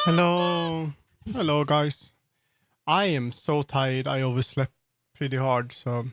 Hello. Hello, guys. I am so tired. I overslept pretty hard, so.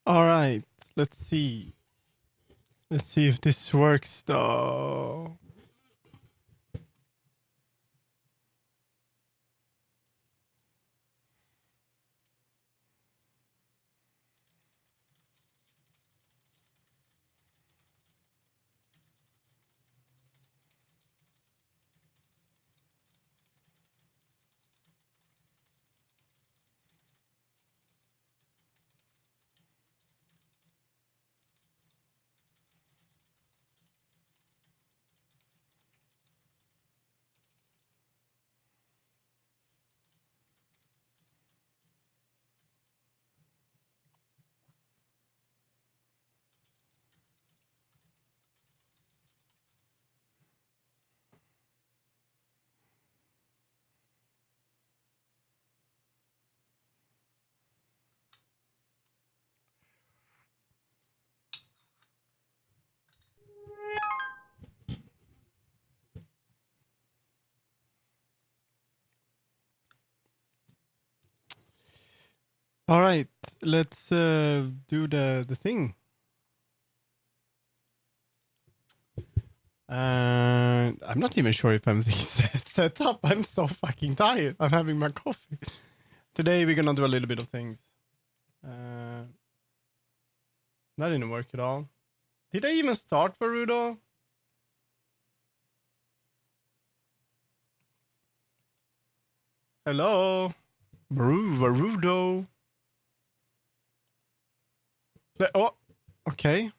All right. Let's see. Let's see if this works, though. All right. Let's do the thing. And I'm not even sure if I'm set up. I'm so fucking tired. I'm having my coffee. Today we're gonna do a little bit of things. That didn't work at all. Did I even start Varudo? Hello? Varudo. Oh, okay.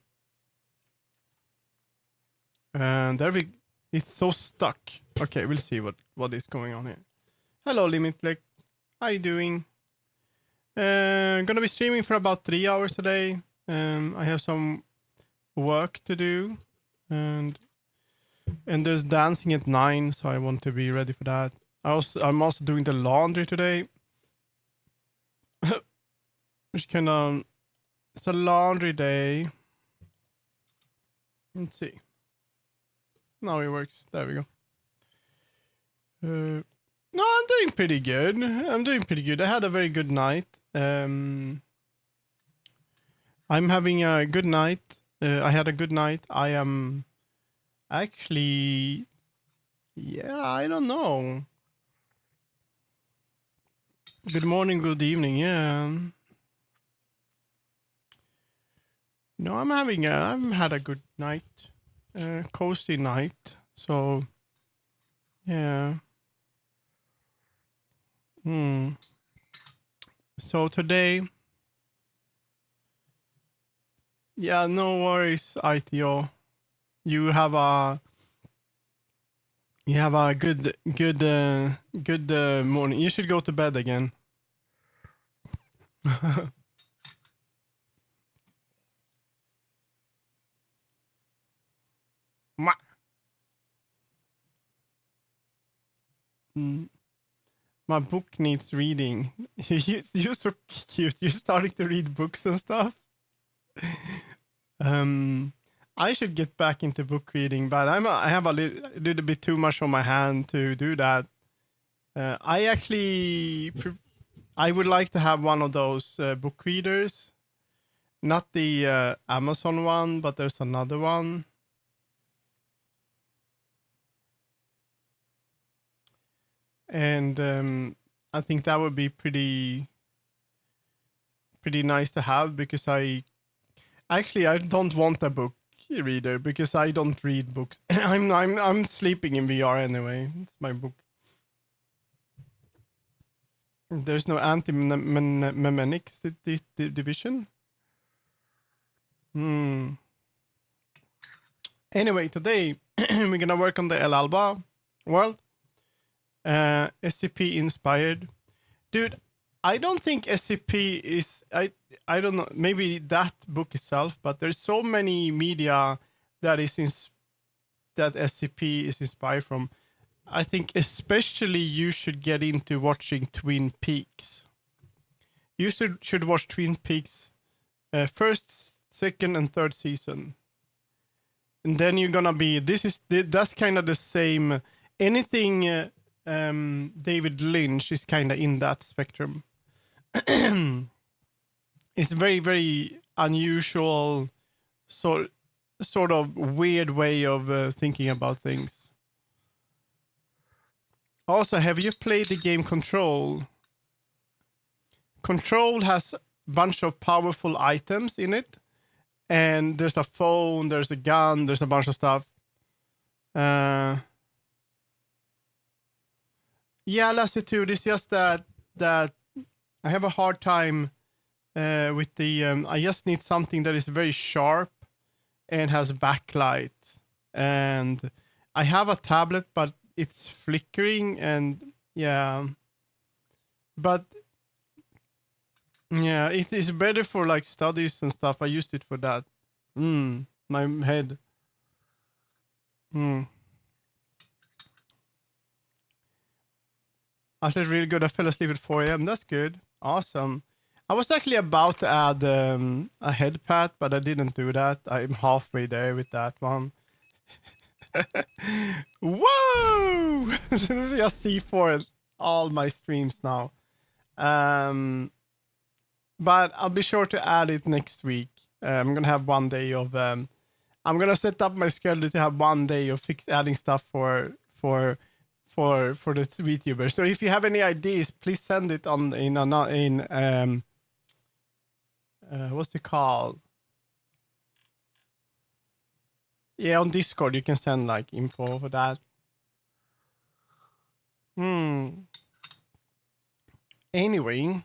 And there we... It's so stuck. Okay, we'll see what is going on here. Hello, Limitlek. How you doing? Gonna be streaming for about 3 hours today. I have some work to do. And there's dancing at 9, so I want to be ready for that. I'm also doing the laundry today. Which kind of... It's a laundry day. Let's see. Now it works. There we go. No, I'm doing pretty good. I had a very good night. I'm having a good night. I had a good night. I am actually... Yeah, I don't know. Good morning, good evening. Yeah. No, I've had a good night. Cozy night. So, yeah. So today, yeah, no worries, ITO. You have a good morning. You should go to bed again. My book needs reading. You're so cute. You're starting to read books and stuff. I should get back into book reading, but I have a little bit too much on my hand to do that. I actually I would like to have one of those book readers, not the Amazon one, but there's another one. And I think that would be pretty nice to have, because I don't want a book reader because I don't read books. I'm sleeping in VR anyway. It's my book. There's no anti-memenics division. Anyway, today we're gonna work on the El Alba world. SCP inspired. Dude, I don't think SCP is... I don't know, maybe that book itself, but there's so many media that that SCP is inspired from. I think especially you should get into watching Twin Peaks. You should watch Twin Peaks first, second, and third season. And then you're gonna be... That's kind of the same... Anything David Lynch is kind of in that spectrum. It's very, very unusual, sort of weird way of thinking about things. Also, have you played the game Control? Control has a bunch of powerful items in it. And there's a phone, there's a gun, there's a bunch of stuff. Yeah, lassitude is just that I have a hard time with the... I just need something that is very sharp and has backlight. And I have a tablet, but it's flickering, and yeah. But yeah, it is better for like studies and stuff. I used it for that. My head. I slept really good. I fell asleep at 4 a.m. That's good. Awesome. I was actually about to add a head pad, but I didn't do that. I'm halfway there with that one. Whoa! This is just C4 all my streams now. But I'll be sure to add it next week. I'm gonna have 1 day of... I'm gonna set up my schedule to have 1 day of adding stuff for the VTuber. So if you have any ideas, please send it in what's it called? Yeah, on Discord you can send like info for that. Anyway,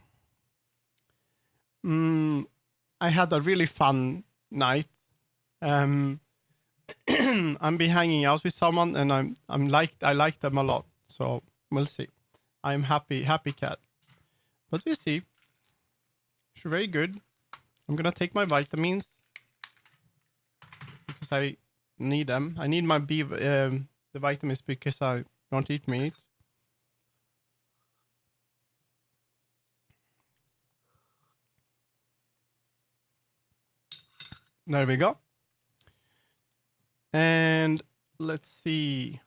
I had a really fun night. I'm be hanging out with someone, and I like them a lot. So we'll see. I'm happy cat. But we'll see. It's very good. I'm gonna take my vitamins because I need them. I need my the vitamins because I don't eat meat. There we go. And let's see.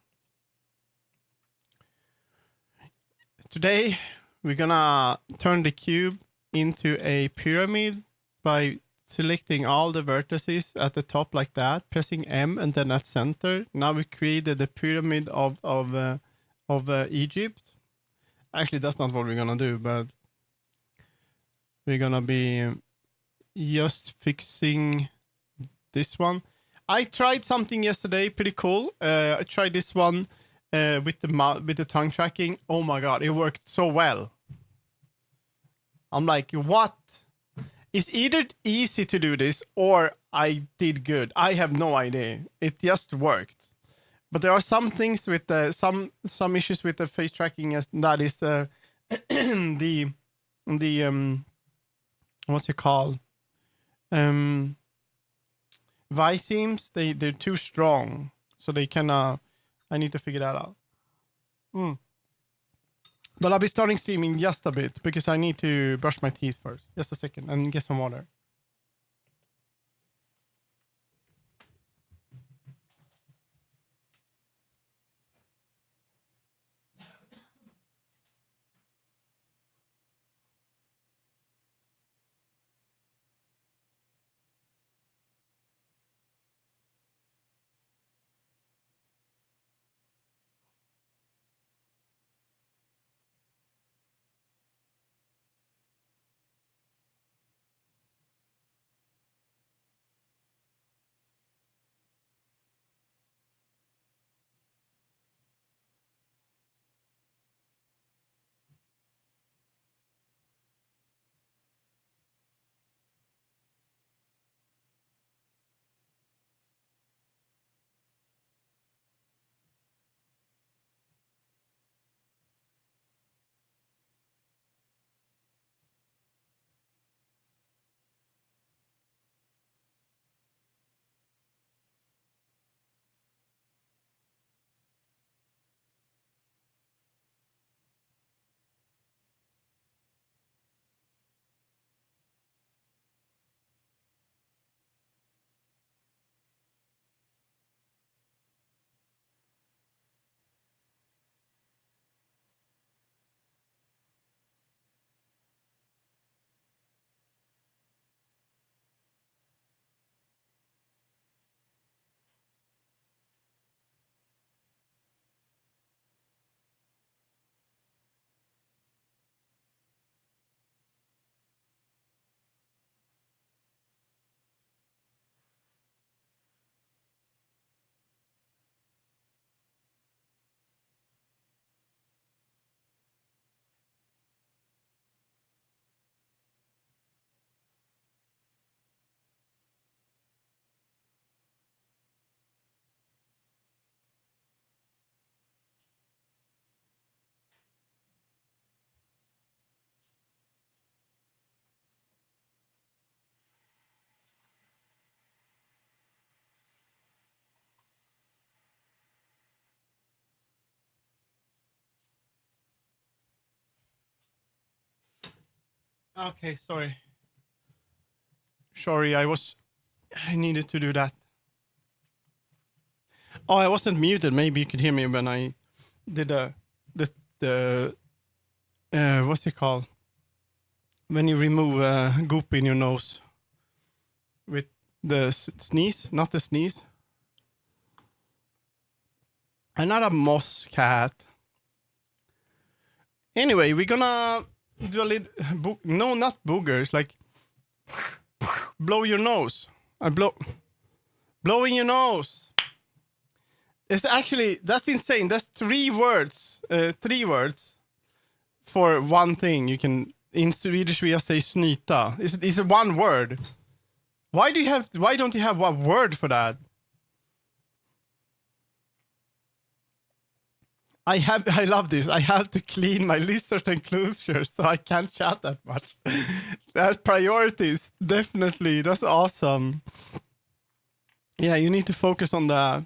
Today we're gonna turn the cube into a pyramid by selecting all the vertices at the top like that, pressing M and then at center. Now we created the pyramid of Egypt. Actually, that's not what we're gonna do, but we're gonna be just fixing this one. I tried something yesterday, pretty cool. I tried this one with the tongue tracking. Oh my god, it worked so well. I'm like, what? It's either easy to do this or I did good. I have no idea. It just worked. But there are some things with some issues with the face tracking, as that is the what's it called? Visemes, they're too strong, so they cannot... I need to figure that out. But I'll be starting streaming just a bit because I need to brush my teeth first. Just a second and get some water. Okay, sorry. Sorry, I needed to do that. Oh, I wasn't muted. Maybe you could hear me when I did the what's it called? When you remove goop in your nose with the sneeze, not the sneeze. Another moss cat. Anyway, we're gonna do a little no, not boogers, like blow your nose. I blowing your nose. It's actually, that's insane. That's 3 words. 3 words for one thing. You can, in Swedish we say snyta. It's a one word. Why don't you have one word for that? I love this. I have to clean my lizard enclosure, so I can't chat that much. That's priorities. Definitely. That's awesome. Yeah, you need to focus on that.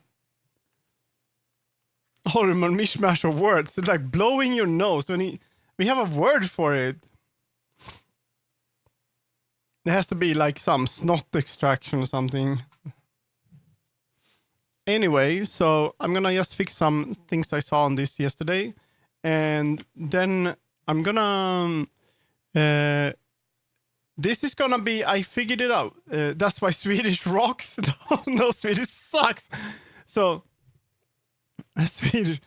Horrible mishmash of words. It's like blowing your nose. We have a word for it. There has to be like some snot extraction or something. Anyway, so I'm gonna just fix some things I saw on this yesterday, and then I'm gonna. This is gonna be. I figured it out. That's why Swedish rocks. No, Swedish sucks. So, Swedish.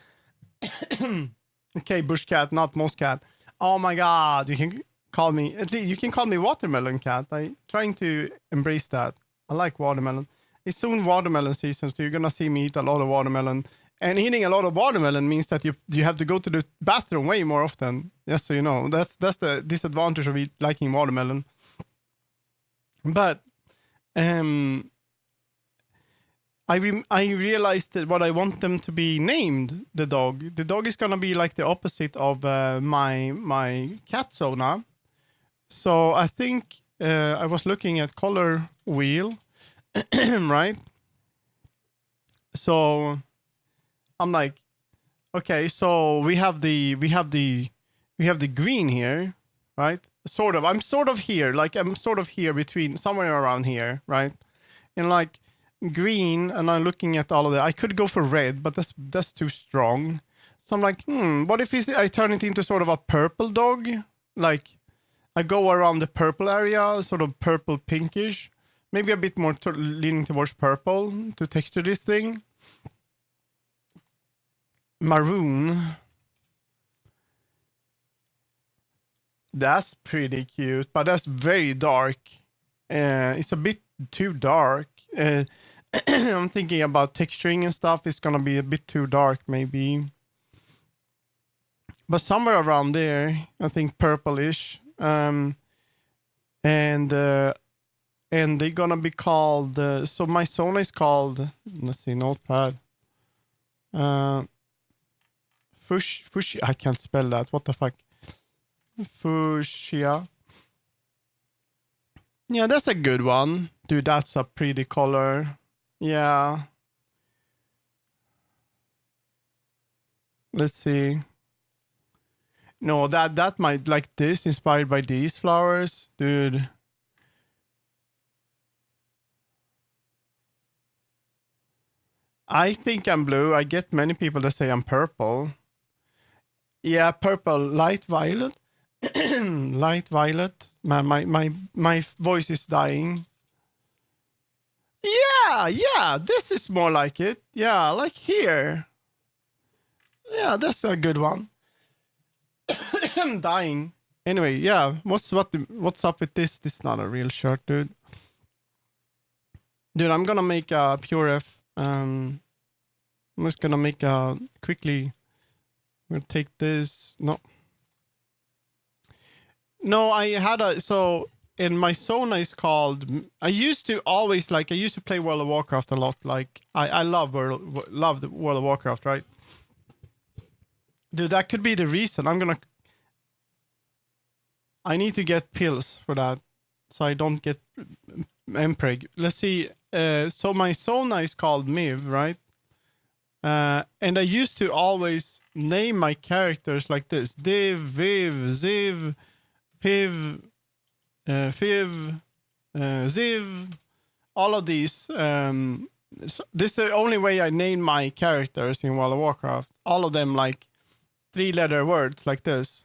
Okay, bush cat, not moss cat. Oh my god, you can call me. You can call me watermelon cat. I'm trying to embrace that. I like watermelon. It's soon watermelon season, so you're gonna see me eat a lot of watermelon. And eating a lot of watermelon means that you have to go to the bathroom way more often. Just so you know, that's the disadvantage of liking watermelon. But I realized that what I want them to be named, the dog. The dog is gonna be like the opposite of my cat Zona. So I think I was looking at color wheel. Right? So I'm like, okay, so we have the green here, right? Sort of. I'm sort of here, like I'm sort of here between somewhere around here, right? And like green, and I'm looking at all of that. I could go for red, but that's too strong. So I'm like, what if I turn it into sort of a purple dog? Like I go around the purple area, sort of purple pinkish. Maybe a bit more leaning towards purple to texture this thing. Maroon. That's pretty cute, but that's very dark. It's a bit too dark. I'm thinking about texturing and stuff. It's gonna be a bit too dark, maybe. But somewhere around there, I think purplish. And they're gonna be called. So my Zona is called. Let's see, notepad. Fuchsia. I can't spell that. What the fuck? Fuchsia. Yeah, that's a good one, dude. That's a pretty color. Yeah. Let's see. No, that might like this, inspired by these flowers, dude. I think I'm blue. I get many people that say I'm purple. Yeah, purple, light violet. Light violet. My voice is dying. Yeah, this is more like it. Yeah, like here. Yeah, that's a good one. I'm dying. Anyway, yeah. What's up with this? This is not a real shirt, dude. Dude, I'm gonna make a pure F. I'm just gonna make a quickly. We'll take this. No, I had so in my Zona is called. I used to play World of Warcraft a lot. Like I love the World of Warcraft, right? Dude, that could be the reason. I need to get pills for that, so I don't get mpreg. Let's see. So my Zona is called Miv, right? And I used to always name my characters like this: Div, Viv, Ziv, Piv, Fiv, Ziv, all of these. This is the only way I name my characters in World of Warcraft. All of them like 3-letter words like this.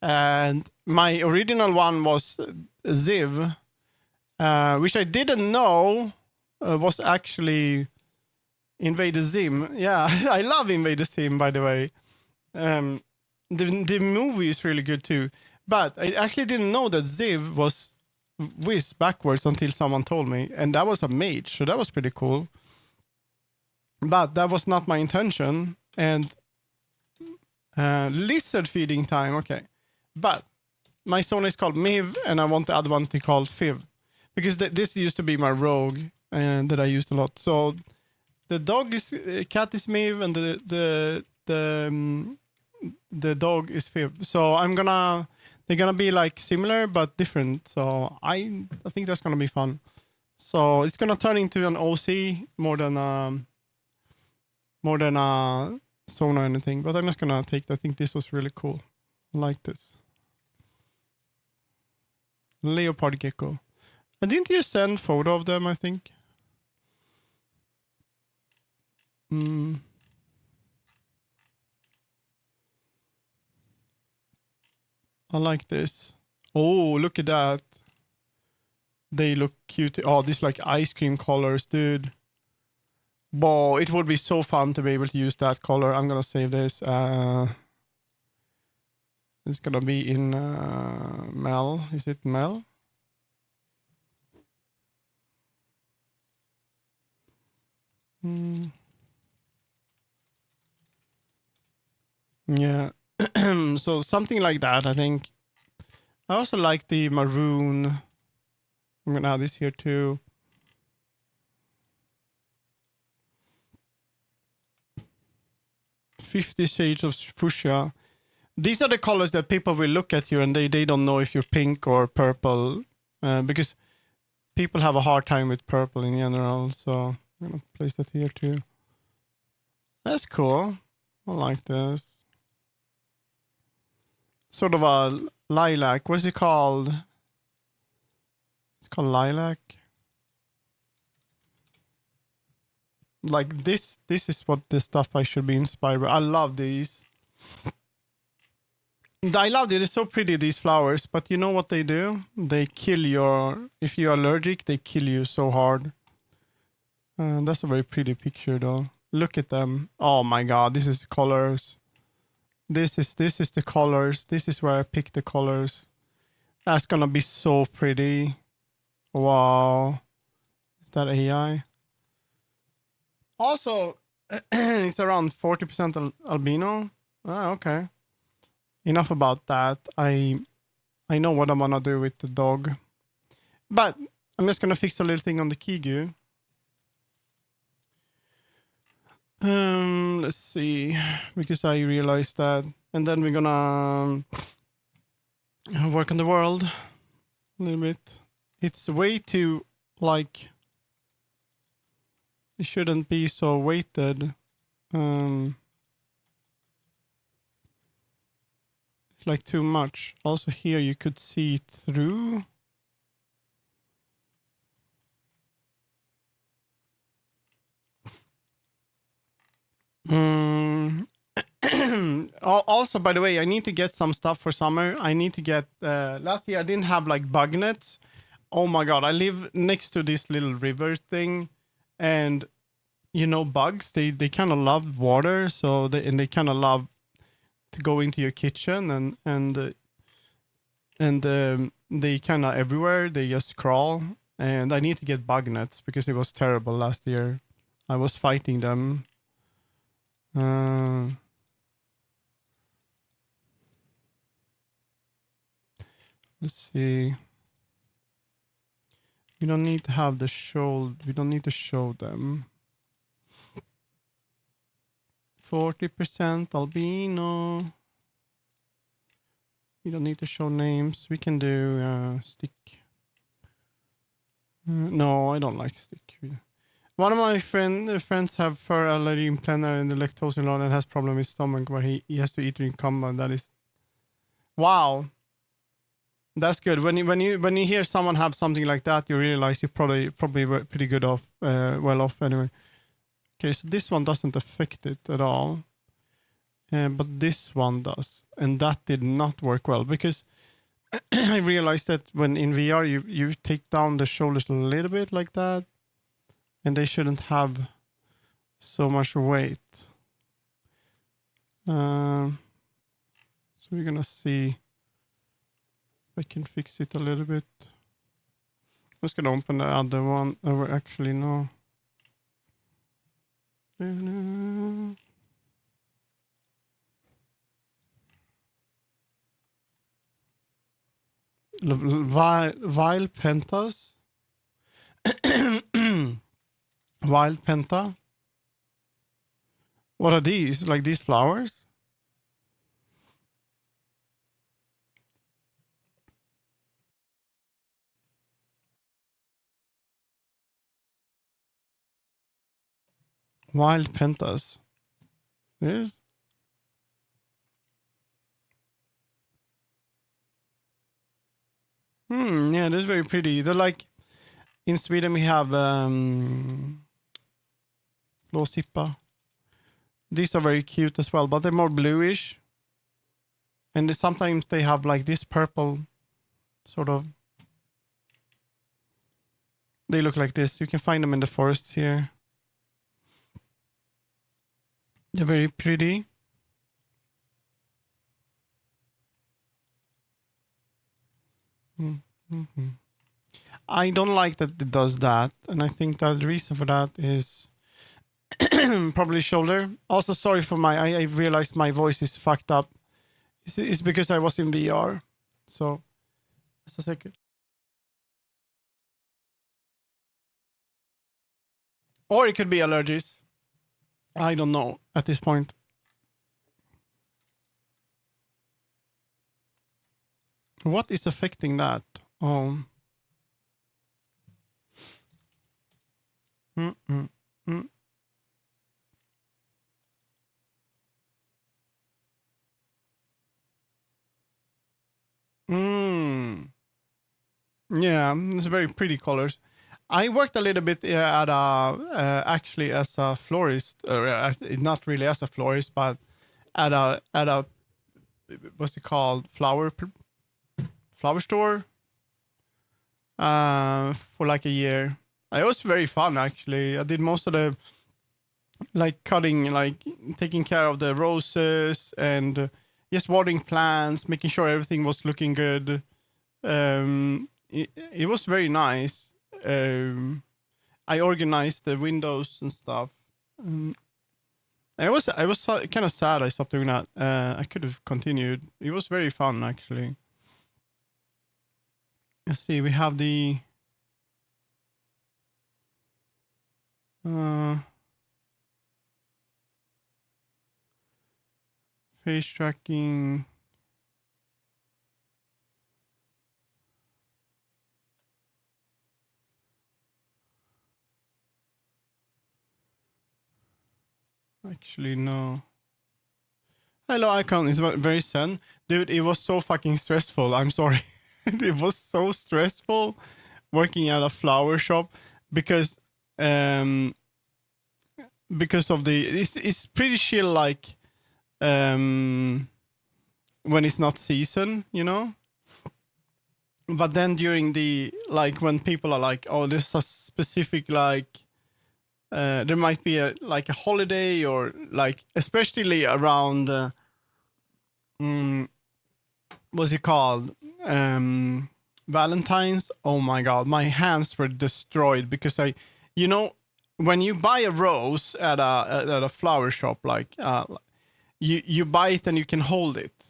And my original one was Ziv, which I didn't know was actually Invader Zim. Yeah, I love Invader Zim, by the way. The movie is really good too. But I actually didn't know that Ziv was whiz backwards until someone told me. And that was a mage, so that was pretty cool. But that was not my intention. And lizard feeding time, okay. But my zone is called Miv, and I want the other one to be called Fiv. Because this used to be my rogue that I used a lot. So the dog is cat is Miv, and the dog is Fiv. So they're gonna be like similar but different. So I think that's gonna be fun. So it's gonna turn into an OC more than a zone or anything. But I'm just gonna take. I think this was really cool. I like this. Leopard gecko. And didn't you send photo of them? I think. I like this. Oh, look at that. They look cute. Oh, these like ice cream colors, dude. Whoa, it would be so fun to be able to use that color. I'm gonna save this. It's gonna be in Mel. Is it Mel? Yeah. So something like that, I think. I also like the maroon. I'm gonna add this here too. $50 Shades of Fuchsia. These are the colors that people will look at you and they don't know if you're pink or purple, because people have a hard time with purple in general. So I'm gonna place that here too. That's cool. I like this. Sort of a lilac. What is it called? It's called lilac. Like this is what the stuff I should be inspired by. I love these. I love it. It's so pretty, these flowers. But you know what they do? They kill if you're allergic, they kill you so hard. That's a very pretty picture though. Look at them. Oh my god, this is the colors. This is the colors. This is where I pick the colors. That's gonna be so pretty. Wow. Is that AI? Also, it's around 40% albino. Ah, okay. Enough about that. I know what I'm gonna do with the dog. But I'm just gonna fix a little thing on the Kigu. Let's see. Because I realized that. And then we're gonna work on the world a little bit. It's way too, like, it shouldn't be so weighted. It's like too much. Also here you could see it through. Also, by the way, I need to get some stuff for summer. I need to get, last year I didn't have like bug nets. Oh my god, I live next to this little river thing, and you know, bugs, they kind of love water, so they kind of love to go into your kitchen, and they kind of everywhere. They just crawl, and I need to get bug nets because it was terrible last year. I was fighting them. Let's see. We don't need to have the show. We don't need to show them. 40% albino. We don't need to show names. We can do stick. No, I don't like stick. One of my friends have fur allergy in planner and the lactose intolerant has problem with stomach where he has to eat in combo. That is, wow. That's good. When you hear someone have something like that, you realize you're probably pretty good off, well off anyway. Okay, so this one doesn't affect it at all, but this one does, and that did not work well because I realized that when in VR you take down the shoulders a little bit like that, and they shouldn't have so much weight. So we're gonna see if I can fix it a little bit. I'm just gonna open the other one. Oh, actually, no. Wild pentas. Wild penta. What are these? Like these flowers? Wild pentas. Yes. Yeah, that's very pretty. They're like in Sweden we have blåsippa. These are very cute as well, but they're more bluish. And sometimes they have like this purple sort of. They look like this. You can find them in the forests here. They're very pretty. Mm-hmm. I don't like that it does that, and I think that the reason for that is probably shoulder. Also, sorry for I realized my voice is fucked up. It's because I was in VR. So, just a second. Or it could be allergies. I don't know at this point. What is affecting that? Mm, mm, mm. Yeah, it's very pretty colors. I worked a little bit at actually as a florist, not really as a florist, but at a what's it called, flower store for like a year. It was very fun actually. I did most of the like cutting, like taking care of the roses and just watering plants, making sure everything was looking good. It was very nice. I organized the windows and stuff. I was kind of sad I stopped doing that. I could have continued. It was very fun actually. Let's see. We have the face tracking. Actually, no. Hello, icon. It's very zen. Dude, it was so fucking stressful. I'm sorry. It was so stressful working at a flower shop because of the it's pretty chill like when it's not season, you know. But then during the like when people are like, oh, this is a specific like there might be a like a holiday or like especially around what's it called, Valentine's. Oh my god, my hands were destroyed because you know, when you buy a rose at a flower shop, like you buy it and you can hold it.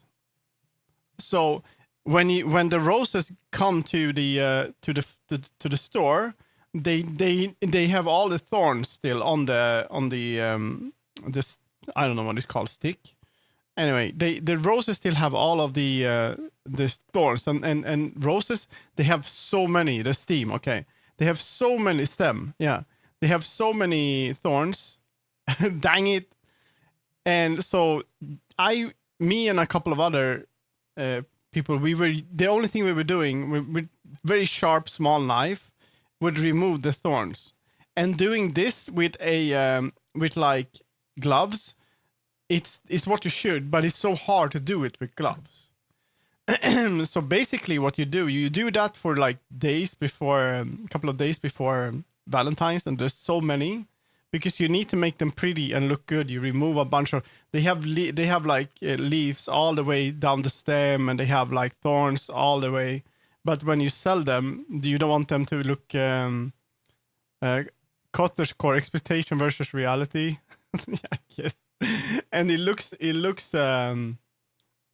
So when the roses come to the store, they have all the thorns still on the this, I don't know what it's called, stick. Anyway, the roses still have all of the thorns and roses. They have so many, the stem. Okay, they have so many stem. Yeah, they have so many thorns. Dang it! And so me and a couple of other people, the only thing we were doing with very sharp small knife would remove the thorns, and doing this with with like gloves, it's what you should, but it's so hard to do it with gloves. So basically what you do that for like days before, a couple of days before Valentine's, and there's so many, because you need to make them pretty and look good. You remove a bunch of, they have like leaves all the way down the stem, and they have like thorns all the way. But when you sell them, you don't want them to look cottage core expectation versus reality. Yeah, I guess. And it looks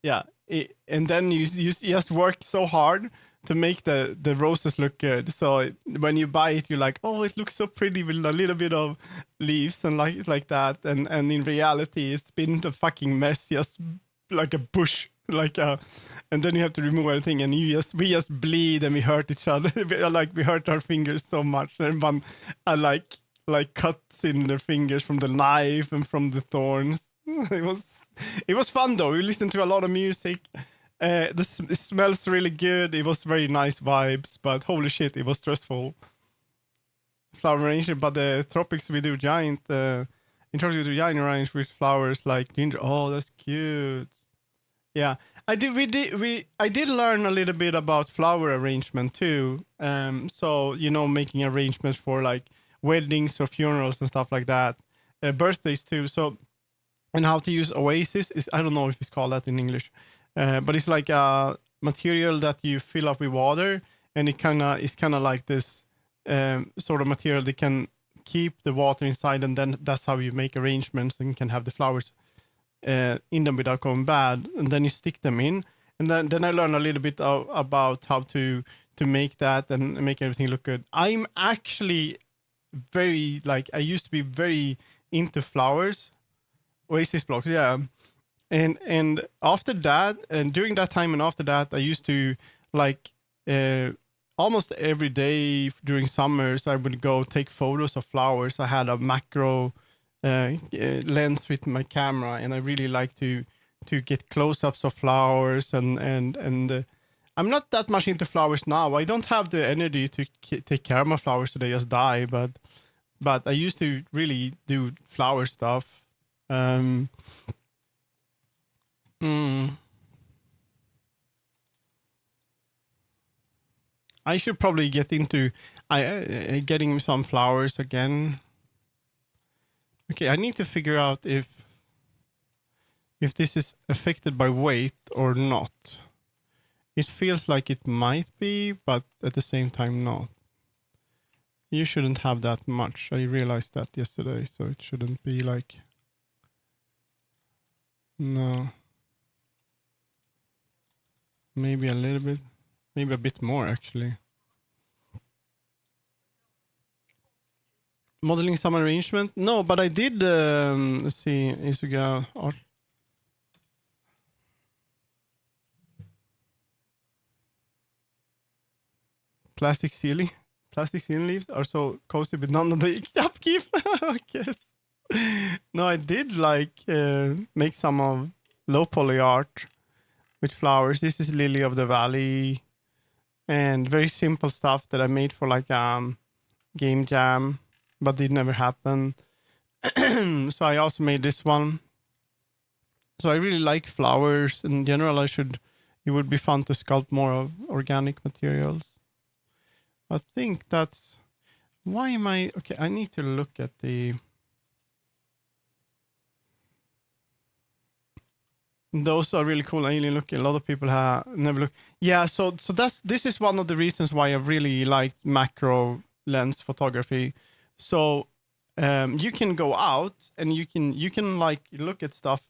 yeah, and then you just work so hard to make the roses look good. So when you buy it, you're like, oh, it looks so pretty with a little bit of leaves and like that. And in reality, it's been a fucking mess, just like a bush, and then you have to remove everything, and we just bleed and we hurt each other. We hurt our fingers so much. And one, like cuts in their fingers from the knife and from the thorns. It was fun though. We listened to a lot of music. It smells really good. It was very nice vibes, but holy shit, it was stressful. Flower arrangement, but the tropics we do giant. In tropics we do giant arrange with flowers like ginger. Oh, that's cute. Yeah, I did learn a little bit about flower arrangement too. So making arrangements for like weddings or funerals and stuff like that, birthdays too. So, and how to use oasis is, I don't know if it's called that in English, but it's like a material that you fill up with water, and it's kind of like this sort of material that can keep the water inside, and then that's how you make arrangements and can have the flowers in them without going bad, and then you stick them in. And then I learned a little bit about how to make that and make everything look good. I'm actually very, like, I used to be very into flowers, oasis blocks, yeah. And after that, and during that time and after that, I used to like almost every day during summers I would go take photos of flowers. I had a macro lens with my camera, and I really like to get close-ups of flowers, and I'm not that much into flowers now. I don't have the energy to take care of my flowers so they just die, but I used to really do flower stuff. I should probably get into getting some flowers again. Okay, I need to figure out if this is affected by weight or not. It feels like it might be, but at the same time not. You shouldn't have that much. I realized that yesterday, so it shouldn't be like... No. Maybe a little bit. Maybe a bit more, actually. Modeling some arrangement? No, but I did, let's see, Isuga art. Plastic ceiling leaves are so cozy with none of the upkeep. I guess. No, I did like make some of low poly art with flowers. This is Lily of the Valley, and very simple stuff that I made for like game jam, but it never happened. So I also made this one. So I really like flowers in general. It would be fun to sculpt more of organic materials. I think that's why am I okay. I need to look at the those are really cool. I really look. A lot of people have never looked. Yeah, so this is one of the reasons why I really liked macro lens photography. So you can go out and you can like look at stuff.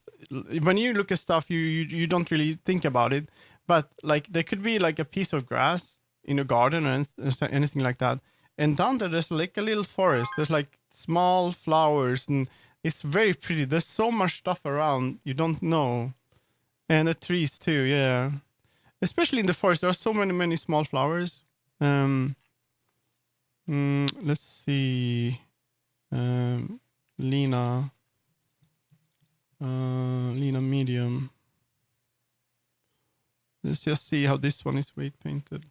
When you look at stuff, you don't really think about it, but like there could be like a piece of grass in a garden or anything like that, and down there's like a little forest. There's like small flowers, and it's very pretty. There's so much stuff around you don't know, and the trees too. Yeah, especially in the forest, there are so many small flowers. Let's see, Lena medium. Let's just see how this one is weight painted.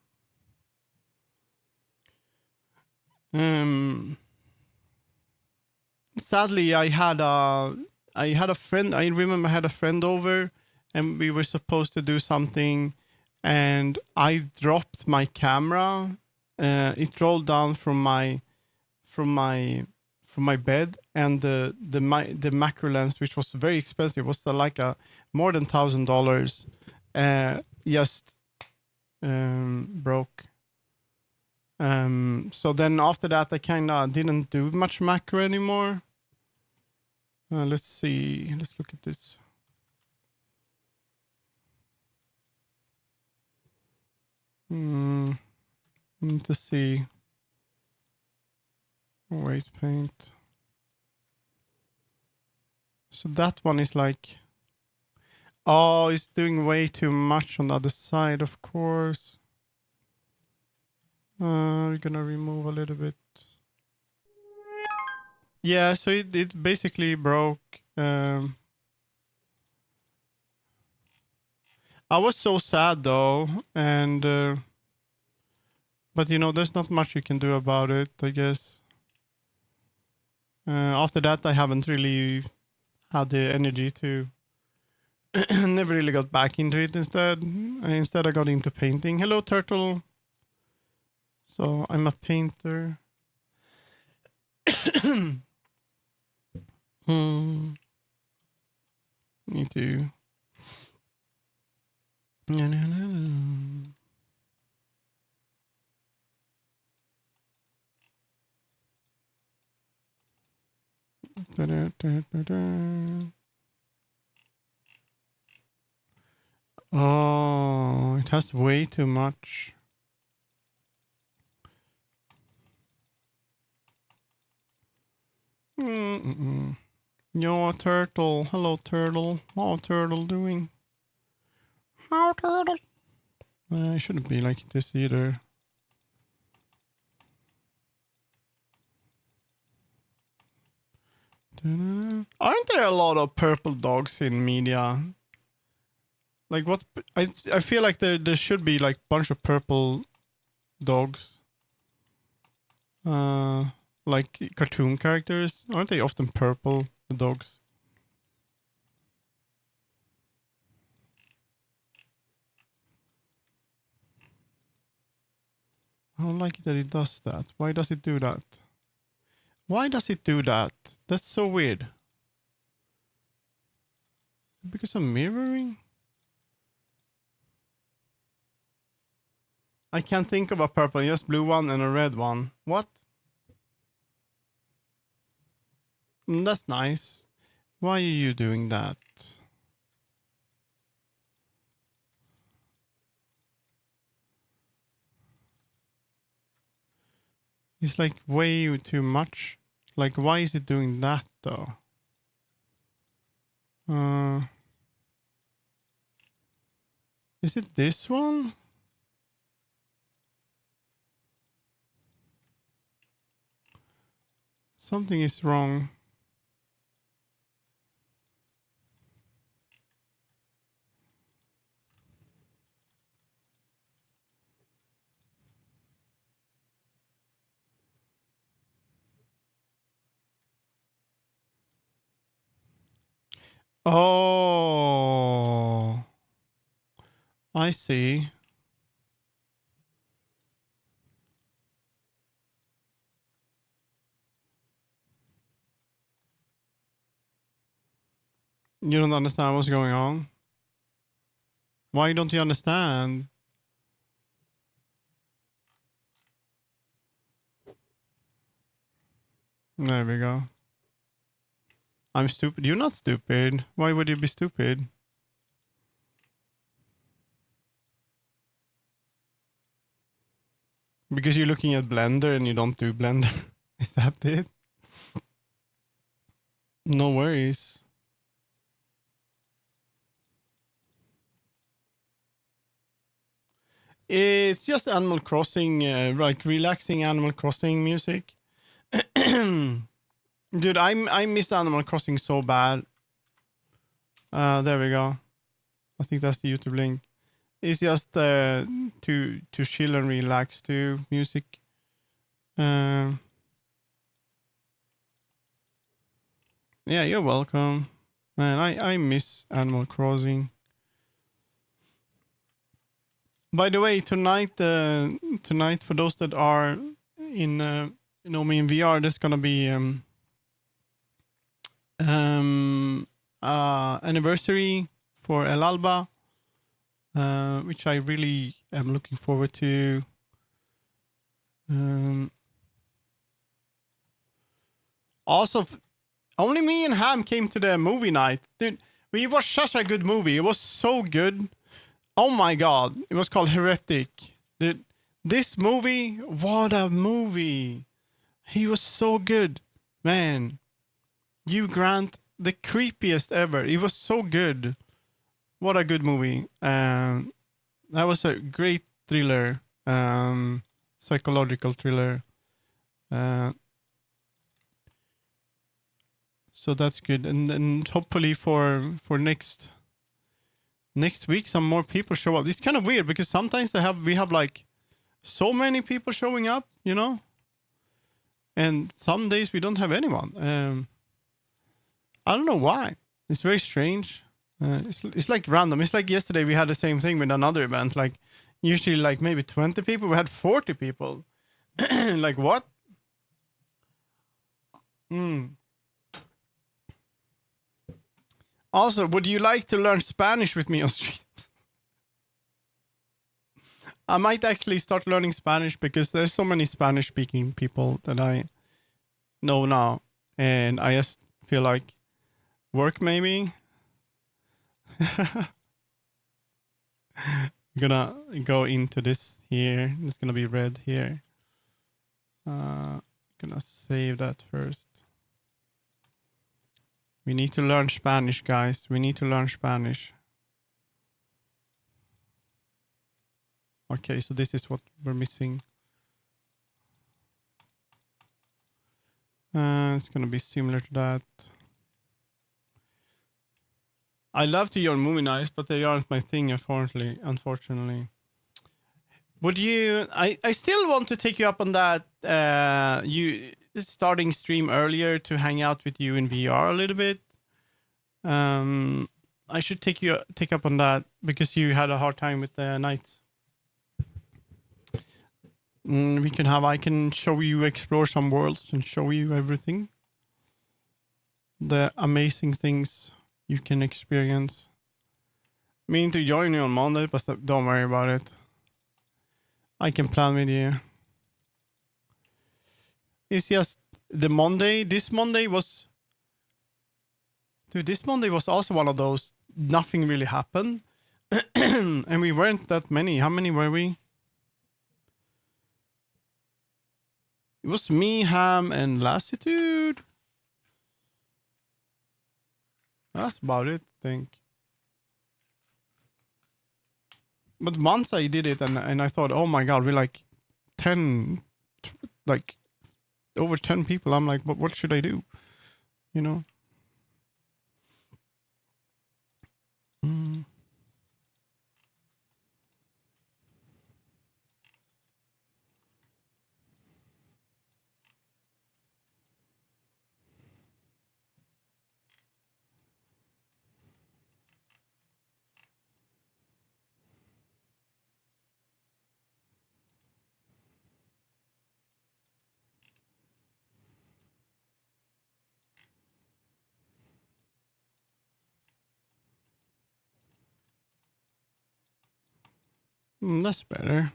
Sadly, I had a friend. I remember I had a friend over, and we were supposed to do something, and I dropped my camera. It rolled down from my bed, and the macro lens, which was very expensive, was like a more than $1,000. Just broke. So then after that, I kind of didn't do much macro anymore. Let's see. Let's look at this. Need to see. Weight paint. So that one is like, oh, it's doing way too much on the other side, of course. We're gonna remove a little bit. Yeah, so it basically broke. I was so sad though, and but you know, there's not much you can do about it, I guess. After that, I haven't really had the energy to. Never really got back into it. Instead, I got into painting. Hello, turtle. So I'm a painter. Need to. Oh, it has way too much. Yo, turtle. Hello, turtle. How turtle doing? How turtle? I shouldn't be like this either. Aren't there a lot of purple dogs in media? Like what? I feel like there should be like a bunch of purple dogs. Like cartoon characters. Aren't they often purple, the dogs? I don't like it that it does that. Why does it do that? Why does it do that? That's so weird. Is it because of mirroring? I can't think of a purple, just blue one and a red one. What? That's nice. Why are you doing that? It's like way too much. Like, why is it doing that though? Is it this one? Something is wrong. Oh, I see. You don't understand what's going on? Why don't you understand? There we go. I'm stupid. You're not stupid. Why would you be stupid? Because you're looking at Blender and you don't do Blender. Is that it? No worries. It's just Animal Crossing, like relaxing Animal Crossing music. Dude, I missed Animal Crossing so bad. There we go. I think that's the YouTube link. It's just to chill and relax to music. Yeah, you're welcome. Man, I miss Animal Crossing. By the way, tonight for those that are in me in VR, there's gonna be anniversary for El Alba, which I really am looking forward to. Also, only me and Ham came to the movie night, dude. We watched such a good movie. It was so good. Oh my god! It was called Heretic. Dude, this movie, what a movie! He was so good, man. Hugh Grant, the creepiest ever. It was so good. What a good movie. That was a great thriller, psychological thriller. So that's good, and then hopefully for next week some more people show up. It's kind of weird because sometimes we have like so many people showing up, and some days we don't have anyone. I don't know why. It's very strange. It's like random. It's like yesterday we had the same thing with another event. Like usually like maybe 20 people. We had 40 people. Like what? Also, would you like to learn Spanish with me on stream? I might actually start learning Spanish because there's so many Spanish speaking people that I know now. And I just feel like work maybe. I'm gonna go into this here. It's gonna be red here. Gonna save that first. We need to learn Spanish, guys. We need to learn Spanish. Okay, so this is what we're missing. It's gonna be similar to that. I love to your movie nights, but they aren't my thing, unfortunately. Would you? I still want to take you up on that. You starting stream earlier to hang out with you in VR a little bit. I should take up on that because you had a hard time with the nights. I can show you, explore some worlds and show you everything. The amazing things you can experience. Meaning to join you on Monday, but don't worry about it. I can plan with you. It's just the Monday. This Monday was... Dude, this Monday was also one of those. Nothing really happened. And we weren't that many. How many were we? It was me, Ham, and Lassitude. That's about it, I think. But once I did it and I thought, oh my god, we're like 10, like over 10 people. I'm like, but what should I do? That's better.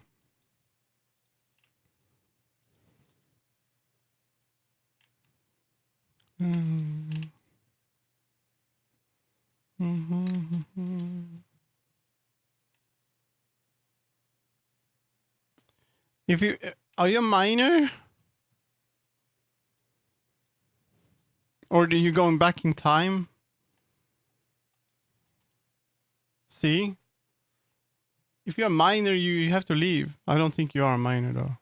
Are you a miner? Or are you going back in time? See? If you're a miner, you have to leave. I don't think you are a miner, though.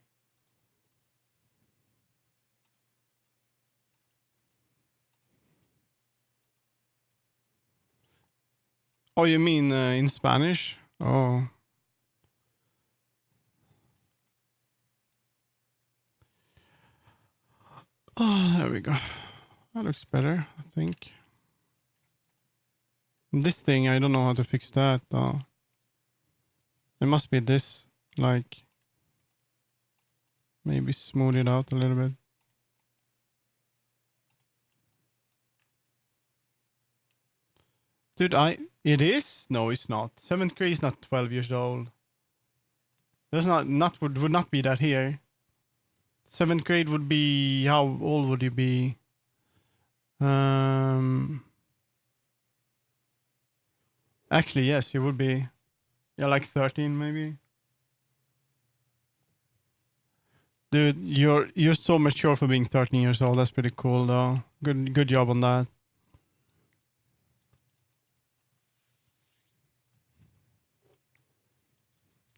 Oh, you mean in Spanish? Oh. Oh, there we go. That looks better, I think. This thing, I don't know how to fix that though. It must be this, like, maybe smooth it out a little bit. Dude, it is? No, it's not. 7th grade is not 12 years old. That's would not be that here. 7th grade would be, how old would you be? Actually, yes, you would be. Yeah, like 13 maybe. Dude, you're so mature for being 13 years old. That's pretty cool though. Good job on that.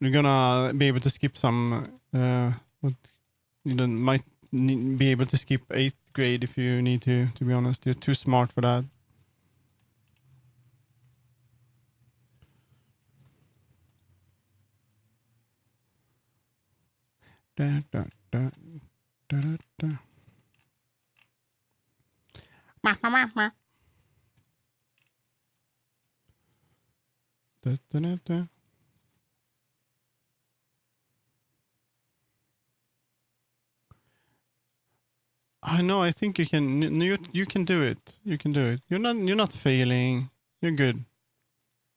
You're gonna be able to skip some what you might be able to skip 8th grade if you need to be honest. You're too smart for that. Da, da, da, da, da, da. Ma, ma, ma, ma. Da, da, da, da. I know. I think you can. You can do it. You can do it. You're not failing. You're good.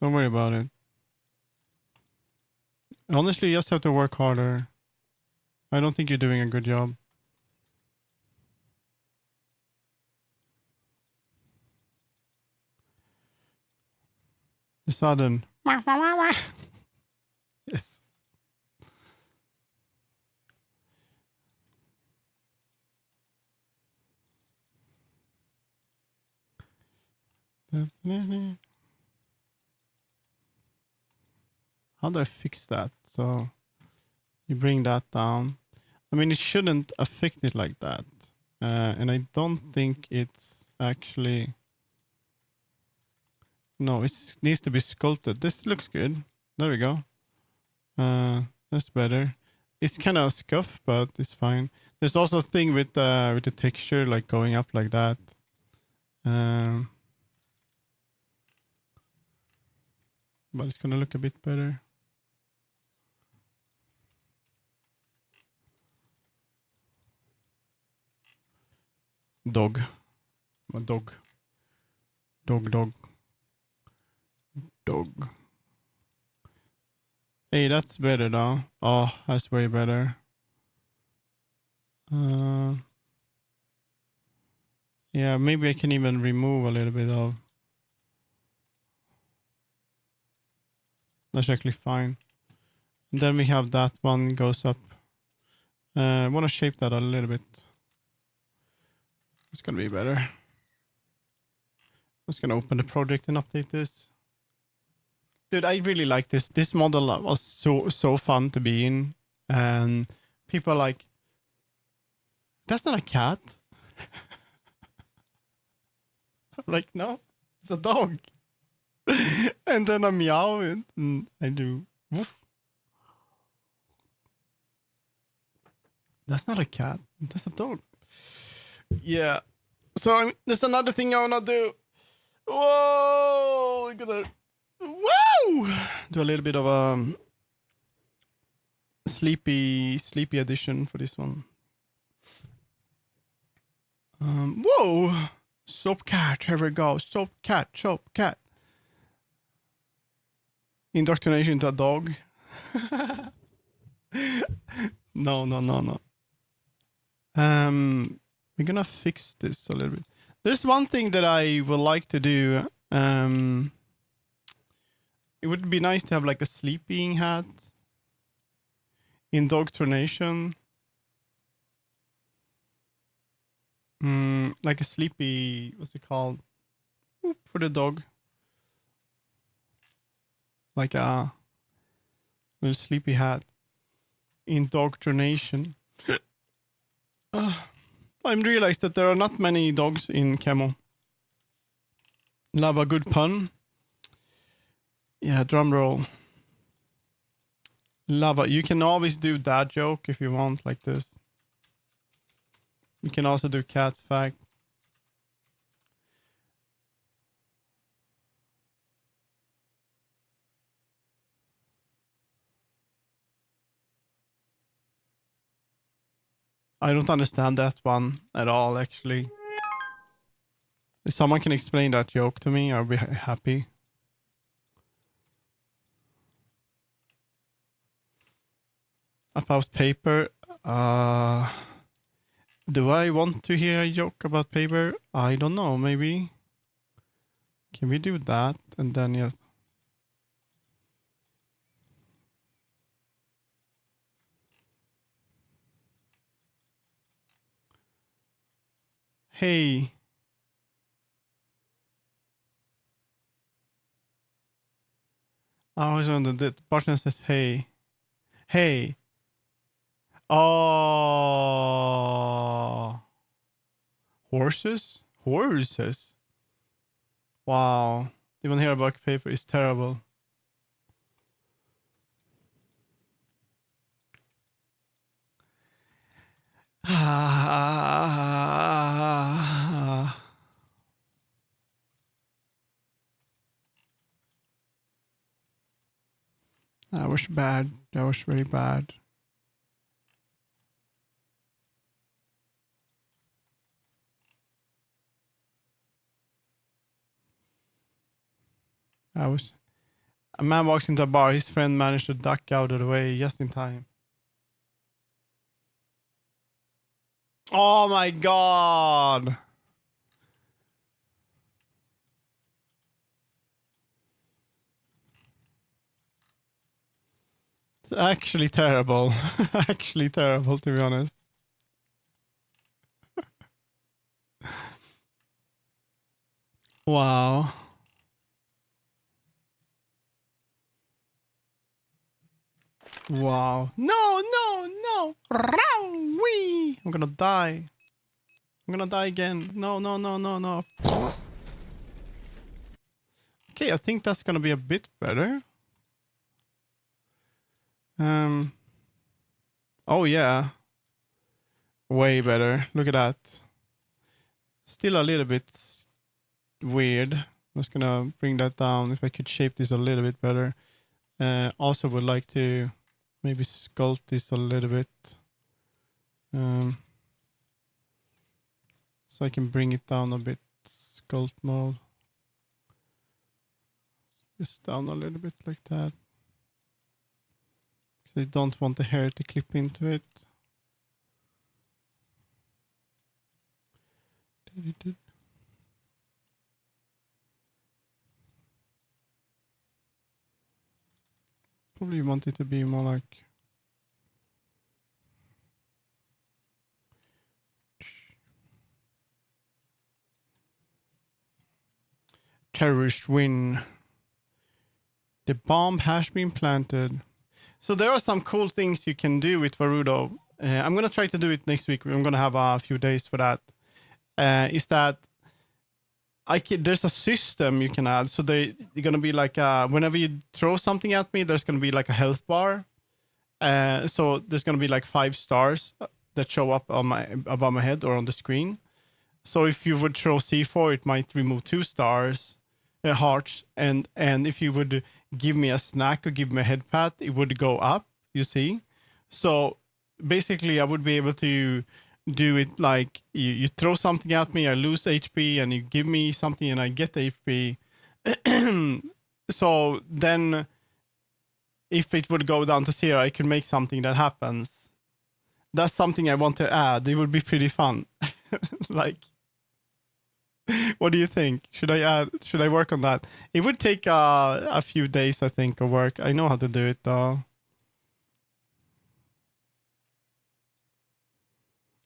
Don't worry about it. Honestly, you just have to work harder. I don't think you're doing a good job. The sudden. Yes. How do I fix that? So you bring that down. I mean, it shouldn't affect it like that. And I don't think it's actually... No, it needs to be sculpted. This looks good. There we go. That's better. It's kind of scuffed, but it's fine. There's also a thing with the texture, like going up like that. But it's gonna look a bit better. Dog. A dog. Dog. Hey, that's better though. Oh, that's way better. Yeah, maybe I can even remove a little bit of... That's actually fine. And then we have that one goes up. I want to shape that a little bit. It's gonna be better. I'm just gonna open the project and update this. Dude, I really like this. This model was so fun to be in. And people are like, that's not a cat. I'm like, no, it's a dog. And then I meow and I do woof. That's not a cat. That's a dog. Yeah. So there's another thing I wanna do. Whoa! I'm gonna do a little bit of a sleepy edition for this one. Whoa! Soap cat. Here we go. Soap cat. Indoctrination to a dog. No. We're gonna fix this a little bit. There's one thing that I would like to do. It would be nice to have like a sleeping hat. Indoctrination. Like a sleepy, what's it called? For the dog. Like a little sleepy hat. Indoctrination. I realized that there are not many dogs in Camo. Love a good pun. Yeah, drum roll. Love it. You can always do that joke if you want, like this. You can also do cat fact. I don't understand that one at all, actually. If someone can explain that joke to me, I'll be happy. About paper, do I want to hear a joke about paper? I don't know, maybe. Can we do that? And then, yes. Hey. I was on the partner says, hey. Hey. Oh. Horses? Horses? Wow. Even hear about paper is terrible. That was bad. That was very bad. A man walks into a bar. His friend managed to duck out of the way just in time. Oh my god! It's actually terrible. Actually terrible, to be honest. Wow. Wow. No, no, no. Wee. I'm gonna die. I'm gonna die again. No, no, no, no, no. Okay, I think that's gonna be a bit better. Oh yeah. Way better. Look at that. Still a little bit weird. I'm just gonna bring that down. If I could shape this a little bit better. Also would like to maybe sculpt this a little bit. So I can bring it down a bit. Sculpt mode. Just down a little bit like that. I don't want the hair to clip into it. Probably want it to be more like terrorist win. The bomb has been planted. So there are some cool things you can do with Varudo. I'm going to try to do it next week. I'm going to have a few days for that. Is that there's a system you can add. So they're going to be like, whenever you throw something at me, there's going to be like a health bar. So there's going to be like 5 stars that show up on above my head or on the screen. So if you would throw C4, it might remove 2 stars, hearts, and if you would give me a snack or give me a head pat, it would go up. You see, so basically, I would be able to do it like you throw something at me, I lose HP, and you give me something, and I get HP. So then, if it would go down to 0, I could make something that happens. That's something I want to add. It would be pretty fun. Like. What do you think? Should I work on that? It would take a few days, I think, of work. I know how to do it though.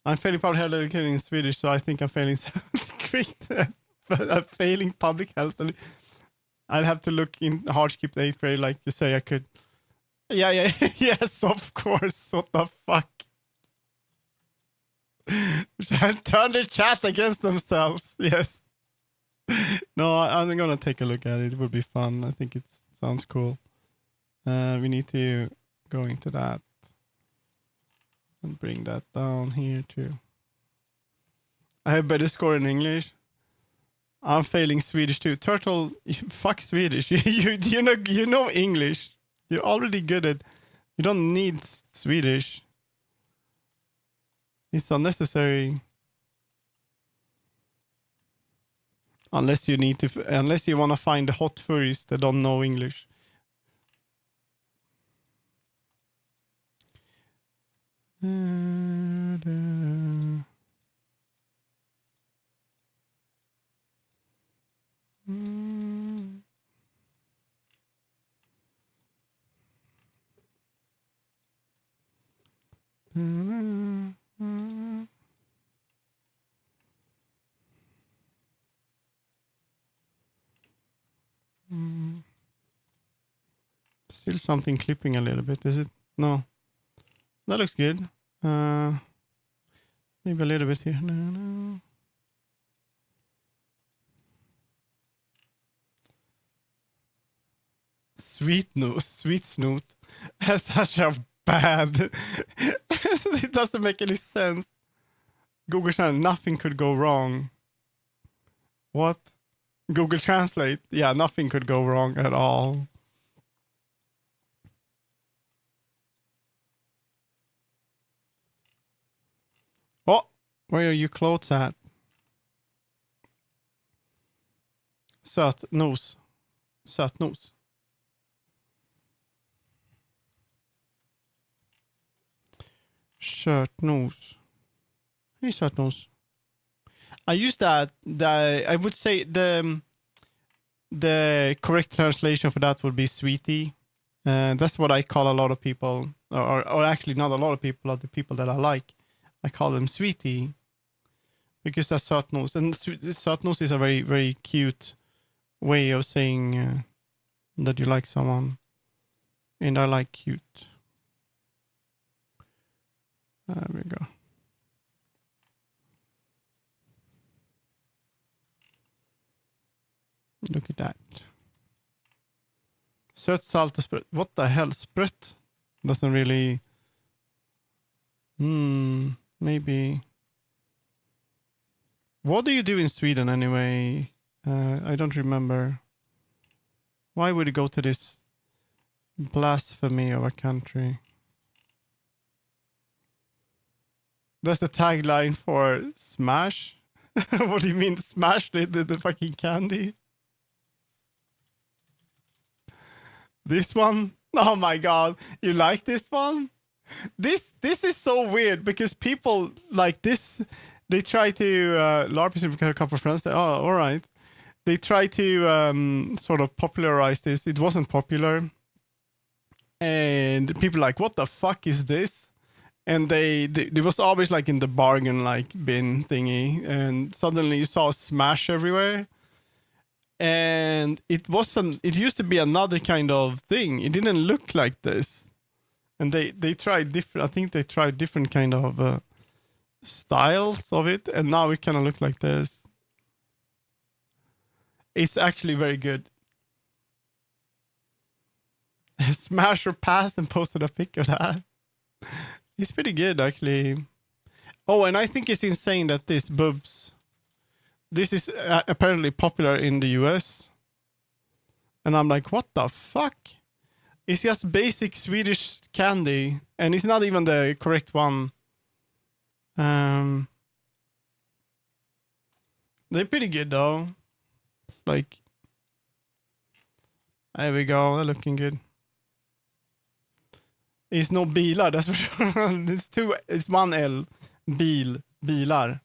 I'm failing public health education in Swedish, so I think I'm failing Sanskrit. But I'm failing public health. I'd have to look in hardship the 8th grade, like you say I could. Yeah, yes, of course. What the fuck? Turn the chat against themselves. Yes. No, I'm gonna take a look at it. It would be fun. I think it sounds cool. We need to go into that and bring that down here too. I have better score in English. I'm failing Swedish too. Turtle, fuck Swedish. You know English. You're already good at. You don't need Swedish. It's unnecessary. Unless you want to find the hot furries that don't know English. Still something clipping a little bit, is it? No. That looks good. Maybe a little bit here. No. Sweet Snoot has such a bad. It doesn't make any sense. Google Translate, nothing could go wrong. What? Google Translate, yeah, nothing could go wrong at all. Oh, where are your clothes at? Sötnos. Sötnos. Hey, Sötnos. I use that. I would say the correct translation for that would be sweetie. That's what I call a lot of people, or actually not a lot of people, the people that I like. I call them sweetie because that's sötnos, and sötnos is a very, very cute way of saying that you like someone, and I like cute. There we go. Look at that. Söt, salt och sprött. What the hell? Sprött doesn't really... maybe... What do you do in Sweden anyway? I don't remember. Why would you go to this blasphemy of a country? That's the tagline for Smash? What do you mean Smash the fucking candy? This one? Oh my god, you like this one? This is so weird because people like this, they try to LARP, we've got a couple of friends that, oh, all right. They try to sort of popularize this. It wasn't popular. And people like, what the fuck is this? And they was always like in the bargain like bin thingy, and suddenly you saw Smash everywhere. And it used to be another kind of thing. It didn't look like this. And they tried different, I think they tried different kind of styles of it, and now it kind of looks like this. It's actually very good. Smash or pass and posted a pic of that. It's pretty good actually. Oh, and I think it's insane that this boobs. This is apparently popular in the US. And I'm like, what the fuck? It's just basic Swedish candy. And it's not even the correct one. They're pretty good though. Like, there we go. They're looking good. It's no bilar, that's for sure. It's one L. Bilar.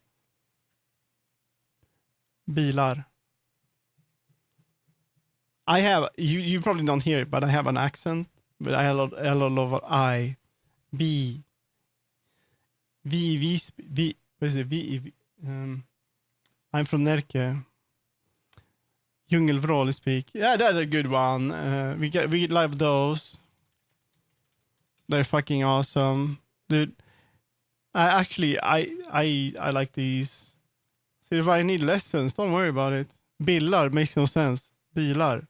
I have, you probably don't hear it, but I have an accent. But I have a lot of I. B. What is it? I'm from Närke. Djungelvrål speak. Yeah, that's a good one. We love those. They're fucking awesome, dude. I like these. So if I need lessons, don't worry about it. Billar makes no sense. Bilar.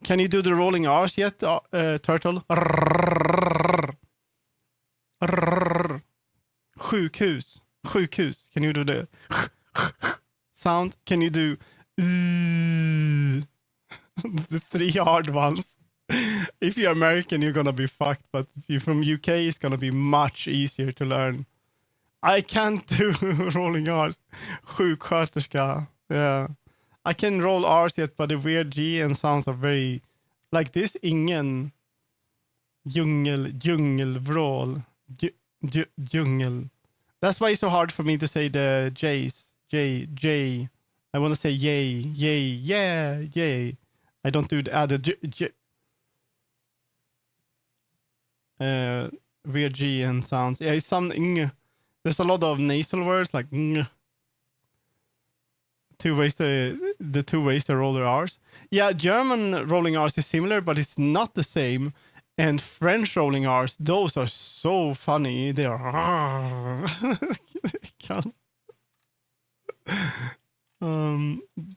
Can you do the rolling R's yet, Turtle? sjukhus. Sjukhus. Can you do the sound? Can you do the 3 hard ones? If you're American, you're gonna be fucked. But if you're from UK, it's gonna be much easier to learn. I can't do rolling R's. Sjuksköterska. Yeah. I can roll R's yet, but the weird G and sounds are very... Like this, ingen... Djungelvrål. Djungel. That's why it's so hard for me to say the J's. J. I want to say yay, yeah, yay. I don't do the other weird G and sounds. Yeah, it's something... There's a lot of nasal words like the 2 ways to roll their R's. Yeah, German rolling R's is similar, but it's not the same. And French rolling R's, those are so funny. They are...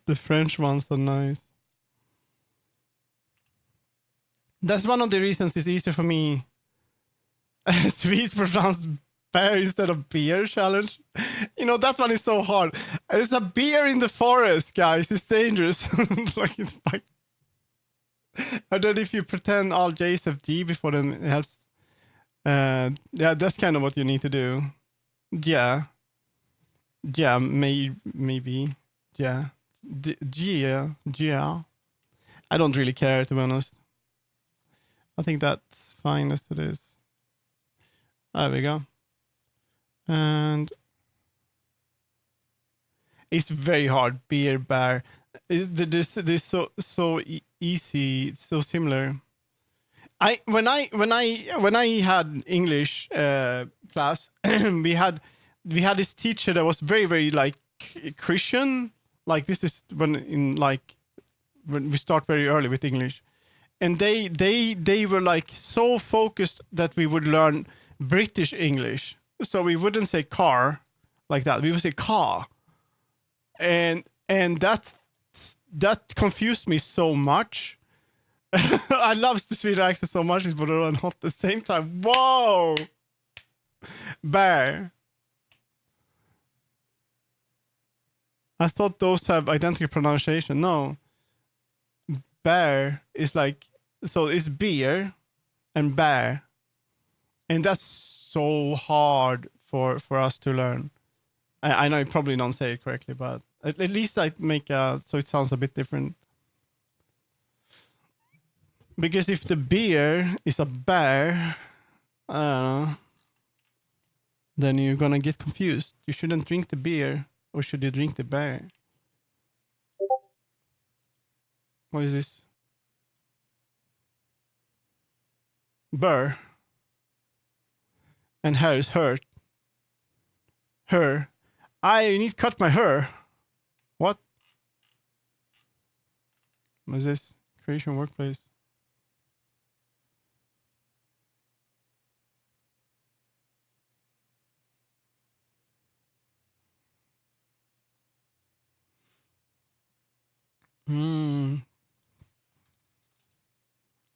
the French ones are nice. That's one of the reasons it's easier for me. Swedes pronounce bear instead of beer challenge. You know, that one is so hard. There's a bear in the forest, guys. It's dangerous. Like it's like... And then if you pretend all J's have G before them, it helps. Yeah, that's kind of what you need to do. Yeah. Yeah, maybe. Yeah. Yeah. I don't really care, to be honest. I think that's fine as it is. There we go. And it's very hard. Beer, bear. This so easy, so similar. When I had English class, we had this teacher that was very, very like Christian. Like this is when we start very early with English, and they were like so focused that we would learn British English. So we wouldn't say car like that. We would say car, and that confused me so much. I love the Swedish accent so much, but not at the same time. Whoa! Bear. I thought those have identical pronunciation. No. Bear is like... So it's beer and bear. And that's so hard for us to learn. I know I probably don't say it correctly, but at least I make so it sounds a bit different. Because if the beer is a bear, then you're gonna get confused. You shouldn't drink the beer, or should you drink the bear? What is this? Burr. And hair is hurt. Her. I need to cut my hair. What? What is this? Creation workplace.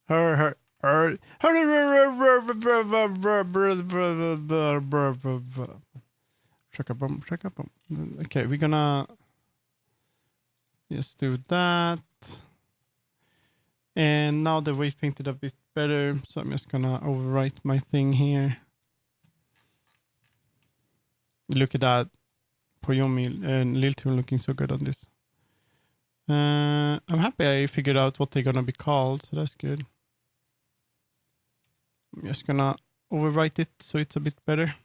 Her. Okay, we're gonna just do that. And now the weight painted a bit better, so I'm just gonna overwrite my thing here. Look at that. Poyomi and Liltoon looking so good on this. I'm happy I figured out what they're gonna be called, so that's good. I'm just gonna overwrite it so it's a bit better.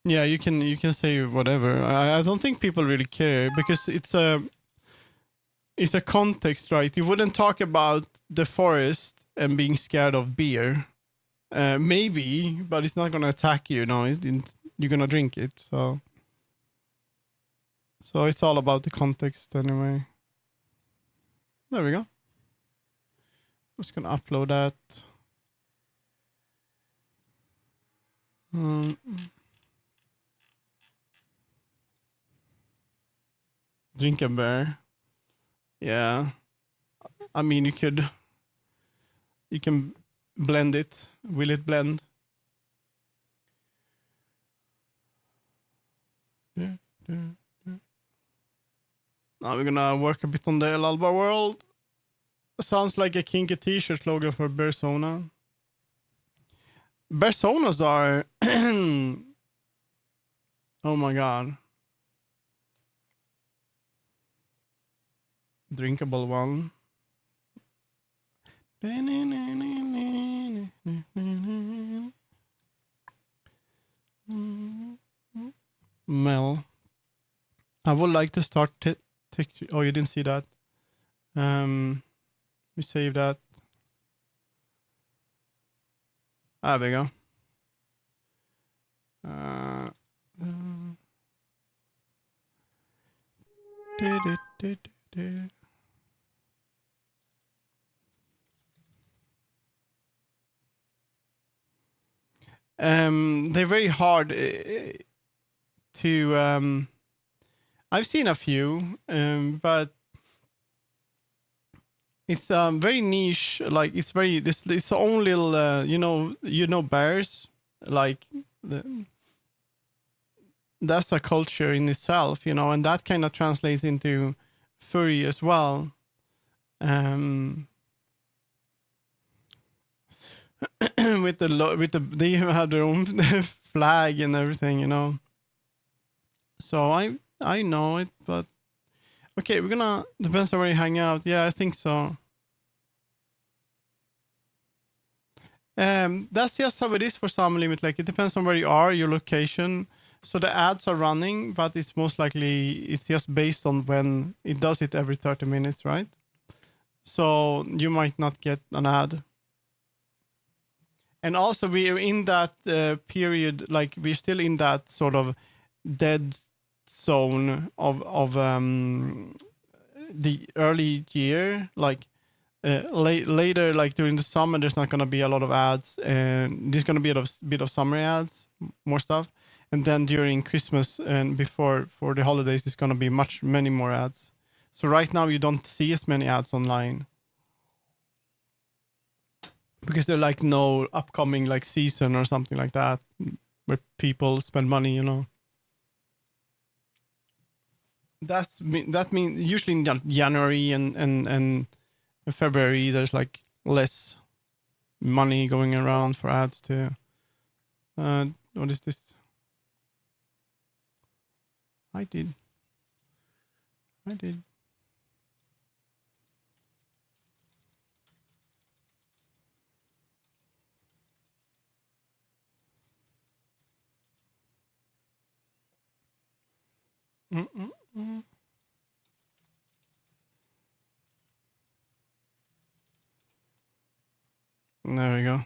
Yeah, you can say whatever. I don't think people really care because it's a context, right? You wouldn't talk about the forest and being scared of beer. Maybe, but it's not gonna attack you. No, you're gonna drink it. So it's all about the context anyway. There we go. I'm just gonna upload that. drink a beer. Yeah. I mean, you can blend it. Will it blend? Now we're gonna work a bit on the El Alba world. Sounds like a kinky t-shirt logo for Persona. Personas are oh my god. Drinkable one. Mel. I would like to start oh, you didn't see that. We save that. There we go. They're very hard to. I've seen a few, but it's very niche. Like it's very this. It's own little. You know bears. Like that's a culture in itself, and that kind of translates into furry as well. With they have their own flag and everything. So I know it, but okay, we're gonna depends on where you hang out. Yeah, I think so. That's just how it is for some limit. Like it depends on where you are, your location. So the ads are running, but it's most likely it's just based on when it does it every 30 minutes, right? So you might not get an ad. And also we're in that period, like we're still in that sort of dead zone of the early year, like later, like during the summer, there's not going to be a lot of ads, and there's going to be a bit of summer ads, more stuff, and then during Christmas and for the holidays, there's going to be many more ads. So right now, you don't see as many ads online because they're like no upcoming like season or something like that where people spend money. That means usually in January and February there's like less money going around for ads too. What is this? I did. Mm-mm-mm. There we go.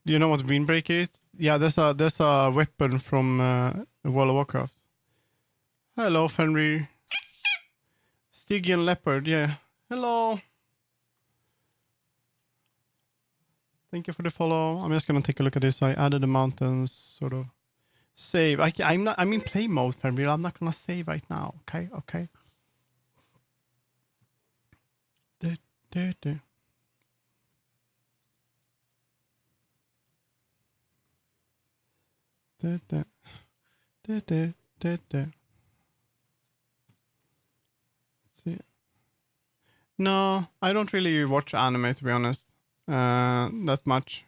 Do you know what Windbreaker is? Yeah, there's a weapon from World of Warcraft. Hello, Fenrir. Stygian Leopard, yeah. Hello. Thank you for the follow. I'm just gonna take a look at this. I added the mountains, sort of. Save. I'm in play mode, Fenrir. I'm not gonna save right now. Okay. See. No, I don't really watch anime, to be honest. That much.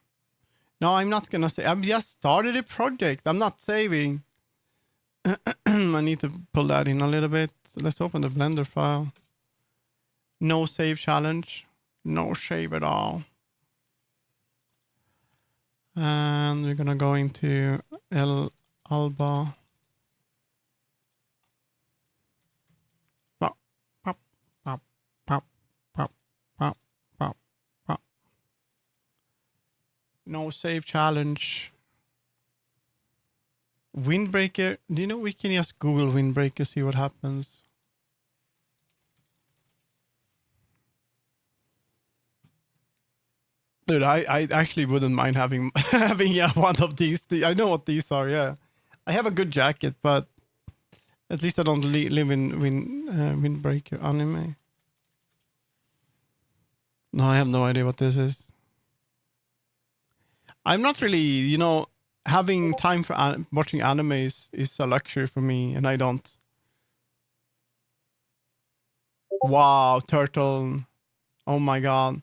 No, I'm not gonna say. I've just started a project. I'm not saving. I need to pull that in a little bit. So let's open the Blender file. No save challenge. No save at all. And we're gonna go into El Alba. Pop, pop, pop, pop, pop, pop, pop, pop. No save challenge. Windbreaker. Do you know we can just Google Windbreaker, see what happens? Dude, I actually wouldn't mind having one of these. I know what these are. Yeah, I have a good jacket, but At least I don't live in Windbreaker anime. No, I have no idea what this is. I'm not really, you know, having time for watching anime is a luxury for me, and I don't. Wow, turtle. Oh my god.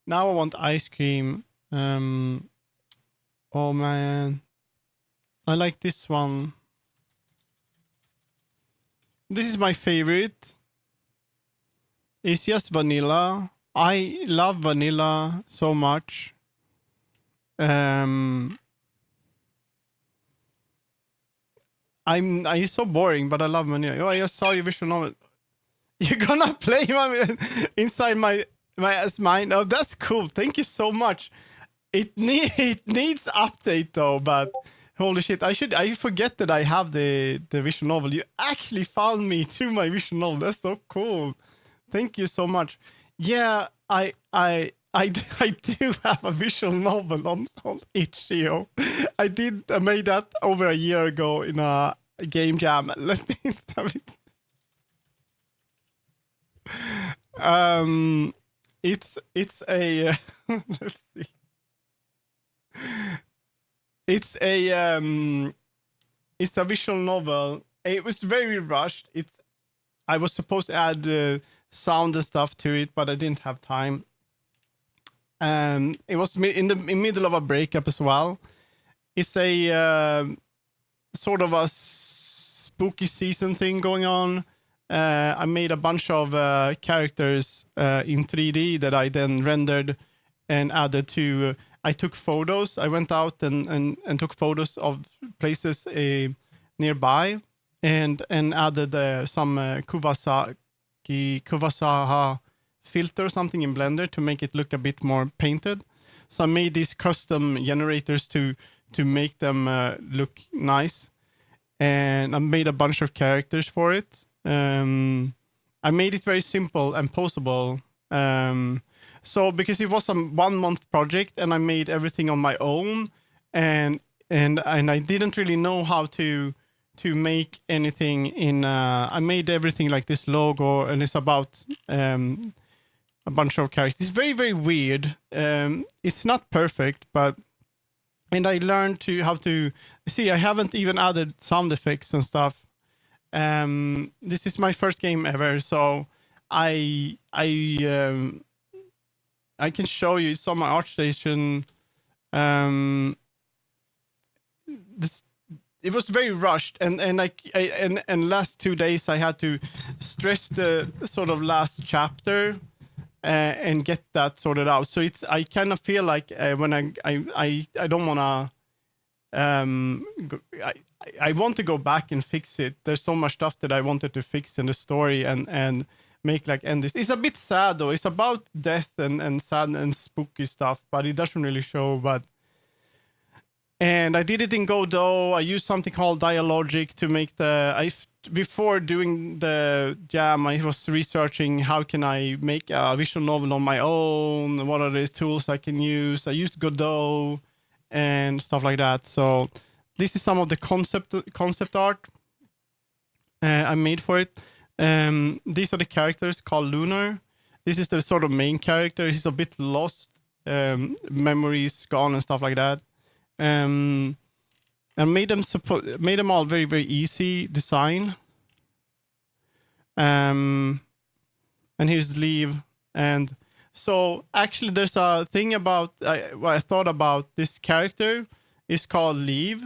Now I want ice cream. Oh man. I like this one. This is my favorite. It's just vanilla. I love vanilla so much. I'm so boring, but I love vanilla. Oh, I just saw your visual novel. You're gonna play inside my mind. Oh, that's cool. Thank you so much. It needs update though, but holy shit, I forget that I have the visual novel. You actually found me through my visual novel. That's so cool. Thank you so much. Yeah, I do have a visual novel on itch.io. I made that over a year ago in a game jam. Let me have it. It's a let's see. It's a visual novel. It was very rushed. I was supposed to add sound and stuff to it, but I didn't have time. It was in the middle of a breakup as well. It's a sort of a spooky season thing going on. I made a bunch of characters in 3D that I then rendered and added to. I took photos. I went out and took photos of places nearby and added some Kuwasaha filter or something in Blender to make it look a bit more painted. So I made these custom generators to make them look nice, and I made a bunch of characters for it. I made it very simple and posable. So because it was a 1 month project and I made everything on my own, and I didn't really know how to make anything in. I made everything like this logo, and it's about a bunch of characters. It's very, very weird. It's not perfect, and I learned how to see. I haven't even added sound effects and stuff. This is my first game ever, so I can show you. It's on my ArtStation. It was very rushed, and last 2 days I had to stress the sort of last chapter and get that sorted out. So I kind of feel like when I don't want to. I want to go back and fix it. There's so much stuff that I wanted to fix in the story and make like end this. It's a bit sad though. It's about death and sad and spooky stuff, but it doesn't really show. And I did it in Godot. I used something called Dialogic to make before doing the jam, I was researching how can I make a visual novel on my own. What are the tools I can use? I used Godot and stuff like that. So this is some of the concept art I made for it. These are the characters called Lunar. This is the sort of main character. He's a bit lost, memories gone and stuff like that. And made them all very, very easy design. And here's Leave. And so actually there's a thing about what I thought about this character is called Leave.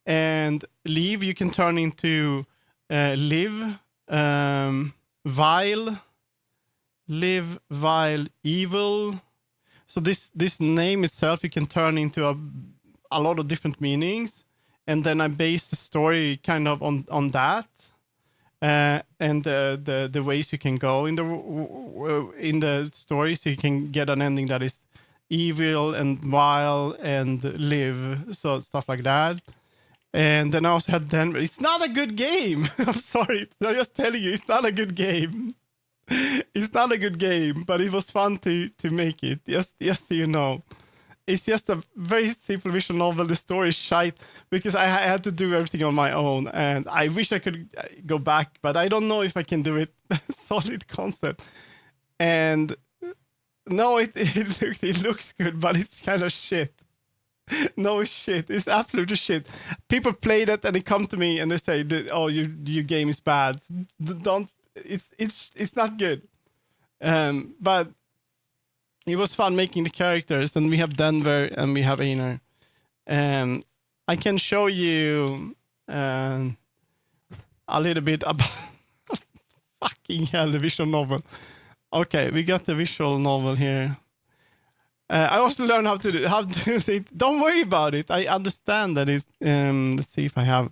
And Leave you can turn into live, vile, evil. So this name itself you can turn into a lot of different meanings, and then I based the story kind of on that, and the ways you can go in the story, so you can get an ending that is evil and vile and live, so stuff like that. And then I also had Denver. It's not a good game. I'm sorry. I'm just telling you, it's not a good game. It's not a good game, but it was fun to make it. Yes, so you know. it's just a very simple visual novel. The story is shite because I had to do everything on my own, and I wish I could go back, but I don't know if I can do it. Solid concept, and no, it looks good, but it's kind of shit. No shit, it's absolute shit. People play that and they come to me and they say, "Oh, your game is bad. Don't. It's not good." But it was fun making the characters, and we have Denver and we have Einar. I can show you a little bit about fucking hell, the visual novel. Okay, we got the visual novel here. I also learned how to do it. Don't worry about it. I understand that it's. Let's see if I have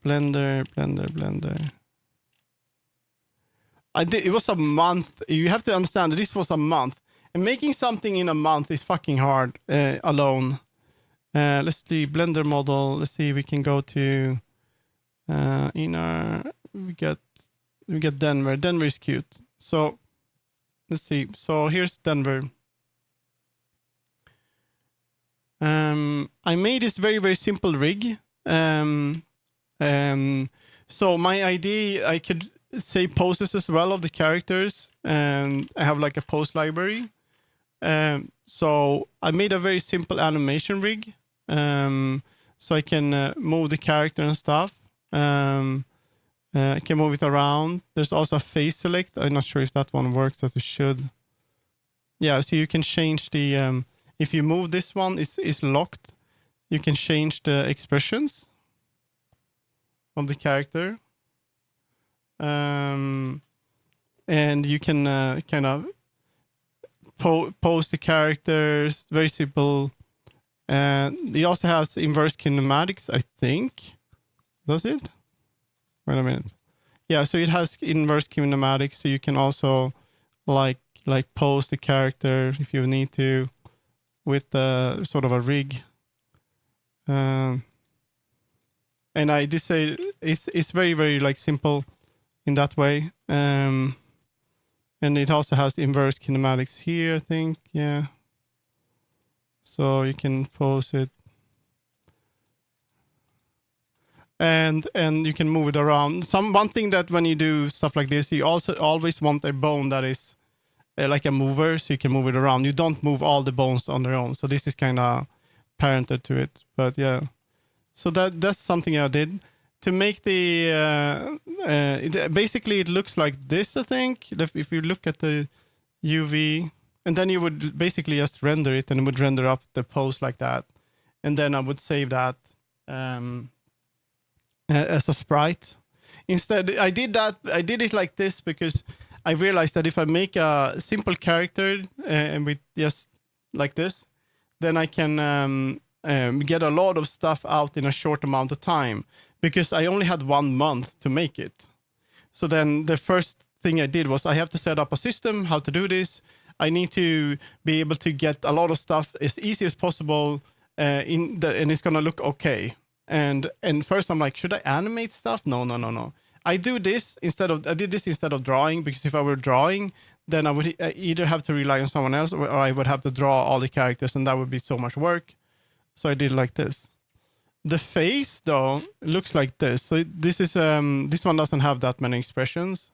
Blender. I did. It was a month. You have to understand that this was a month, and making something in a month is fucking hard alone. Let's see Blender model. Let's see if we can go to inner. We get Denver. Denver is cute. So let's see. So here's Denver. I made this very, very simple rig. So my idea, I could say poses as well of the characters, and I have like a pose library. So I made a very simple animation rig, so I can move the character and stuff. I can move it around. There's also a face select. I'm not sure if that one works as it should. Yeah, so you can change the... if you move this one, it's locked. You can change the expressions of the character. And you can kind of pose the characters. Very simple. It also has inverse kinematics, I think. Does it? Wait a minute. Yeah, so it has inverse kinematics, so you can also like pose the character if you need to, with sort of a rig. And I did say it's very, very like simple in that way. And it also has the inverse kinematics here, I think. Yeah. So you can pose it. And you can move it around. One thing that when you do stuff like this, you also always want a bone that is like a mover, so you can move it around. You don't move all the bones on their own. So this is kind of parented to it. But yeah, so that's something I did to make the. Basically, it looks like this. I think if you look at the UV, and then you would basically just render it, and it would render up the pose like that, and then I would save that as a sprite. Instead, I did it like this because I realized that if I make a simple character and with just like this, then I can get a lot of stuff out in a short amount of time, because I only had 1 month to make it. So then the first thing I did was I have to set up a system, how to do this. I need to be able to get a lot of stuff as easy as possible and it's going to look okay. And first I'm like, should I animate stuff? No. I did this instead of drawing, because if I were drawing, then I would either have to rely on someone else or I would have to draw all the characters, and that would be so much work. So I did like this. The face though looks like this. So this is this one doesn't have that many expressions,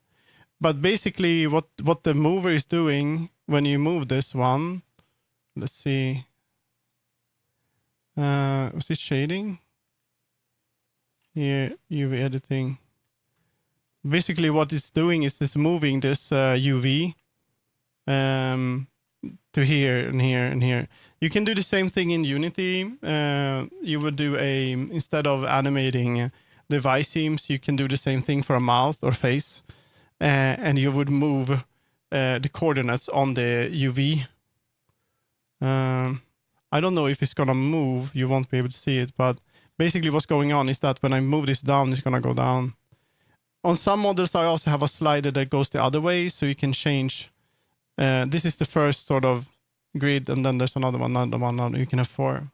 but basically what the mover is doing when you move this one, let's see. Was it shading? Here, UV editing. Basically what it's doing is it's moving this UV to here and here and here. You can do the same thing in Unity. You would do instead of animating the V seams, you can do the same thing for a mouth or face, and you would move the coordinates on the UV. I don't know if it's gonna move. You won't be able to see it, but basically what's going on is that when I move this down, it's gonna go down. On some models, I also have a slider that goes the other way, so you can change. This is the first sort of grid, and then there's another one. You can have 4.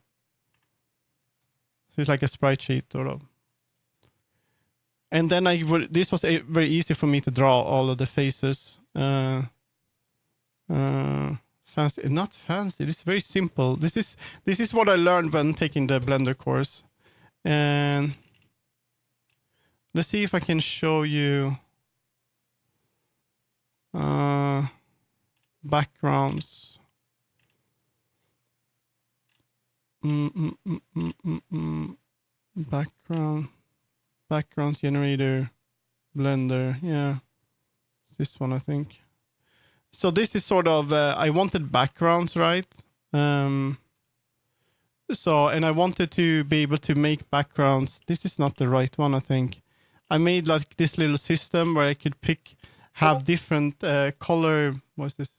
So it's like a sprite sheet, sort of. And then this was very easy for me to draw all of the faces. fancy. Not fancy. It's very simple. This is what I learned when taking the Blender course. And let's see if I can show you backgrounds. Backgrounds generator, Blender. Yeah, this one I think. So this is sort of I wanted backgrounds, right? So, and I wanted to be able to make backgrounds. This is not the right one, I think. I made like this little system where I could have different color. What's this?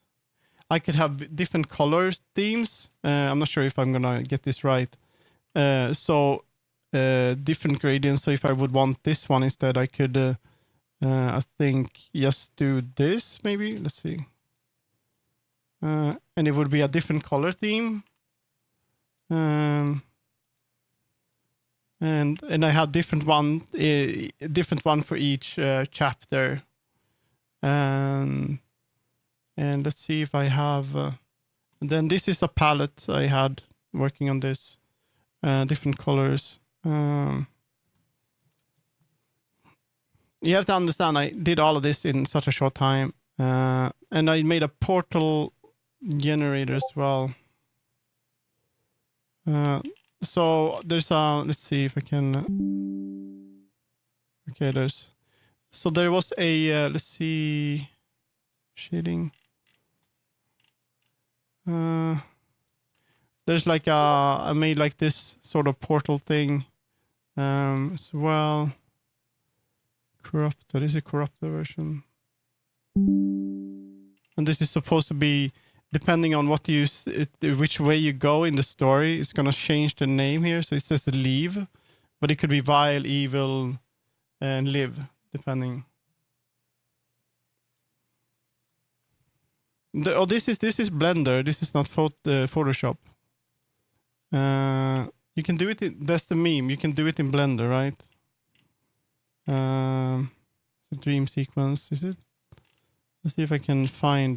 I could have different color themes. I'm not sure if I'm gonna get this right. So different gradients. So if I would want this one instead, I could, I think, just do this maybe. Let's see. And it would be a different color theme. And I had different one for each chapter. And let's see if I have. And then this is a palette I had working on this. Different colors. You have to understand, I did all of this in such a short time. And I made a portal generator as well. So there's let's see if I can. Okay, there was a, let's see, shading. There's like I made like this sort of portal thing as well. Corrupted, is it corrupted version? And this is supposed to be, depending on what you which way you go in the story, it's gonna change the name here. So it says leave, but it could be vile, evil, and live, depending. This is Blender. This is not Photoshop. You can do it. That's the meme. You can do it in Blender, right? The dream sequence, is it? Let's see if I can find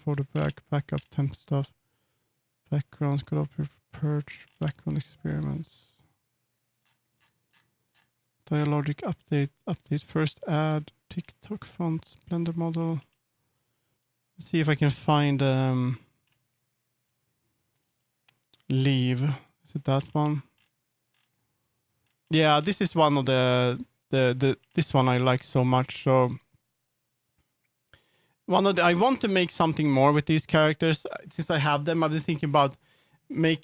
photo backup temp stuff. Backgrounds, collaborative purge, background experiments. Dialogic update first add, TikTok fonts, Blender model. Let's see if I can find leave. Is it that one? Yeah, this is one of this one I like so much. So I want to make something more with these characters. Since I have them, I've been thinking about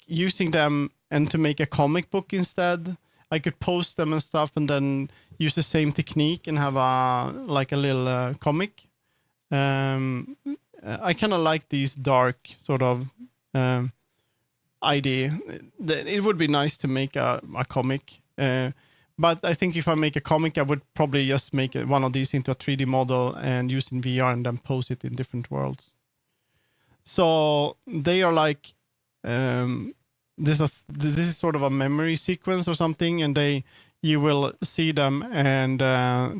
using them and to make a comic book instead. I could post them and stuff and then use the same technique and have a little comic. I kind of like these dark sort of idea. It would be nice to make a comic. But I think if I make a comic, I would probably just make one of these into a 3D model and use in VR and then post it in different worlds. So they are like, this is sort of a memory sequence or something, and you will see them and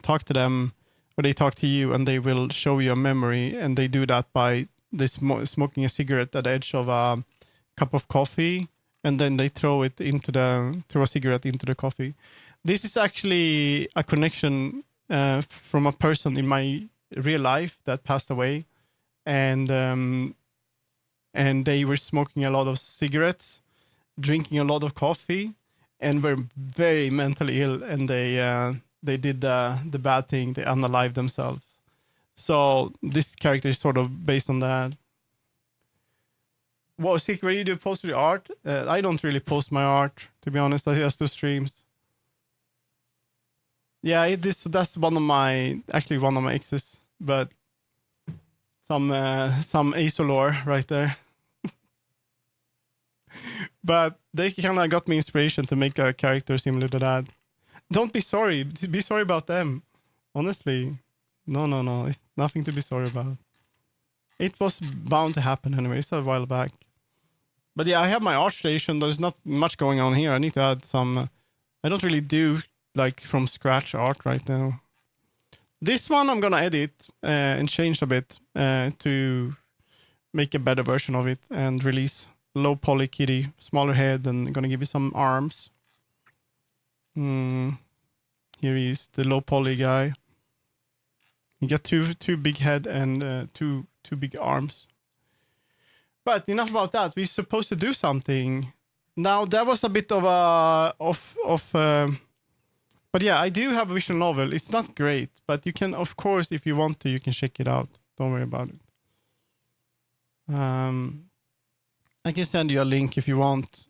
talk to them, or they talk to you, and they will show you a memory, and they do that by smoking a cigarette at the edge of a cup of coffee, and then they throw a cigarette into the coffee. This is actually a connection from a person in my real life that passed away, and they were smoking a lot of cigarettes, drinking a lot of coffee, and were very mentally ill, and they did the bad thing. They unalived themselves. So this character is sort of based on that. Well, Secret, you do post your art? I don't really post my art, to be honest. I just do streams. Yeah, that's one of my exes, but some Asolor right there. But they kind of got me inspiration to make a character similar to that. Don't be sorry. Be sorry about them. Honestly, no. It's nothing to be sorry about. It was bound to happen anyway. It's a while back. But yeah, I have my ArtStation. There's not much going on here. I need to add some. I don't really do like from scratch art right now. This one I'm gonna edit and change a bit to make a better version of it and release low poly kitty, smaller head, and gonna give you some arms. Here he is, the low poly guy. You get two big head and two big arms. But enough about that. We're supposed to do something. Now that was a bit of but yeah, I do have a visual novel. It's not great, but you can, of course, if you want to, you can check it out. Don't worry about it. I can send you a link if you want.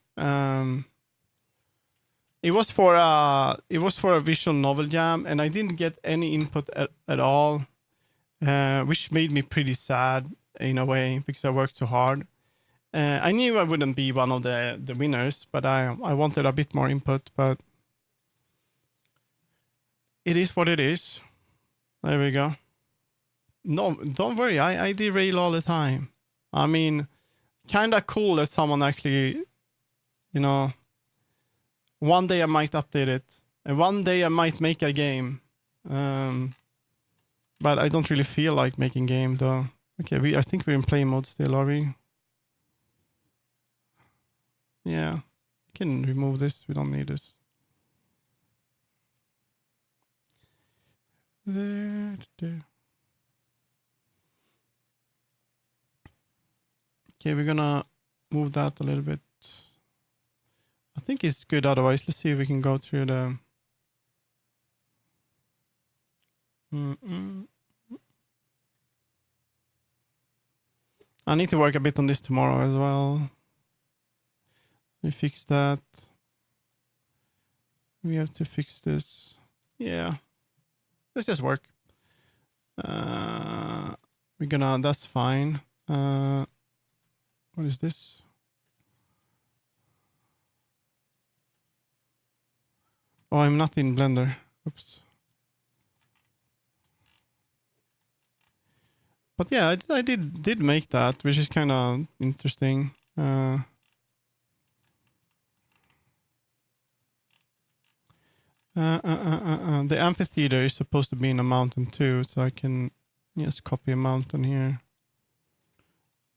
It was for a visual novel jam, and I didn't get any input at all, which made me pretty sad in a way because I worked so hard. I knew I wouldn't be one of the winners, but I wanted a bit more input. But it is what it is. There we go. No, don't worry. I derail all the time. I mean, kind of cool that someone actually, one day I might update it, and one day I might make a game. But I don't really feel like making game though. Okay, I think we're in play mode still, are we? Yeah, we can remove this. We don't need this. There. Okay, we're gonna move that a little bit. I think it's good otherwise. Let's see if we can go through the... I need to work a bit on this tomorrow as well. We fix that. We have to fix this. Yeah. Let's just work. That's fine. What is this? Oh, I'm not in Blender. Oops. But yeah, I did make that, which is kind of interesting. The amphitheater is supposed to be in a mountain too, so I can just copy a mountain here.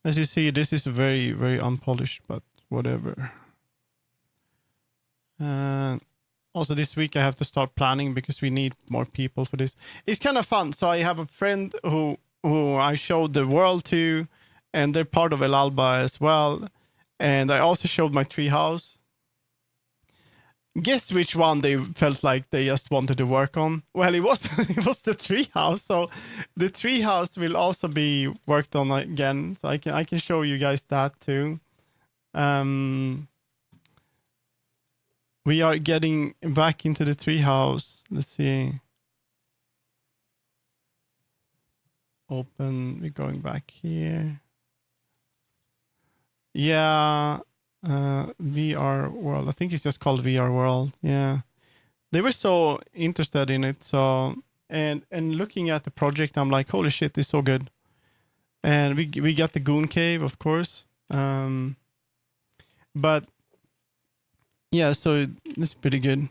As you see, this is very, very unpolished, but whatever. Also, this week I have to start planning because we need more people for this. It's kind of fun. So I have a friend who I showed the world to, and they're part of El Alba as well. And I also showed my treehouse. Guess which one they felt like they just wanted to work on? Well, it was the treehouse. So the treehouse will also be worked on again. So I can show you guys that too. We are getting back into the treehouse. Let's see. Open. We're going back here. Yeah. VR World. I think it's just called VR World. Yeah. They were so interested in it. So and looking at the project, I'm like, holy shit, it's so good. And we got the Goon Cave, of course. But yeah, so it's pretty good.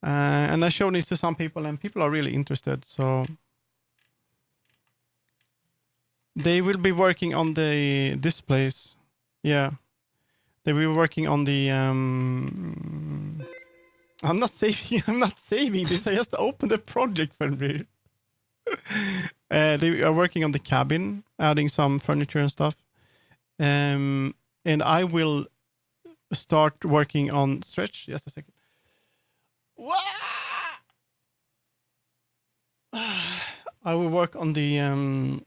And I showed this to some people, and people are really interested. So they will be working on the displays. Yeah, they will be working on the. I'm not saving. I'm not saving this. I just opened the project for me. They are working on the cabin, adding some furniture and stuff. And I will start working on stretch. Just a second. I will work on the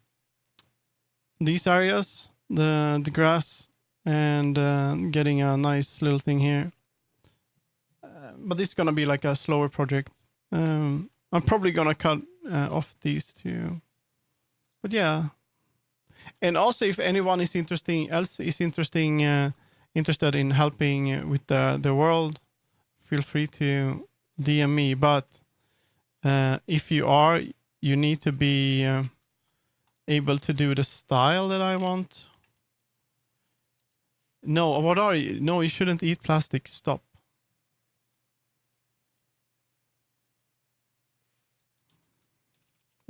these areas, the grass, and getting a nice little thing here. But this is gonna be like a slower project. I'm probably gonna cut off these two. But yeah. And also, if anyone is interested in helping with the world, feel free to DM me. But if you are, you need to be able to do the style that I want. No, what are you? No, you shouldn't eat plastic. Stop.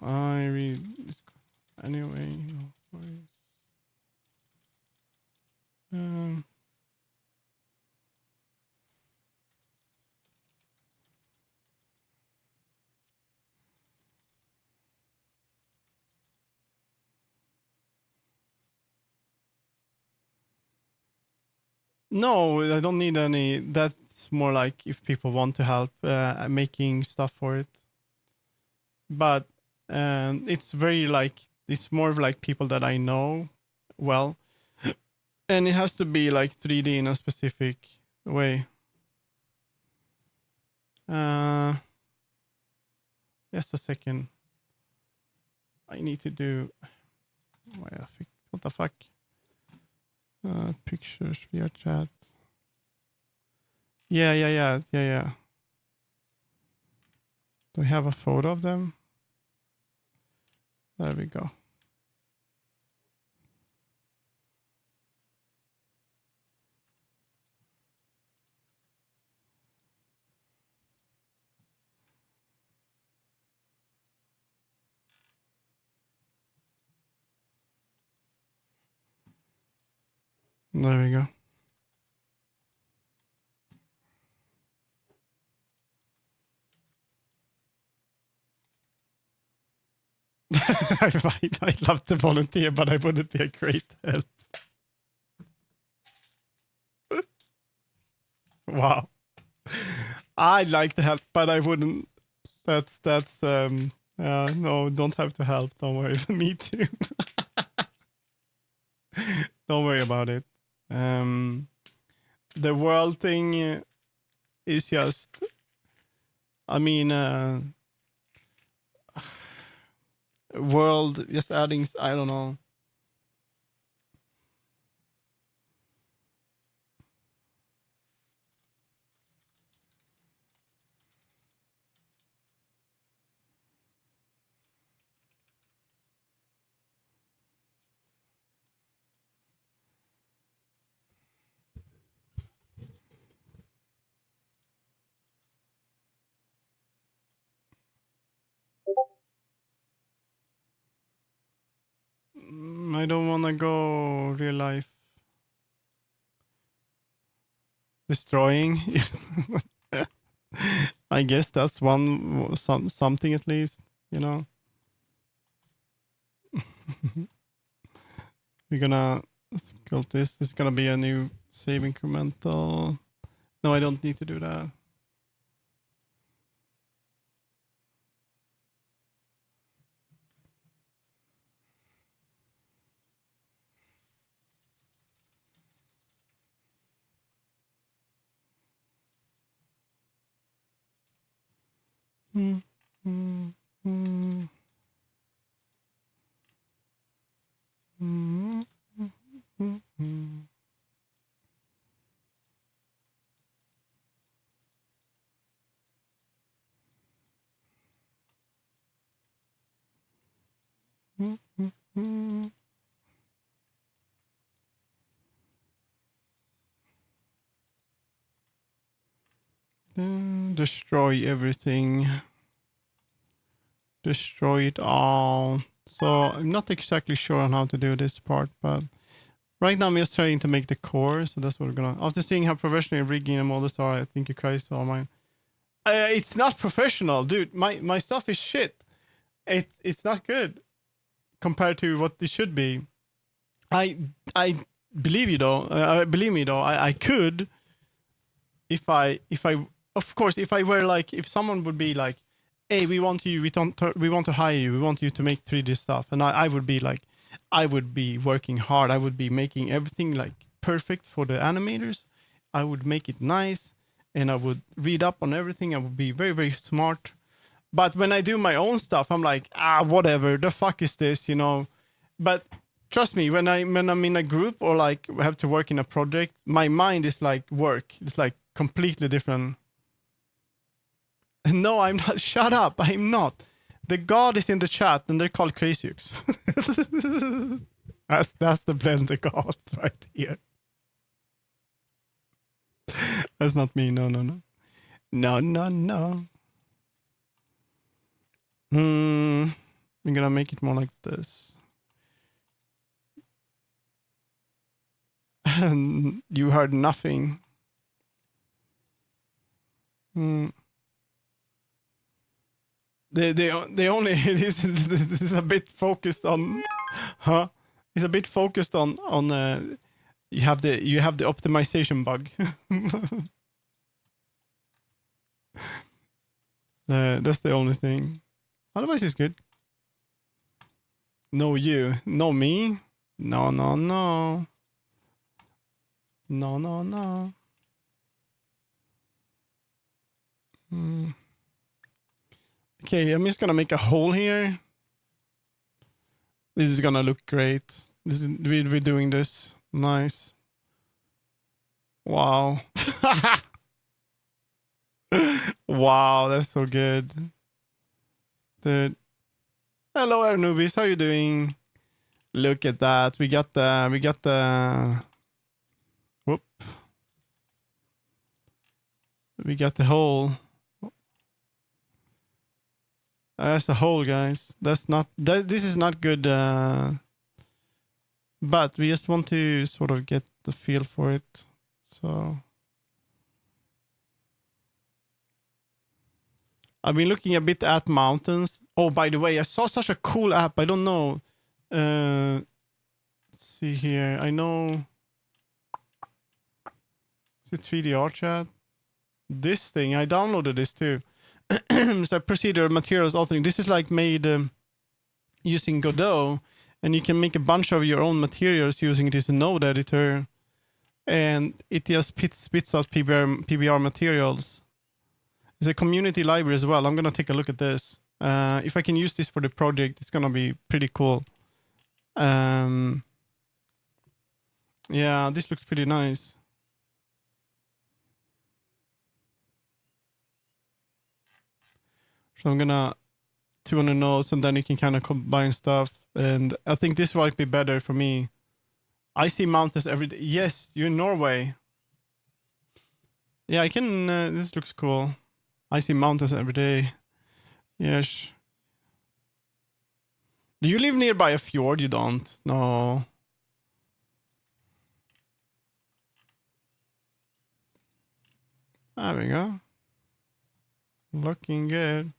I read anyway. No worries. No, I don't need any. That's more like if people want to help making stuff for it. But it's very like it's more of like people that I know well, and it has to be like 3D in a specific way. Just a second. I need to do. What the fuck? Pictures VRChat. Yeah. Do we have a photo of them? There we go. There we go. I'd love to volunteer, but I wouldn't be a great help. Wow. I'd like to help, but I wouldn't. That's no, don't have to help. Don't worry. Me too. Don't worry about it. The world thing is just, I mean, world just adding, I don't know. I don't want to go real life destroying. I guess that's something at least, you know. We're gonna sculpt this. This is gonna be a new save incremental. No, I don't need to do that. Destroy everything. Destroy it all. So I'm not exactly sure on how to do this part, but right now I'm just trying to make the core. So that's what we're gonna. After seeing how professional rigging and models are, I think you Christ all mine. It's not professional, dude. My stuff is shit. It's not good compared to what it should be. I believe you though. Believe me though. I could if I of course if I were like if someone would be like, hey, we want you, we want to hire you, we want you to make 3D stuff, and I would be like, I would be working hard, I would be making everything like perfect for the animators, I would make it nice, and I would read up on everything, I would be very very smart. But when I do my own stuff, I'm like, whatever, the fuck is this, you know. But trust me, when I'm in a group or like have to work in a project, my mind is like work, it's like completely different. No, I'm not. Shut up. I'm not. The god is in the chat, and they're called Crazyux. That's the blender god right here. That's not me. No. No. I'm gonna make it more like this. And you heard nothing. The only this is a bit focused on, huh? It's a bit focused on you have the optimization bug. That's the only thing. Otherwise, it's good. No, you, no me. No. Okay, I'm just gonna make a hole here. This is gonna look great. This is we're doing this. Nice. Wow. Wow, that's so good. Dude. Hello, Newbies. How you doing? Look at that. We got the whoop. We got the hole. That's the hole, guys. That's not this is not good, but we just want to sort of get the feel for it. So I've been looking a bit at mountains. Oh, by the way, I saw such a cool app. I don't know. Let's see here. I know. Is it 3D ArtSchat? This thing, I downloaded this too. So procedural materials authoring. This is like made using Godot, and you can make a bunch of your own materials using this node editor, and it just spits out PBR materials. It's a community library as well. I'm gonna take a look at this. If I can use this for the project, it's gonna be pretty cool. Yeah, this looks pretty nice. So I'm gonna 200 nodes, and then you can kind of combine stuff. And I think this might be better for me. I see mountains every day. Yes, you're in Norway. Yeah, I can. This looks cool. I see mountains every day. Yes. Do you live nearby a fjord? You don't? No. There we go. Looking good.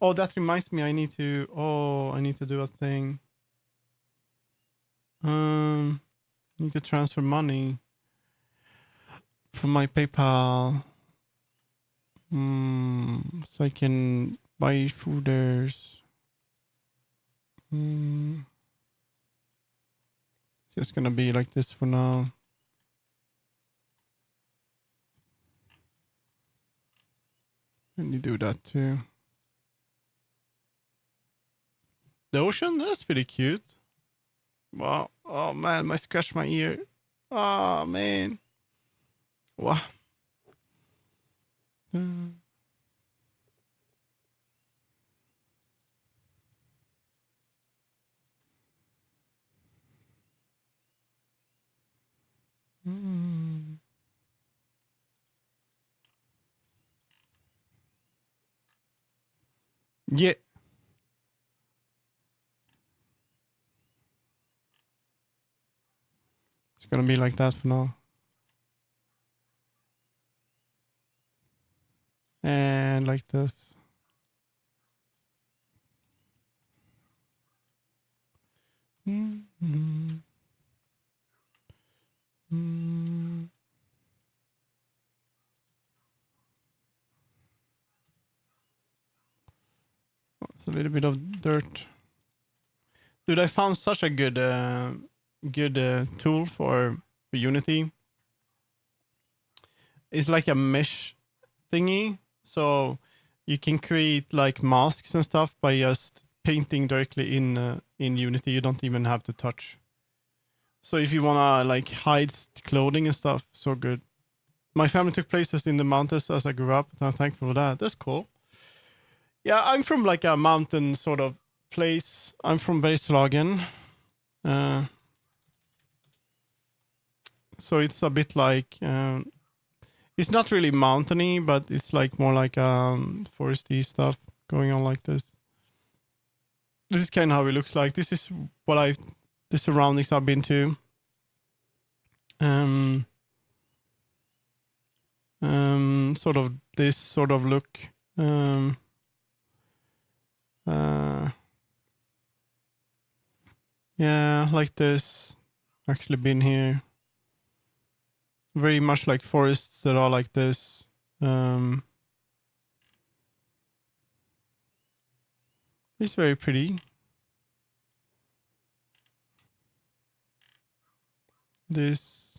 Oh, that reminds me. I need to do a thing. Need to transfer money from my PayPal. So I can buy fooders. It's just gonna be like this for now. And you do that too. The ocean? That's pretty cute. Wow. Oh man, I scratched my ear. Oh man. Wow. Yeah. It's gonna be like that for now. And like this. It's a little bit of dirt. Dude, I found such a good tool for Unity. It's like a mesh thingy, so you can create like masks and stuff by just painting directly in Unity. You don't even have to touch. So if you wanna like hide clothing and stuff, so good. My family took places in the mountains as I grew up, and I'm thankful for that. That's cool. Yeah, I'm from like a mountain sort of place. I'm from Bergslagen. So it's a bit like it's not really mountainy, but it's like more like foresty stuff going on like this. this is kind of how it looks like. This is what the surroundings I've been to. Sort of this sort of look. Yeah, like this. Actually been here. Very much like forests that are like this. It's very pretty. This,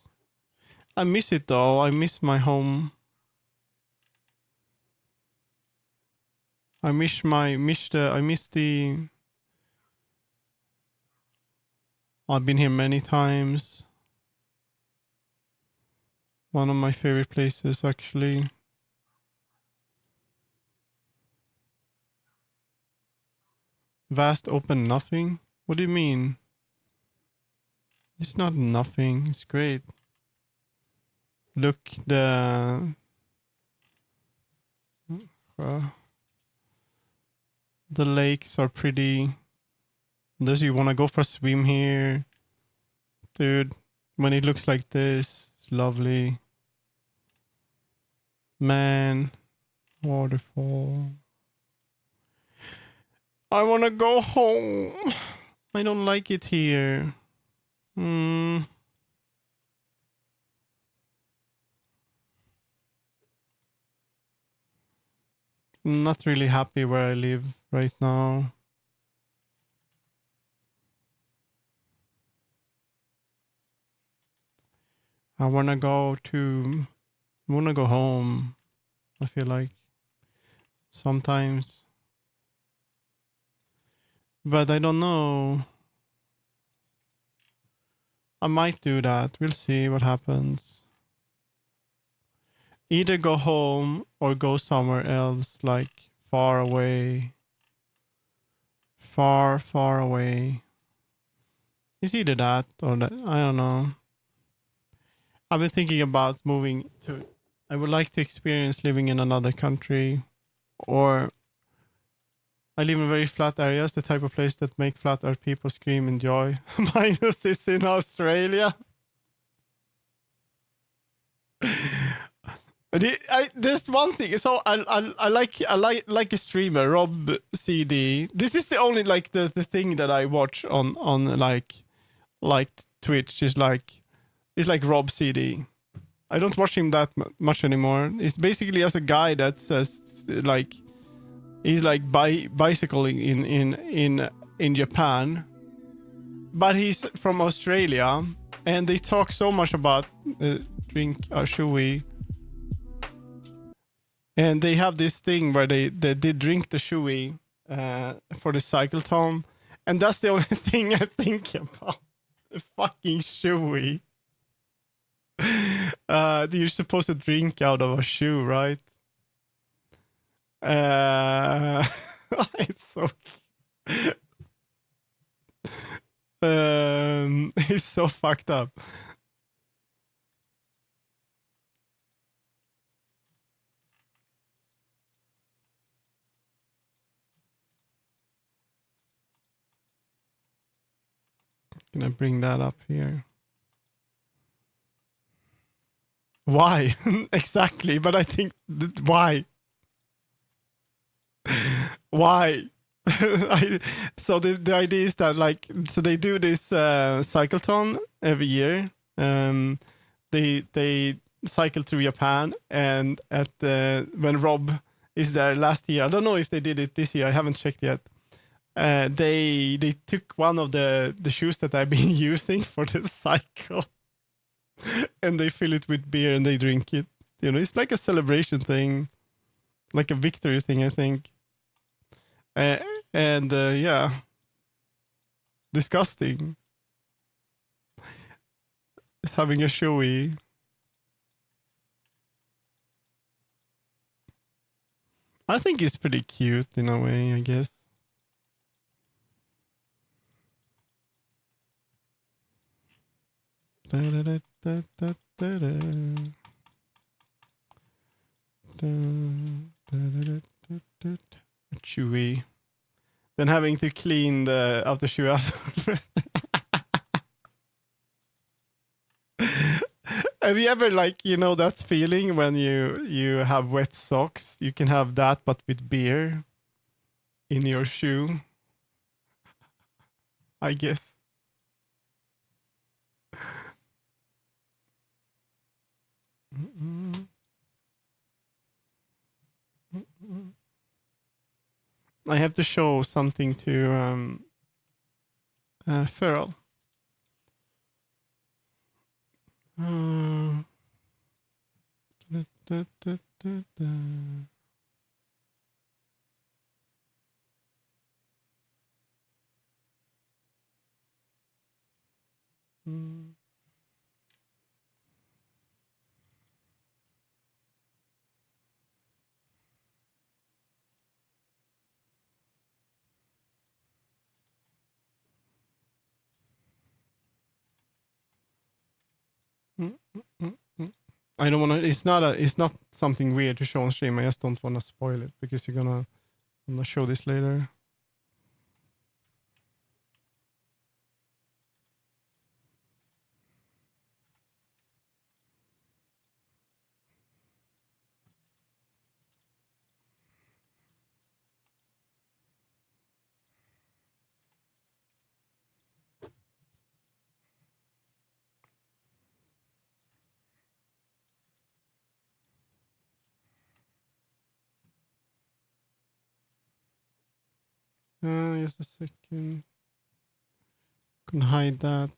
I miss it though. I miss my home. I miss the. I've been here many times. One of my favorite places, actually. Vast open nothing? What do you mean? It's not nothing. It's great. Look, the lakes are pretty. Does you want to go for a swim here? Dude, when it looks like this, it's lovely. Man, waterfall. I want to go home. I don't like it here. I'm not really happy where I live right now. I wanna go home. I feel like sometimes, but I don't know. I might do that. We'll see what happens. Either go home or go somewhere else, like far away. Far, far away. It's either that or that. I don't know. I've been thinking about moving to. I would like to experience living in another country, or I live in very flat areas, the type of place that make flat earth people scream in joy. Minus it's in Australia. There's one thing. So I like a streamer, Rob CD. This is the only like the thing that I watch on like Twitch is like Rob CD. I don't watch him that much anymore. It's basically as a guy that says like he's like bicycling in Japan, but he's from Australia, and they talk so much about drink shui. And they have this thing where they drink the shui for the cycleton. And that's the only thing I think about. The fucking shui. You're supposed to drink out of a shoe, right? It's so... it's so fucked up. Gonna bring that up here. Why? Exactly, but I think why? Why? So the idea is that like so they do this cycleton every year. They cycle through Japan, and at when Rob is there last year, I don't know if they did it this year. I haven't checked yet. They took one of the shoes that I've been using for the cycle, and they fill it with beer and they drink it. You know, it's like a celebration thing, like a victory thing, I think. And yeah, disgusting. It's having a showy. I think it's pretty cute in a way, I guess. Chewy. than having to clean the outer shoe afterwards. Have you ever, like, you know, that feeling when you have wet socks? You can have that, but with beer in your shoe, I guess. I have to show something to Feral. Da, da, da, da. I don't want to. It's not something weird to show on stream. I just don't want to spoil it because you're gonna. I'm gonna show this later. Just a second. Can hide that.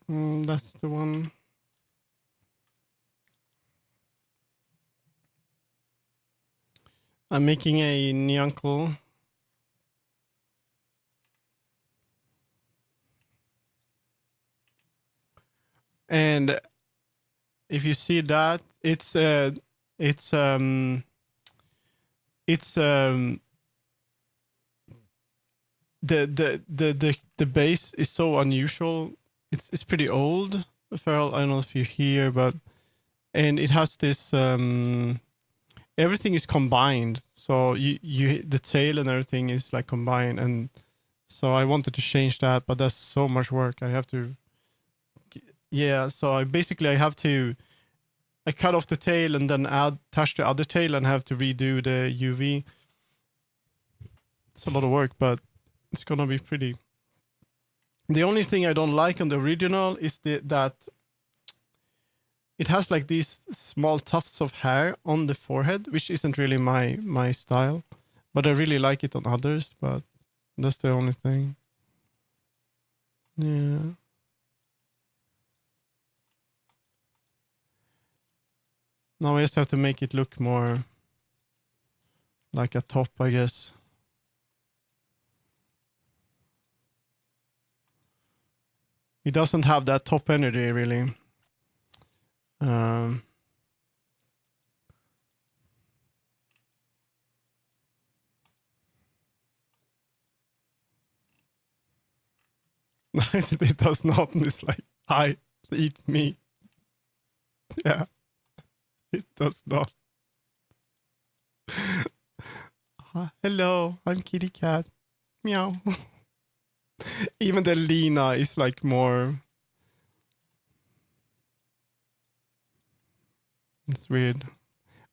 That's the one. I'm making a Nyankel. And if you see that, it's the base is so unusual. It's pretty old. Feral, I don't know if you hear, but and it has this everything is combined. So you the tail and everything is like combined, and so I wanted to change that, but that's so much work. I have to, yeah. So I have to, I cut off the tail and then attach the other tail and have to redo the UV. It's a lot of work, but it's gonna be pretty. The only thing I don't like on the original is that it has like these small tufts of hair on the forehead, which isn't really my style, but I really like it on others. But that's the only thing. Yeah. Now I just have to make it look more like a top, I guess. It doesn't have that top energy, really. It does not. It's like, hi, eat me. Yeah, it does not. Hello, I'm Kitty Cat. Meow. Even the Lena is like more. It's weird,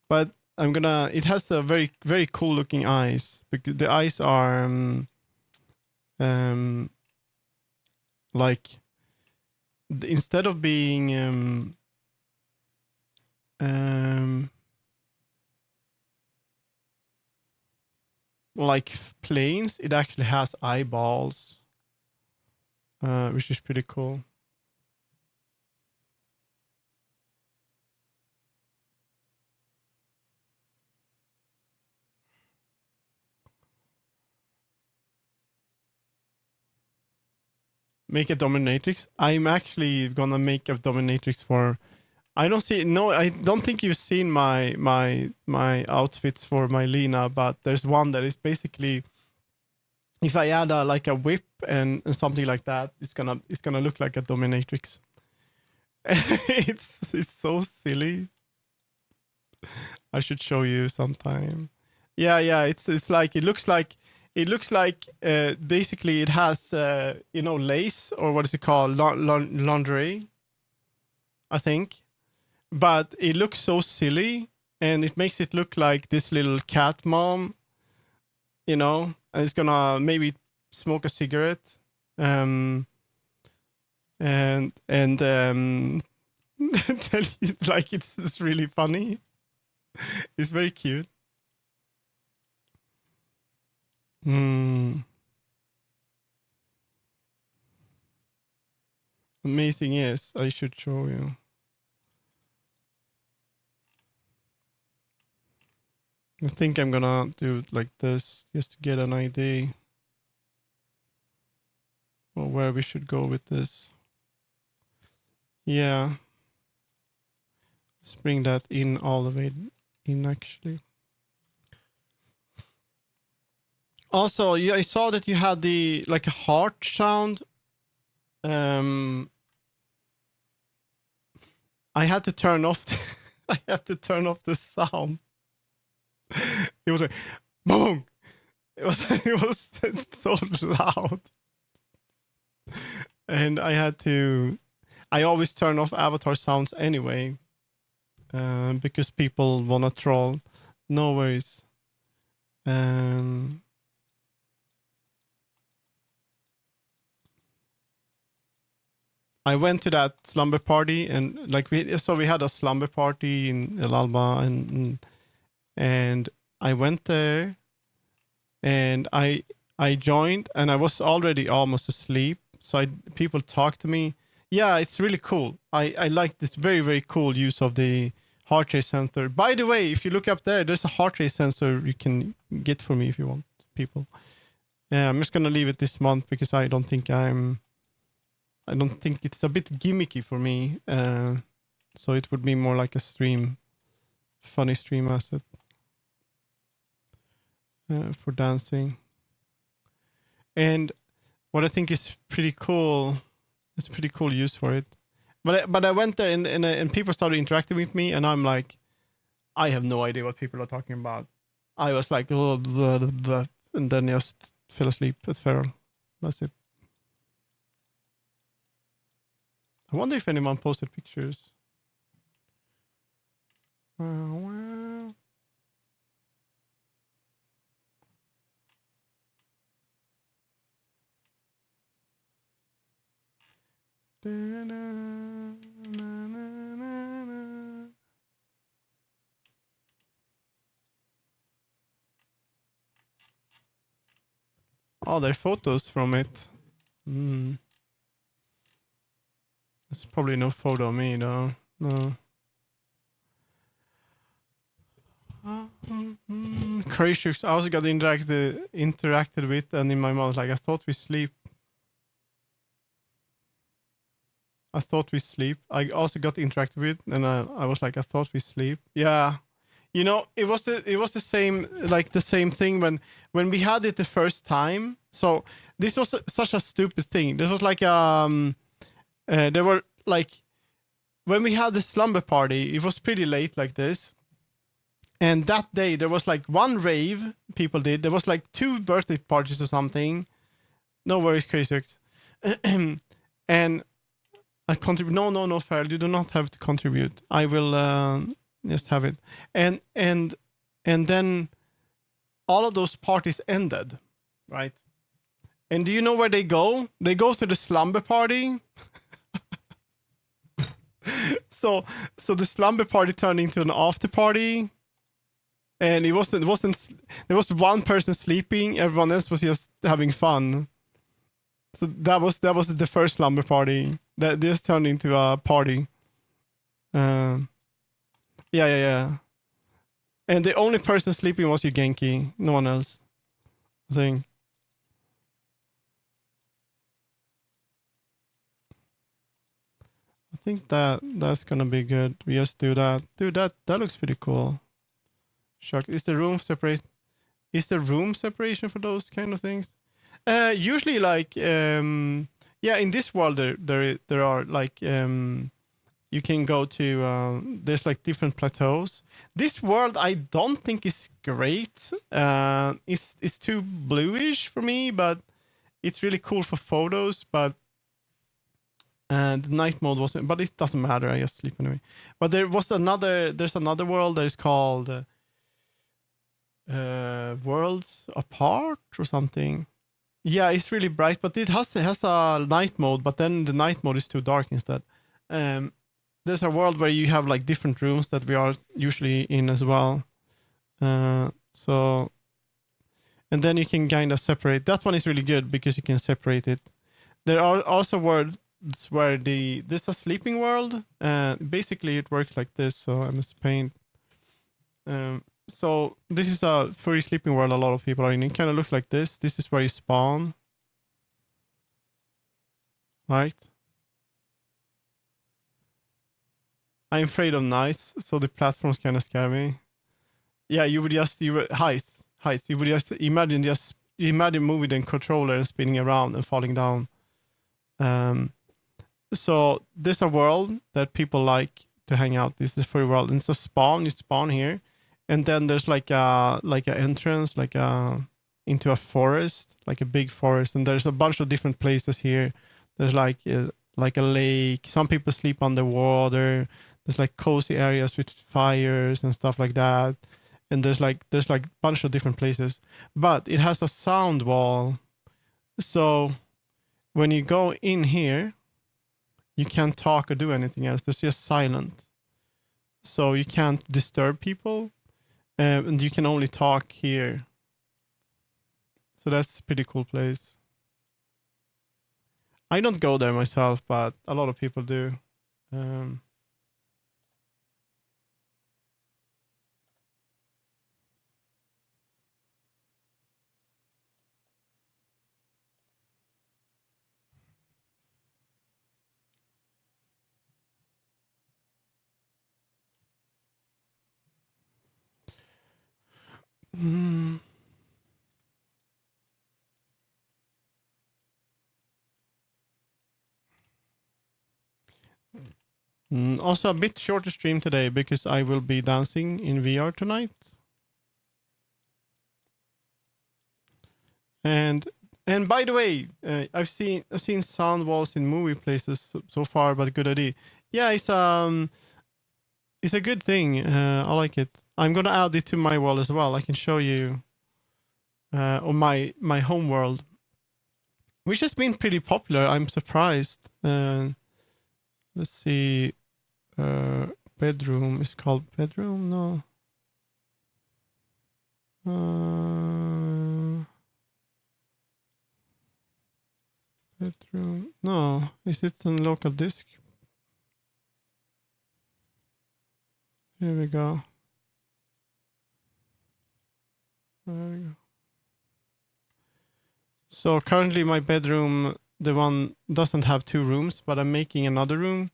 but I'm gonna. It has a very very cool looking eyes because the eyes are like instead of being like planes, it actually has eyeballs, which is pretty cool. make a dominatrix. I'm actually gonna make a dominatrix for. I don't see. No, I don't think you've seen my outfits for my Lena, but there's one that is basically. If I add like a whip and something like that, it's gonna look like a dominatrix. It's so silly. I should show you sometime. Yeah. It's like it looks like basically it has lace, or what is it called, lingerie, I think. But it looks so silly, and it makes it look like this little cat mom, and it's gonna maybe smoke a cigarette, and tell you like it's really funny. It's very cute. Amazing, yes. I should show you. I think I'm gonna do it like this just to get an idea of where we should go with this. Yeah. Let's bring that in all the way in, actually. Also, I saw that you had the like a heart sound. I had to turn off. I had to turn off the sound. It was like boom. It was so loud, and I had to. I always turn off avatar sounds anyway, because people wanna troll. No worries. I went to that slumber party, and like we had a slumber party in El Alba, and I went there, and I joined, and I was already almost asleep. So people talked to me. Yeah, it's really cool. I like this very, very cool use of the heart rate sensor. By the way, if you look up there, there's a heart rate sensor you can get for me if you want, people. Yeah, I'm just gonna leave it this month because I don't think it's a bit gimmicky for me. So it would be more like a funny stream asset for dancing. And what I think is pretty cool, it's a pretty cool use for it. But I went there and people started interacting with me, and I'm like, I have no idea what people are talking about. I was like, oh, and then just fell asleep at Feral. That's it. I wonder if anyone posted pictures. Well. Oh, there are photos from it. It's probably no photo of me though. No. Crazy. I also got interacted with, and in my mind, like, I thought we sleep. I also got interacted with, and I was like, I thought we sleep. Yeah, it was the same, like the same thing when we had it the first time. So this was such a stupid thing. This was like there were like when we had the slumber party, it was pretty late like this. And that day there was like one rave people did. There was like 2 birthday parties or something. No worries, Crazy. And I contribute. No, Farrell, you do not have to contribute. I will just have it. And then all of those parties ended, right? And do you know where they go? They go to the slumber party. So the slumber party turned into an after party. And there was one person sleeping, everyone else was just having fun. So that was the first slumber party. That this turned into a party. Yeah. And the only person sleeping was you, Genki. No one else, I think. think that's gonna be good. We just do that. Dude, that looks pretty cool. Shock. Is the room separate? Is there room separation for those kind of things? Usually, like, yeah, in this world, there are like, you can go to, there's like different plateaus. This world, I don't think is great. It's too bluish for me, but it's really cool for photos. But the night mode wasn't. But it doesn't matter. I just sleep anyway. But there's another world that is called Worlds Apart or something. Yeah, it's really bright, but it has a night mode, but then the night mode is too dark instead. There's a world where you have like different rooms that we are usually in as well. So, and then you can kind of separate. That one is really good because you can separate it. There are also worlds where this is a sleeping world. Basically, it works like this. So I must paint. So this is a furry sleeping world a lot of people are in. It kind of looks like this. This is where you spawn. Right? I'm afraid of nights, so the platforms kind of scare me. Yeah, height. You would just imagine moving the controller and spinning around and falling down. So there's a world that people like to hang out. This is furry world. And it's a spawn. You spawn here. And then there's like an entrance, into a forest, like a big forest. And there's a bunch of different places here. There's like a lake. Some people sleep underwater. There's like cozy areas with fires and stuff like that. And there's like a bunch of different places. But it has a sound wall. So when you go in here, you can't talk or do anything else. It's just silent. So you can't disturb people. And you can only talk here. So that's a pretty cool place. I don't go there myself, but a lot of people do. Also a bit shorter stream today because I will be dancing in VR tonight. And by the way, I've seen sound walls in movie places so far, but good idea. Yeah, it's a good thing. I like it. I'm gonna add it to my world as well. I can show you on my home world, which has been pretty popular. I'm surprised. Let's see. Bedroom is called bedroom. No. Bedroom. No. Is it on local disk? Here we go. There we go. So currently my bedroom, the one doesn't have 2 rooms, but I'm making another room.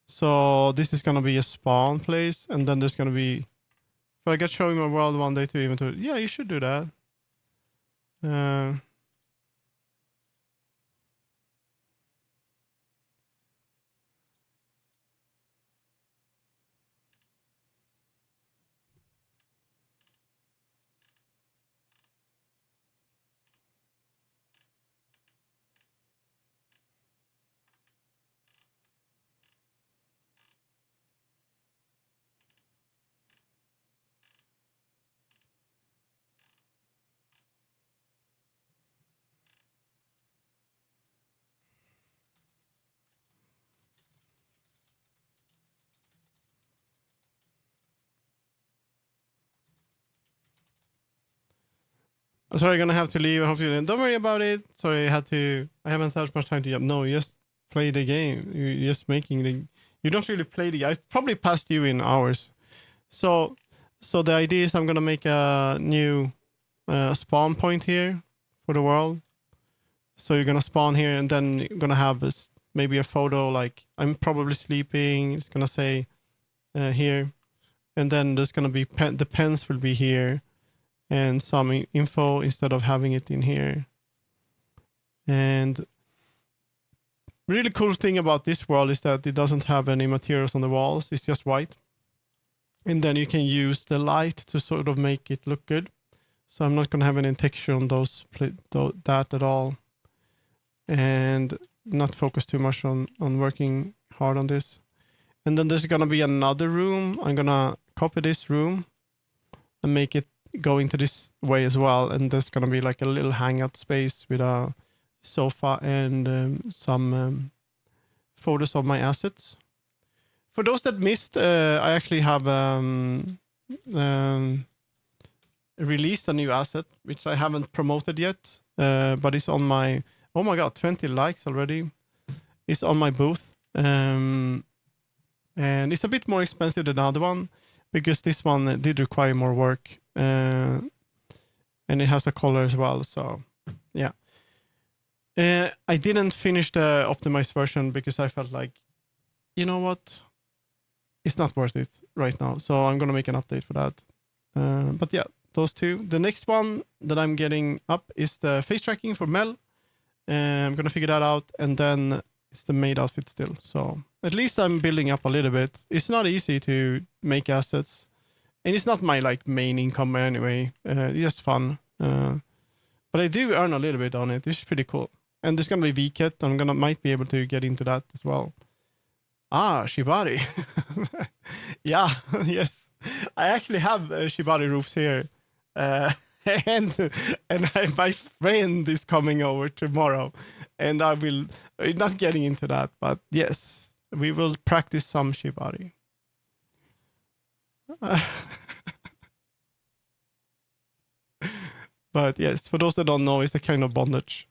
So this is gonna be a spawn place, and then there's gonna be. If I get showing my world one day to even to, yeah, you should do that. Sorry, I'm gonna have to leave. I hope you don't worry about it. Sorry, I haven't had much time to. No, just play the game. You're just making the. You don't really play the. I probably passed you in hours. So the idea is I'm gonna make a new spawn point here for the world. So you're gonna spawn here, and then you're gonna have this maybe a photo like I'm probably sleeping. It's gonna say here, and then there's gonna be the pens will be here, and some info instead of having it in here. And really cool thing about this world is that it doesn't have any materials on the walls. It's just white. And then you can use the light to sort of make it look good. So I'm not going to have any texture on that at all. And not focus too much on working hard on this. And then there's going to be another room. I'm going to copy this room and make it go into this way as well. And there's going to be like a little hangout space with a sofa and some photos of my assets. For those that missed, I actually have released a new asset, which I haven't promoted yet, but it's on my, oh my god, 20 likes already. It's on my booth. And it's a bit more expensive than the other one, because this one did require more work. And it has a color as well, so yeah. I didn't finish the optimized version because I felt like, you know what? It's not worth it right now. So I'm going to make an update for that. But yeah, those two. The next one that I'm getting up is the face tracking for Mel. I'm going to figure that out. And then it's the maid outfit still. So at least I'm building up a little bit. It's not easy to make assets. And it's not my like main income anyway. It's just fun. But I do earn a little bit on it. This is pretty cool. And there's going to be VCat. Might be able to get into that as well. Ah, Shibari. Yeah, yes. I actually have Shibari roofs here. And my friend is coming over tomorrow. And I will, not getting into that, but yes, we will practice some Shibari. But yes, for those that don't know, it's a kind of bondage.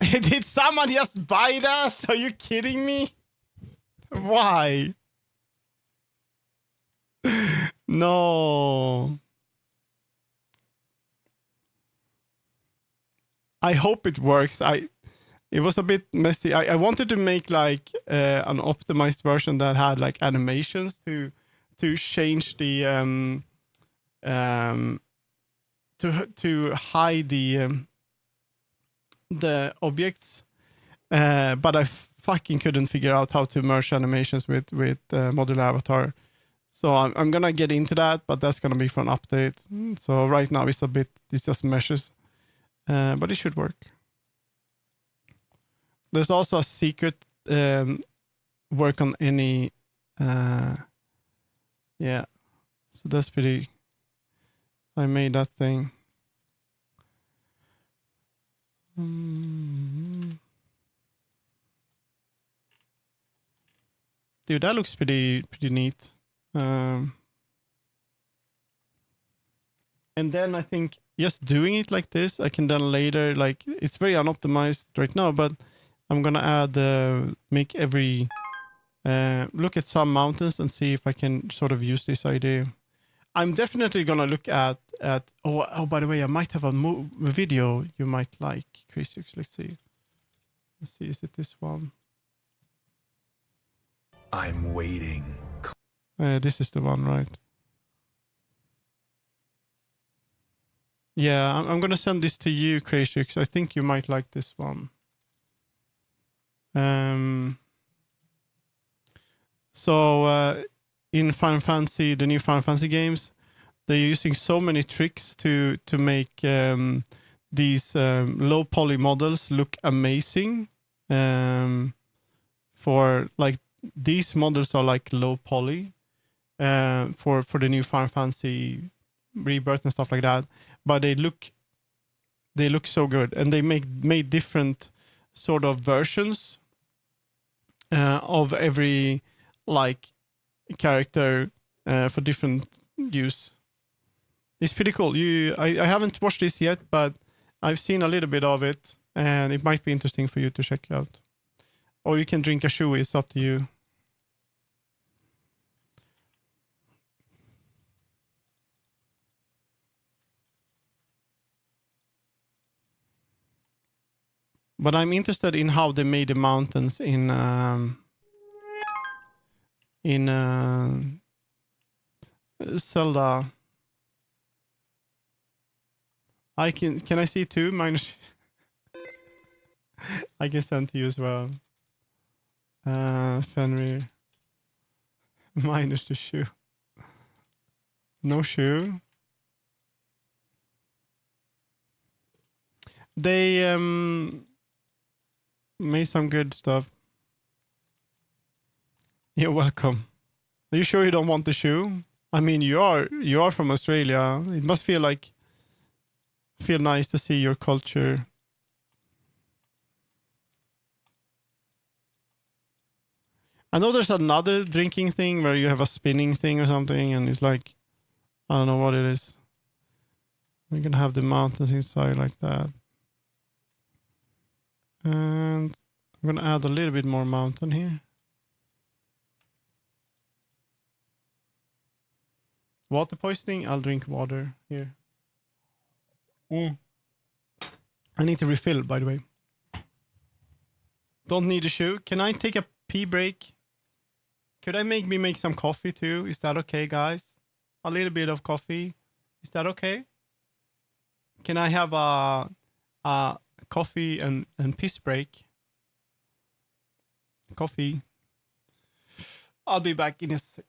Did someone just buy that? Are you kidding me? Why? No. I hope it works. It was a bit messy. I wanted to make like an optimized version that had like animations to change the to hide the objects, but I fucking couldn't figure out how to merge animations with modular avatar. So I'm gonna get into that, but that's gonna be for an update. So right now it's just meshes, but it should work. There's also a secret work on any, yeah. So that's pretty. I made that thing. Dude, that looks pretty neat. And then I think just doing it like this, I can then later, like, it's very unoptimized right now, but I'm gonna add make every look at some mountains and see if I can sort of use this idea. I'm definitely gonna look at oh by the way, I might have a video you might like, Chris. Let's see, is it this one? I'm waiting. This is the one, right? Yeah, I'm gonna send this to you, Crazy, because I think you might like this one. So in Final Fantasy, the new Final Fantasy games, they're using so many tricks to make these low poly models look amazing. For like these models are like low poly for the new Final Fantasy Rebirth and stuff like that, but they look so good, and they made different sort of versions of every like character for different use. It's pretty cool. I haven't watched this yet, but I've seen a little bit of it, and it might be interesting for you to check out. Or you can drink a shoey. It's up to you. But I'm interested in how they made the mountains in Zelda. Can I see two minus? I can send to you as well. Fenrir minus the shoe. No shoe. They made some good stuff. You're welcome. Are you sure you don't want the shoe? I mean, you are from Australia. It must feel nice to see your culture. I know there's another drinking thing where you have a spinning thing or something, and it's like, I don't know what it is. We're gonna have the mountains inside like that. And I'm gonna add a little bit more mountain here. Water poisoning? I'll drink water here. I need to refill, by the way. Don't need a shoe. Can I take a pee break? Could I make some coffee too? Is that okay, guys? A little bit of coffee. Is that okay? Can I have a coffee and piss break? Coffee. I'll be back in a sec.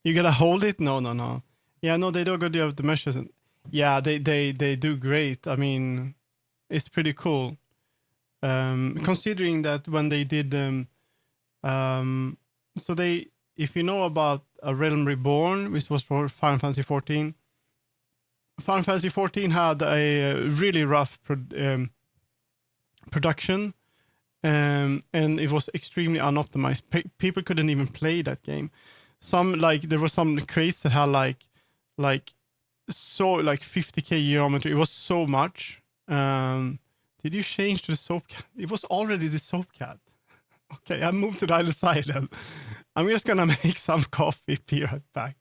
You gotta hold it? No. Yeah, no, they do a good job of the measures. Yeah, they do great. I mean, it's pretty cool. Considering that when they did so they, if you know about A Realm Reborn, which was for Final Fantasy 14, Final Fantasy 14 had a really rough production, and it was extremely unoptimized. People couldn't even play that game. There were some crates that had like 50k geometry. It was so much. Did you change to the soap cat? It was already the soap cat. Okay, I moved to the other side then. I'm just gonna make some coffee. Be right back.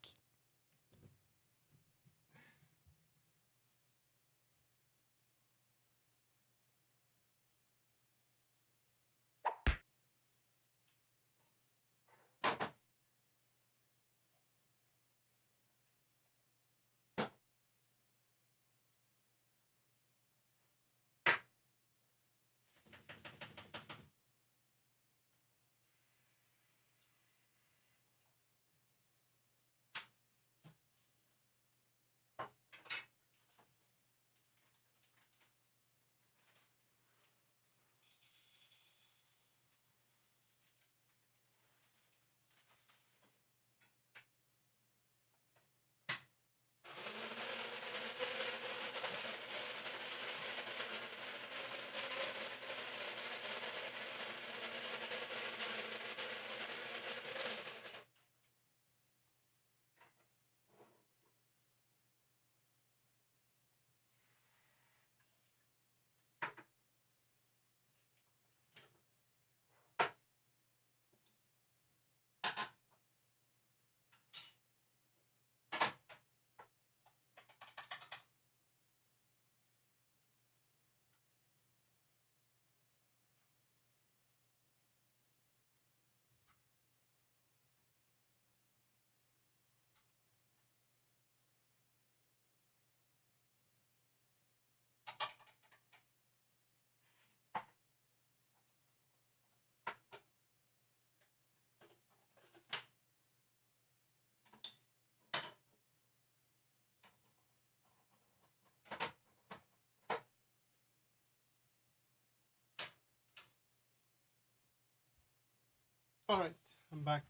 All right, I'm back.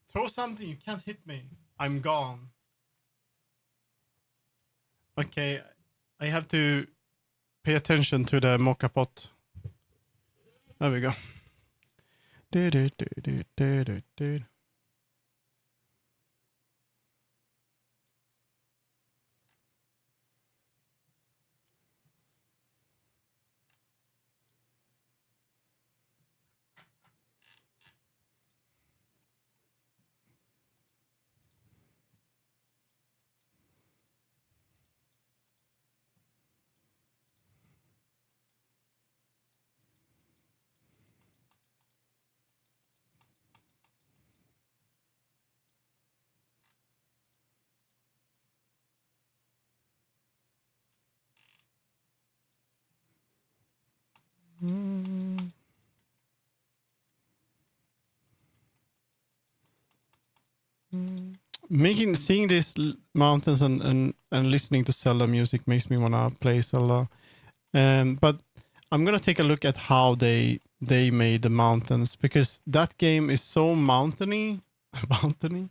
Throw something. You can't hit me. I'm gone. Okay, I have to pay attention to the mocha pot. There we go. Seeing these mountains and listening to Zelda music makes me wanna play Zelda. But I'm gonna take a look at how they made the mountains, because that game is so mountainy, mountainy,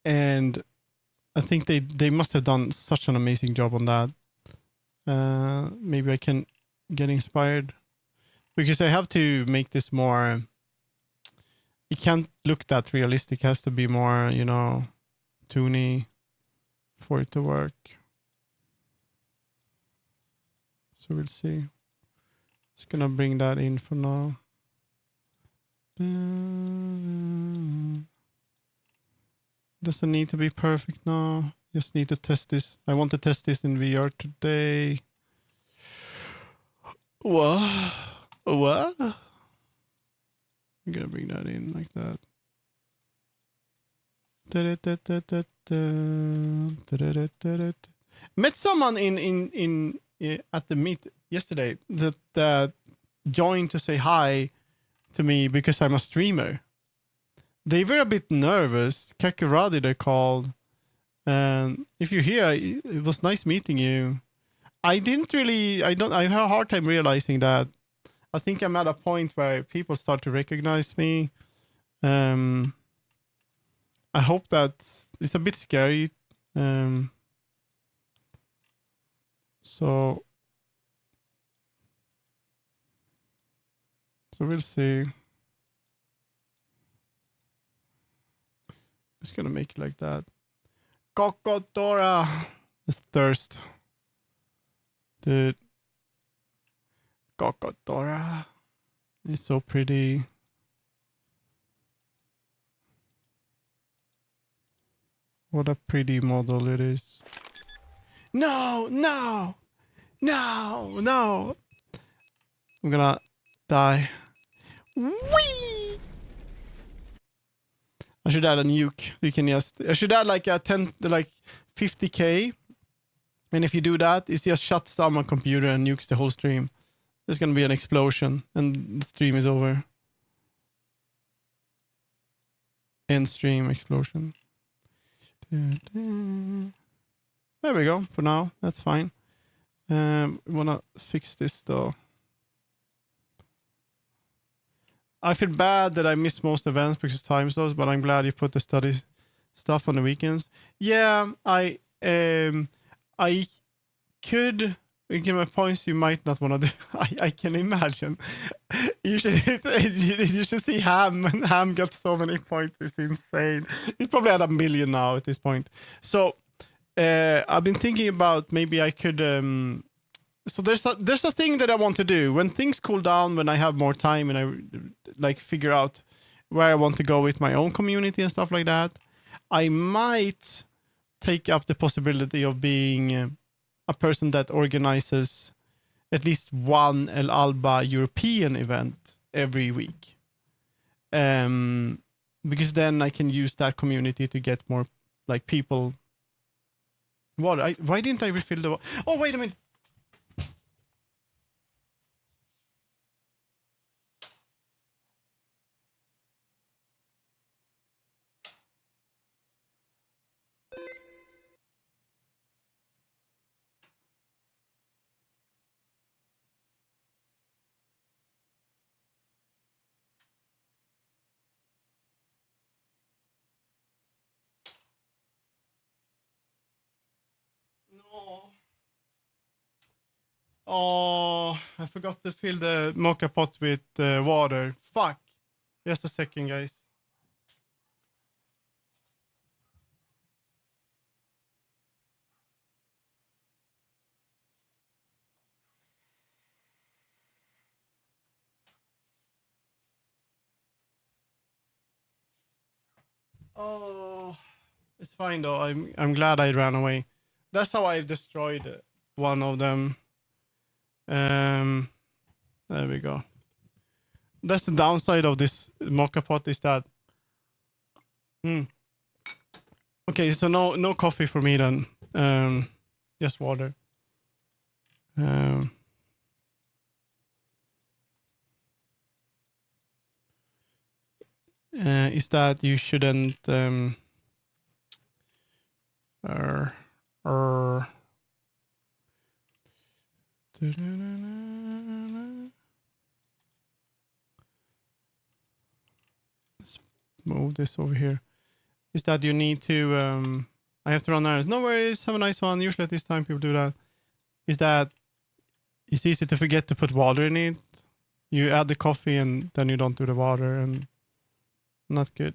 and I think they must have done such an amazing job on that. Maybe I can get inspired, because I have to make this more. It can't look that realistic. It has to be more, toony for it to work. So we'll see. Just gonna bring that in for now. Doesn't need to be perfect now. Just need to test this. I want to test this in VR today. What? I'm gonna bring that in like that. Met someone in at the meet yesterday that joined to say hi to me because I'm a streamer. They were a bit nervous. Kakuradi they called. And if you're here, it was nice meeting you. I have a hard time realizing that. I think I'm at a point where people start to recognize me. I hope that it's a bit scary. So we'll see. Just gonna make it like that. Kokotora is thirst. Dude. Kokotora is so pretty. What a pretty model it is. No. I'm gonna die. Whee! I should add a nuke. I should add like a 50k. And if you do that, it just shuts down my computer and nukes the whole stream. There's gonna be an explosion and the stream is over. End stream explosion. There we go. For now, that's fine. Wanna fix this though. I feel bad that I missed most events because of time zones, but I'm glad you put the study stuff on the weekends. Yeah, I could give my points you might not want to do. I can imagine. You should see Ham, and Ham got so many points. It's insane. He's probably at 1 million now at this point. So I've been thinking about maybe I could. So there's a thing that I want to do when things cool down, when I have more time and I figure out where I want to go with my own community and stuff like that. I might take up the possibility of being a person that organizes at least one El Alba European event every week. Because then I can use that community to get more people. What? Why didn't I refill the? Oh, wait a minute. No. Oh, I forgot to fill the mocha pot with water. Fuck. Just a second, guys. Oh, it's fine though. I'm glad I ran away. That's how I destroyed one of them. There we go. That's the downside of this mocha pot is that. Okay, so no coffee for me then. Just water. Is that you shouldn't let's move this over here. Is that you need to I have to run errands. No worries, have a nice one. Usually at this time people do that. Is that it's easy to forget to put water in it. You add the coffee and then you don't do the water, and not good.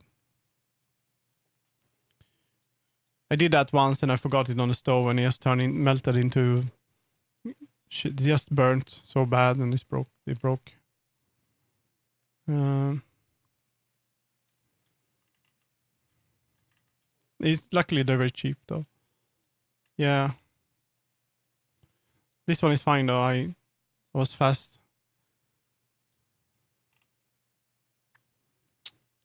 I did that once and I forgot it on the stove and it just melted into shit, just burnt so bad and it broke. It's luckily they're very cheap though. Yeah. This one is fine though. I was fast.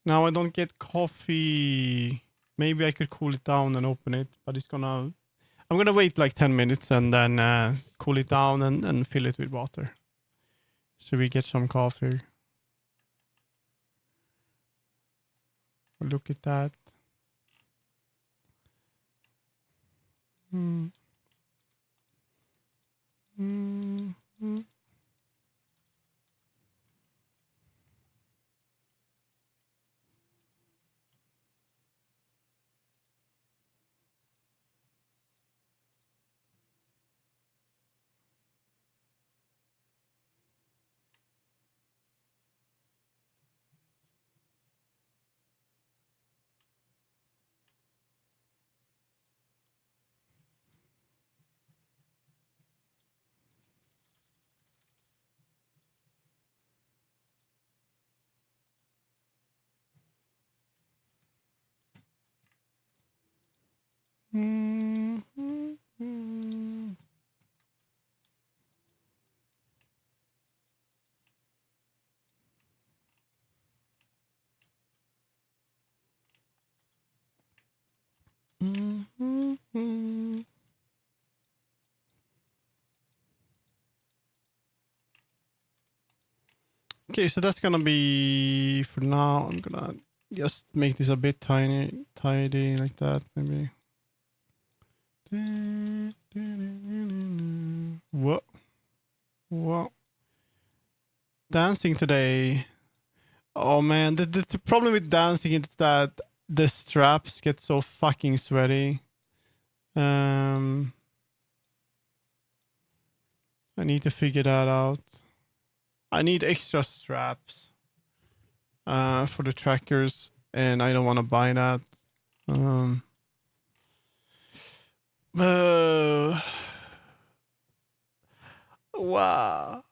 Now I don't get coffee. Maybe I could cool it down and open it, but I'm gonna wait like 10 minutes and then cool it down and fill it with water. So we get some coffee. Look at that. Okay, so that's gonna be for now. I'm gonna just make this a bit tidy like that, maybe. Whoa. Dancing today. Oh man, the problem with dancing is that the straps get so fucking sweaty. I need to figure that out. I need extra straps for the trackers, and I don't want to buy that. Wow.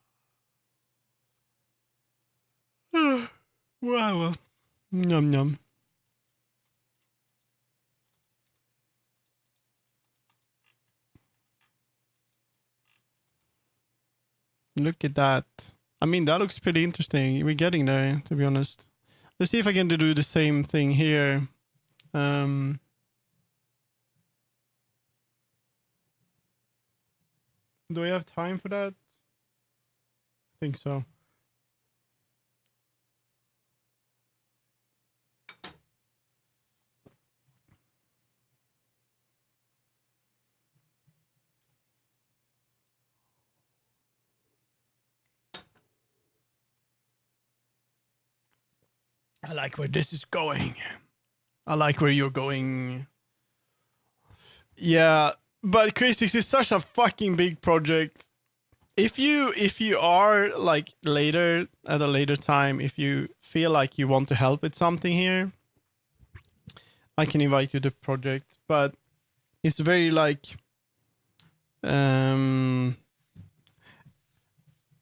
Wow. Yum yum. Look at that. I mean, that looks pretty interesting. We're getting there, to be honest. Let's see if I can do the same thing here. Do we have time for that? I think so. I like where this is going. I like where you're going. Yeah. But Chris, this is such a fucking big project. If you are like later at a later time, if you feel like you want to help with something here, I can invite you to the project. But it's very like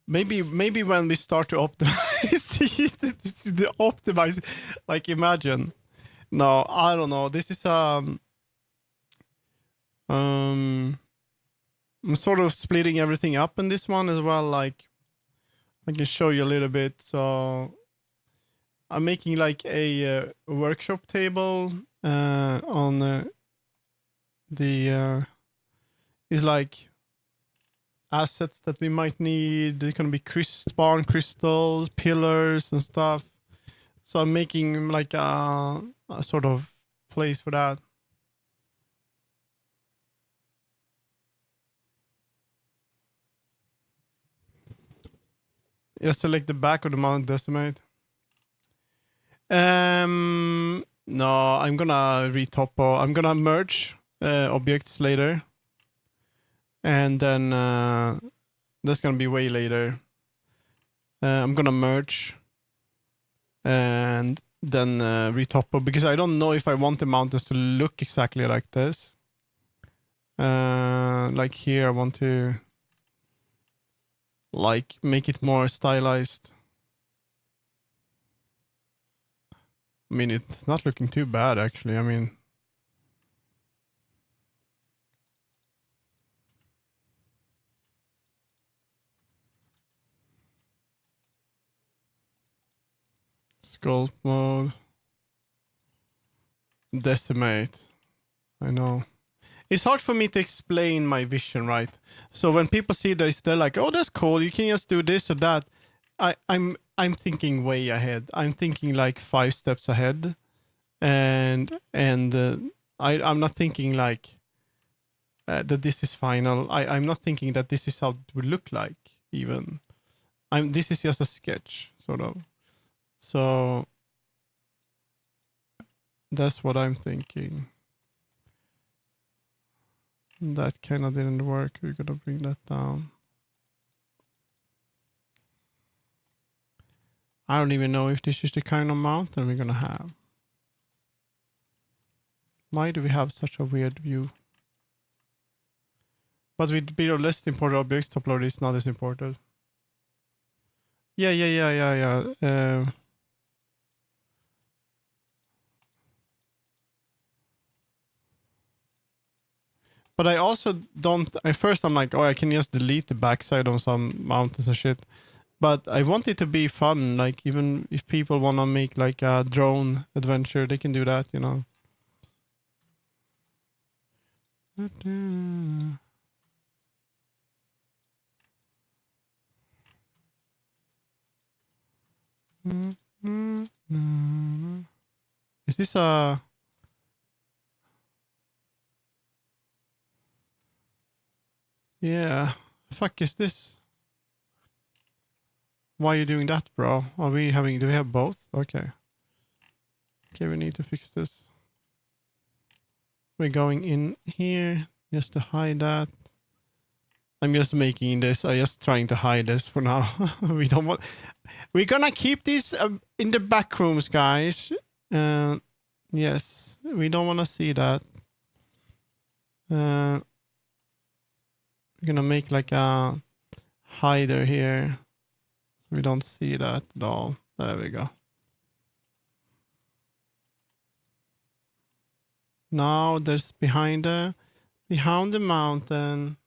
maybe when we start to optimize the optimize, like imagine. No, I don't know. This is I'm sort of splitting everything up in this one as well. Like I can show you a little bit. So I'm making like a workshop table on the is like assets that we might need. There's gonna be spawn crystals, pillars, and stuff. So I'm making like a sort of place for that. Just select the back of the mount decimate. No, I'm gonna retopo. I'm gonna merge objects later, and then that's gonna be way later. I'm gonna merge and then retopo because I don't know if I want the mountains to look exactly like this. Like here, I want to like make it more stylized. I mean, it's not looking too bad actually. I mean, sculpt mode, decimate. I know. It's hard for me to explain my vision, right? So when people see this, they're like, "Oh, that's cool. You can just do this or that." I'm thinking way ahead. I'm thinking like 5 steps ahead, and I'm not thinking like that this is final. I'm not thinking that this is how it would look like. Even this is just a sketch, sort of. So that's what I'm thinking. That kind of didn't work. We're gonna bring that down. I don't even know if this is the kind of mountain we're gonna have. Why do we have such a weird view? But with bit of less important objects, top load is not as important. Yeah. But I also don't. At first, I'm like, oh, I can just delete the backside on some mountains and shit. But I want it to be fun. Like, even if people want to make like a drone adventure, they can do that, you know. Is this a... Yeah. Fuck is this? Why are you doing that, bro? Are we having... Do we have both? Okay. Okay, we need to fix this. We're going in here just to hide that. I'm just making this. I'm just trying to hide this for now. We don't want... We're gonna keep this in the back rooms, guys. Yes, we don't want to see that. We're gonna make like a hider here, so we don't see that at all. There we go. Now there's behind the mountain.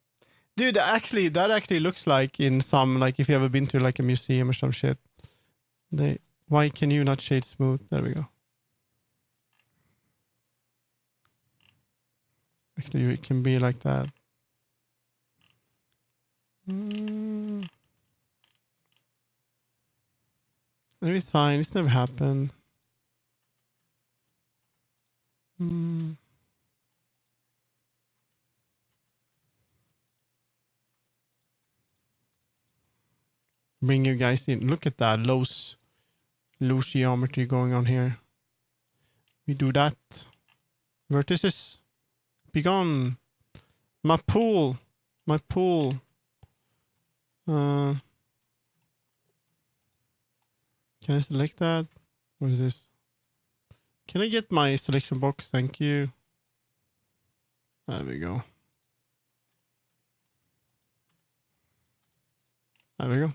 Dude, actually, that actually looks like in some, like if you ever been to like a museum or some shit. Why can you not shade smooth? There we go. Actually, it can be like that. It's fine. It's never happened. Bring you guys in. Look at that loose geometry going on here. We do that. Vertices, be gone. My pool. My pool. Can I select that? What is this? Can I get my selection box? Thank you. There we go. There we go.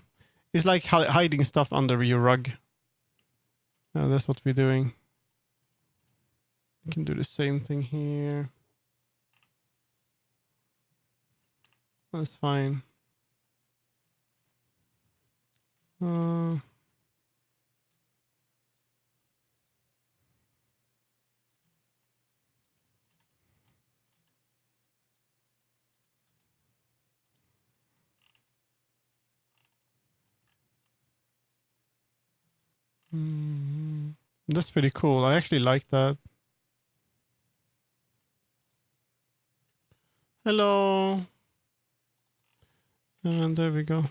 It's like hiding stuff under your rug. That's what we're doing. We can do the same thing here. That's fine. That's pretty cool. I actually like that. Hello. And there we go.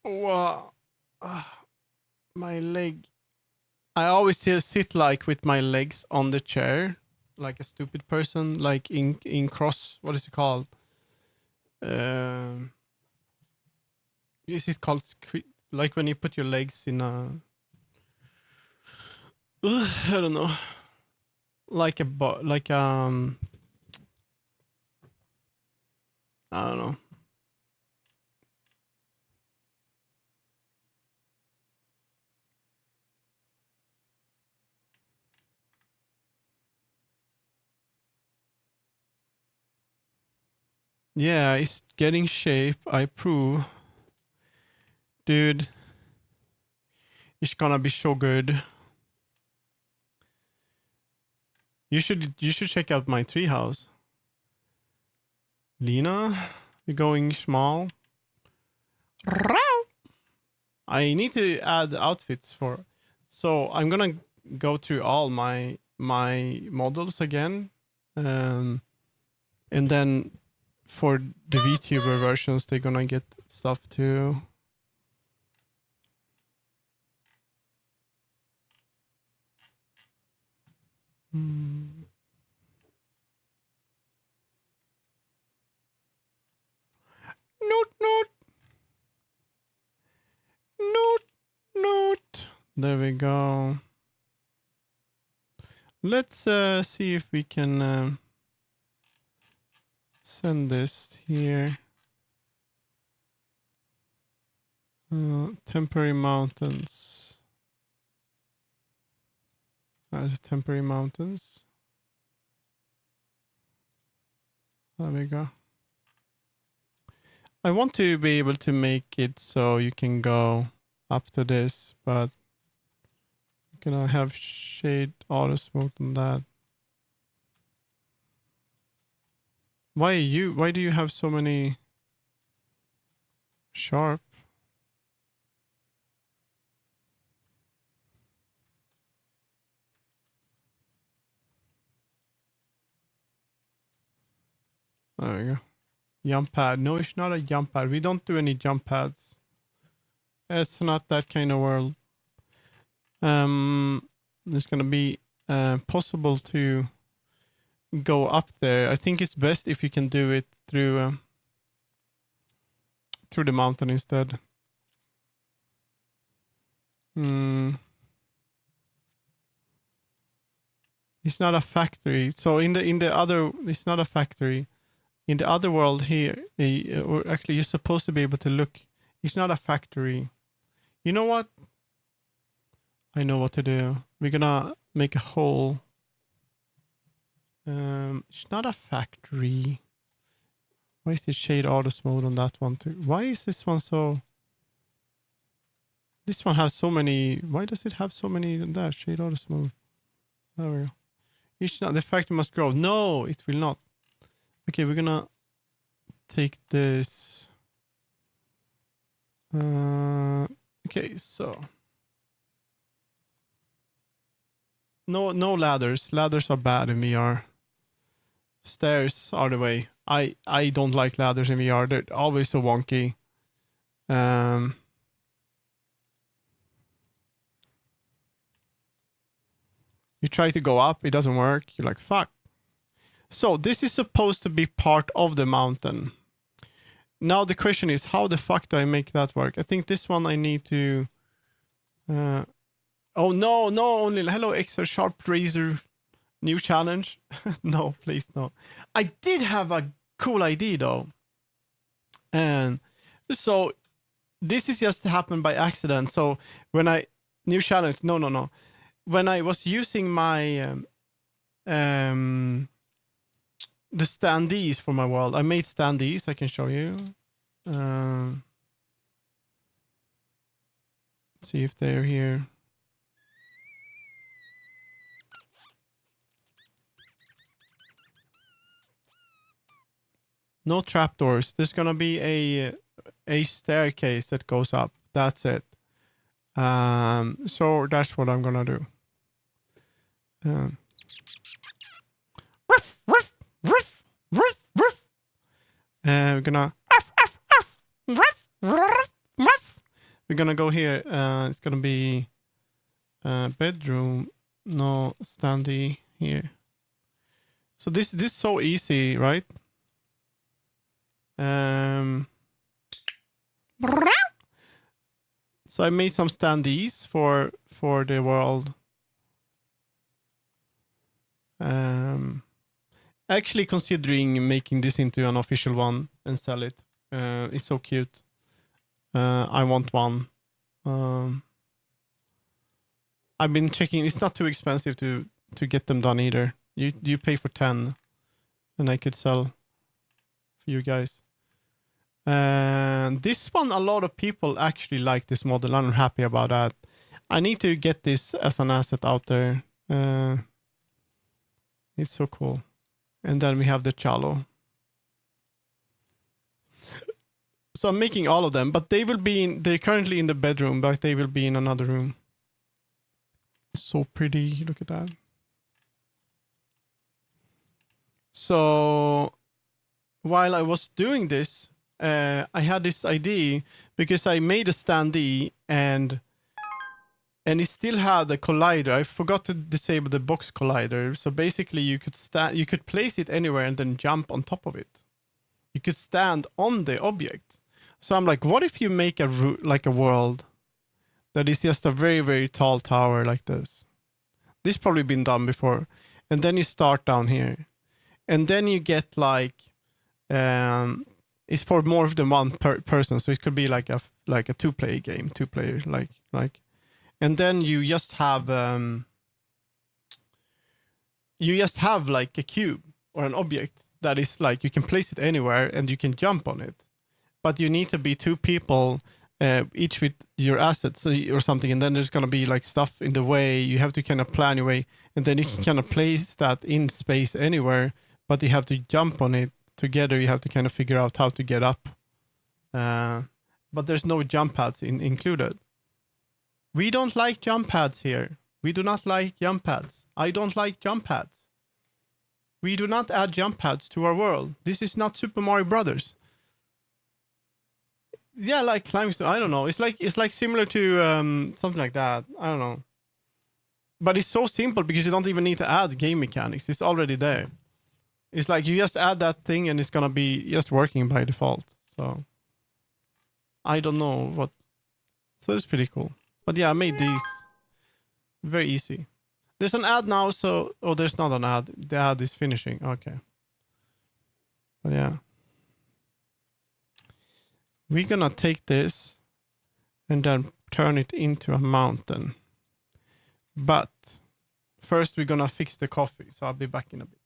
Wow. My leg. I always sit like with my legs on the chair, like a stupid person, like in cross. What is it called? Is it called like when you put your legs in a? I don't know. Like a I don't know. Yeah, it's getting shape. I approve. Dude, it's gonna be so good. You should check out my treehouse. Lena, you're going small. I need to add outfits for. So I'm gonna go through all my models again, and then for the VTuber versions, they're gonna get stuff too. Note. There we go. Let's see if we can send this here. Temporary mountains. There's temporary mountains. There we go. I want to be able to make it so you can go up to this, but I'm gonna have shade auto smooth on that. Why do you have so many sharp? There we go. Jump pad. No, it's not a jump pad. We don't do any jump pads. It's not that kind of world. It's gonna be possible to go up there. I think it's best if you can do it through the mountain instead. It's not a factory. So in the other, it's not a factory. In the other world here, or actually, you're supposed to be able to look. It's not a factory. You know what? I know what to do. We're gonna make a hole. It's not a factory. Why is the shade artist mode on that one too? Why is this one so? This one has so many. Why does it have so many in that shade artist mode? There we go. It's not the factory must grow. No, it will not. Okay, we're gonna take this. Okay, so no ladders. Ladders are bad in VR. Stairs are the way. I don't like ladders in VR. They're always so wonky. You try to go up, it doesn't work. You're like, fuck. So this is supposed to be part of the mountain. Now the question is, how the fuck do I make that work? I think this one I need to... oh, no, only... Hello, Extra Sharp Razor. New challenge. No, please, no. I did have a cool idea, though. And so this is just happened by accident. So when I... New challenge. No. When I was using my... the standees for my world. I made standees. I can show you. See if they're here. No trapdoors. There's gonna be a staircase that goes up. That's it. So that's what I'm gonna do. We're gonna go here. It's gonna be bedroom. No standee here. So this is so easy, right? So I made some standees for the world. Actually considering making this into an official one and sell it. It's so cute. I want one. I've been checking. It's not too expensive to get them done either. You pay for 10, and I could sell for you guys. And this one, a lot of people actually like this model. I'm happy about that. I need to get this as an asset out there. It's so cool. And then we have the Chalo. So I'm making all of them, but they will be they're currently in the bedroom, but they will be in another room. So pretty. Look at that. So while I was doing this, I had this idea because I made a standee and it still had a collider. I forgot to disable the box collider. So basically you could place it anywhere and then jump on top of it. You could stand on the object. So I'm like, what if you make a world that is just a very, very tall tower like this? This probably been done before. And then you start down here. And then you get like it's for more than one person, so it could be like a 2-player game, 2-player like and then you just have like a cube or an object that is like you can place it anywhere and you can jump on it, but you need to be 2 people each with your assets or something, and then there's going to be like stuff in the way. You have to kind of plan your way, and then you can kind of place that in space anywhere, but you have to jump on it together. You have to kind of figure out how to get up, but there's no jump pads included. We don't like jump pads here. We do not like jump pads. I don't like jump pads. We do not add jump pads to our world. This is not Super Mario Brothers. Yeah, like climbing. I don't know. It's like similar to something like that. I don't know. But it's so simple because you don't even need to add game mechanics. It's already there. It's like you just add that thing and it's gonna be just working by default. So I don't know what. So it's pretty cool. But yeah, I made these very easy. There's an ad now, so there's not an ad. The ad is finishing. Okay. But yeah, we're gonna take this and then turn it into a mountain. But first, we're gonna fix the coffee. So I'll be back in a bit.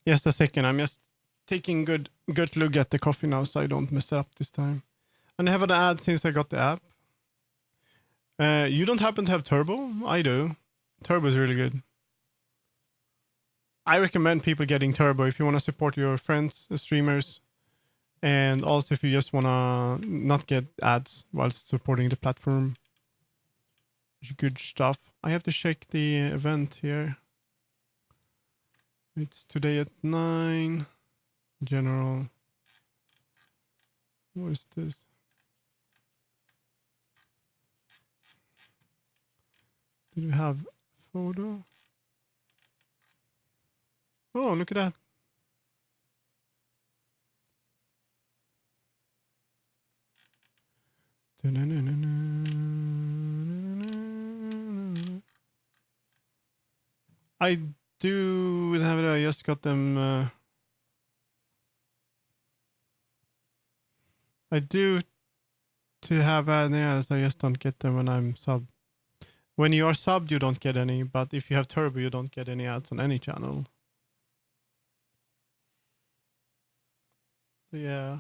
Just a second. I'm just taking good look at the coffee now, so I don't mess up this time. And I have an ad since I got the app. You don't happen to have Turbo? I do. Turbo is really good. I recommend people getting Turbo if you want to support your friends, streamers, and also if you just want to not get ads while supporting the platform. It's good stuff. I have to check the event here. It's today at 9. General. What is this? Did we have photo? Oh, look at that. I do have it. I just got them. I do to have ads. I just don't get them when I'm sub. When you are subbed, you don't get any. But if you have Turbo, you don't get any ads on any channel. So yeah.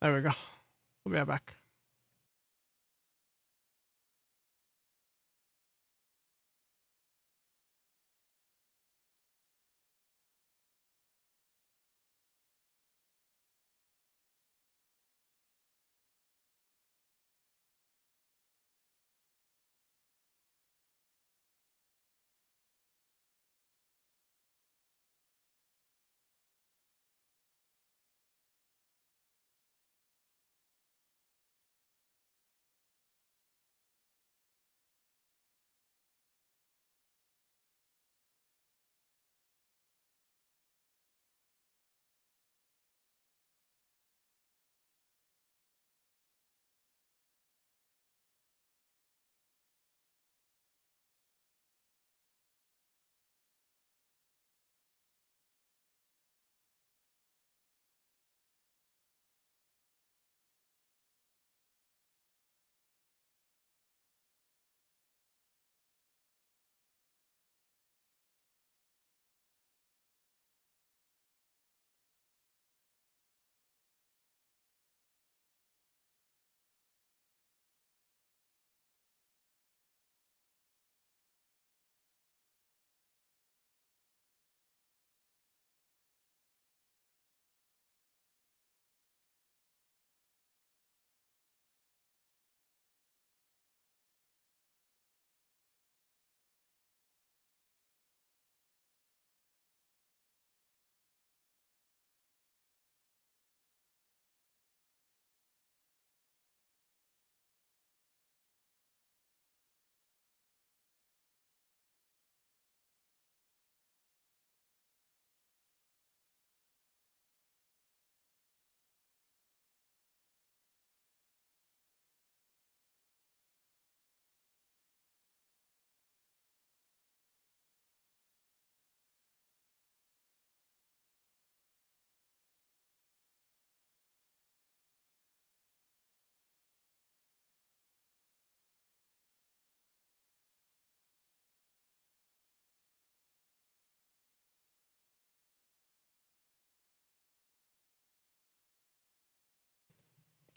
There we go. We are back.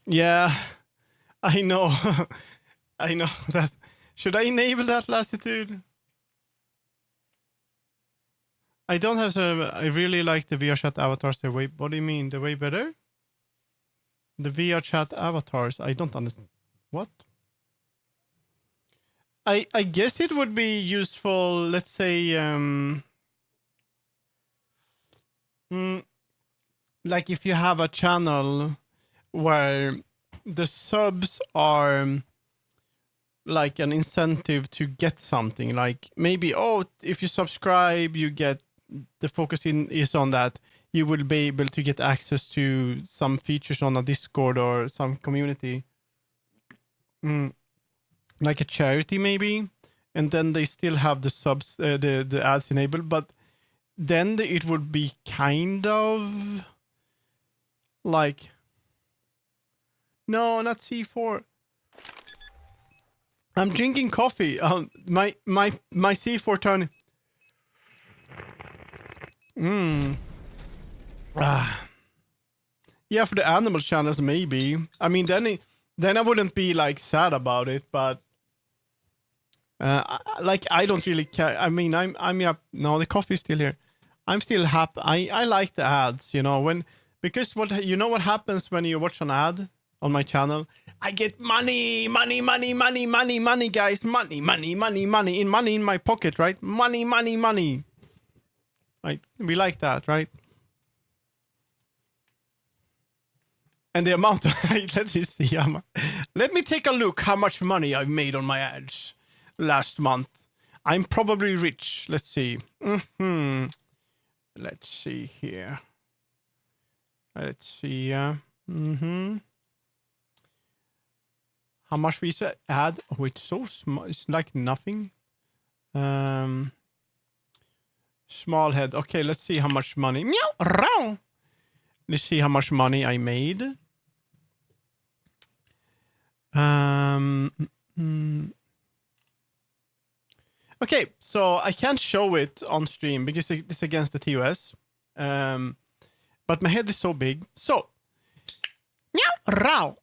Yeah, I know. I know that. Should I enable that lassitude? I don't have to. I really like the VRChat avatars. They're way. What do you mean? They're way better? The VRChat avatars. I don't understand. What? I guess it would be useful. Let's say, like if you have a channel where the subs are like an incentive to get something. Like maybe, oh, if you subscribe, you get the focus is on that. You will be able to get access to some features on a Discord or some community, like a charity maybe, and then they still have the subs, the ads enabled. But then it would be kind of like No, not C4. I'm drinking coffee. My C4 turn. Yeah, for the animal channels, maybe. I mean, then I wouldn't be like sad about it, but I don't really care. I mean, yeah. No, the coffee's still here. I'm still happy. I like the ads, you know, because what happens when you watch an ad on my channel? I get money, guys, money in my pocket, right? Money. Right? We like that, right? And the amount of, let me see. Let me take a look how much money I've made on my ads last month. I'm probably rich. Let's see. Let's see here. Let's see. How much we ad? Oh, it's so small. It's like nothing. Small head. Okay, let's see how much money. Meow. Let's see how much money I made. Okay, so I can't show it on stream because it's against the TOS. But my head is so big. So, meow.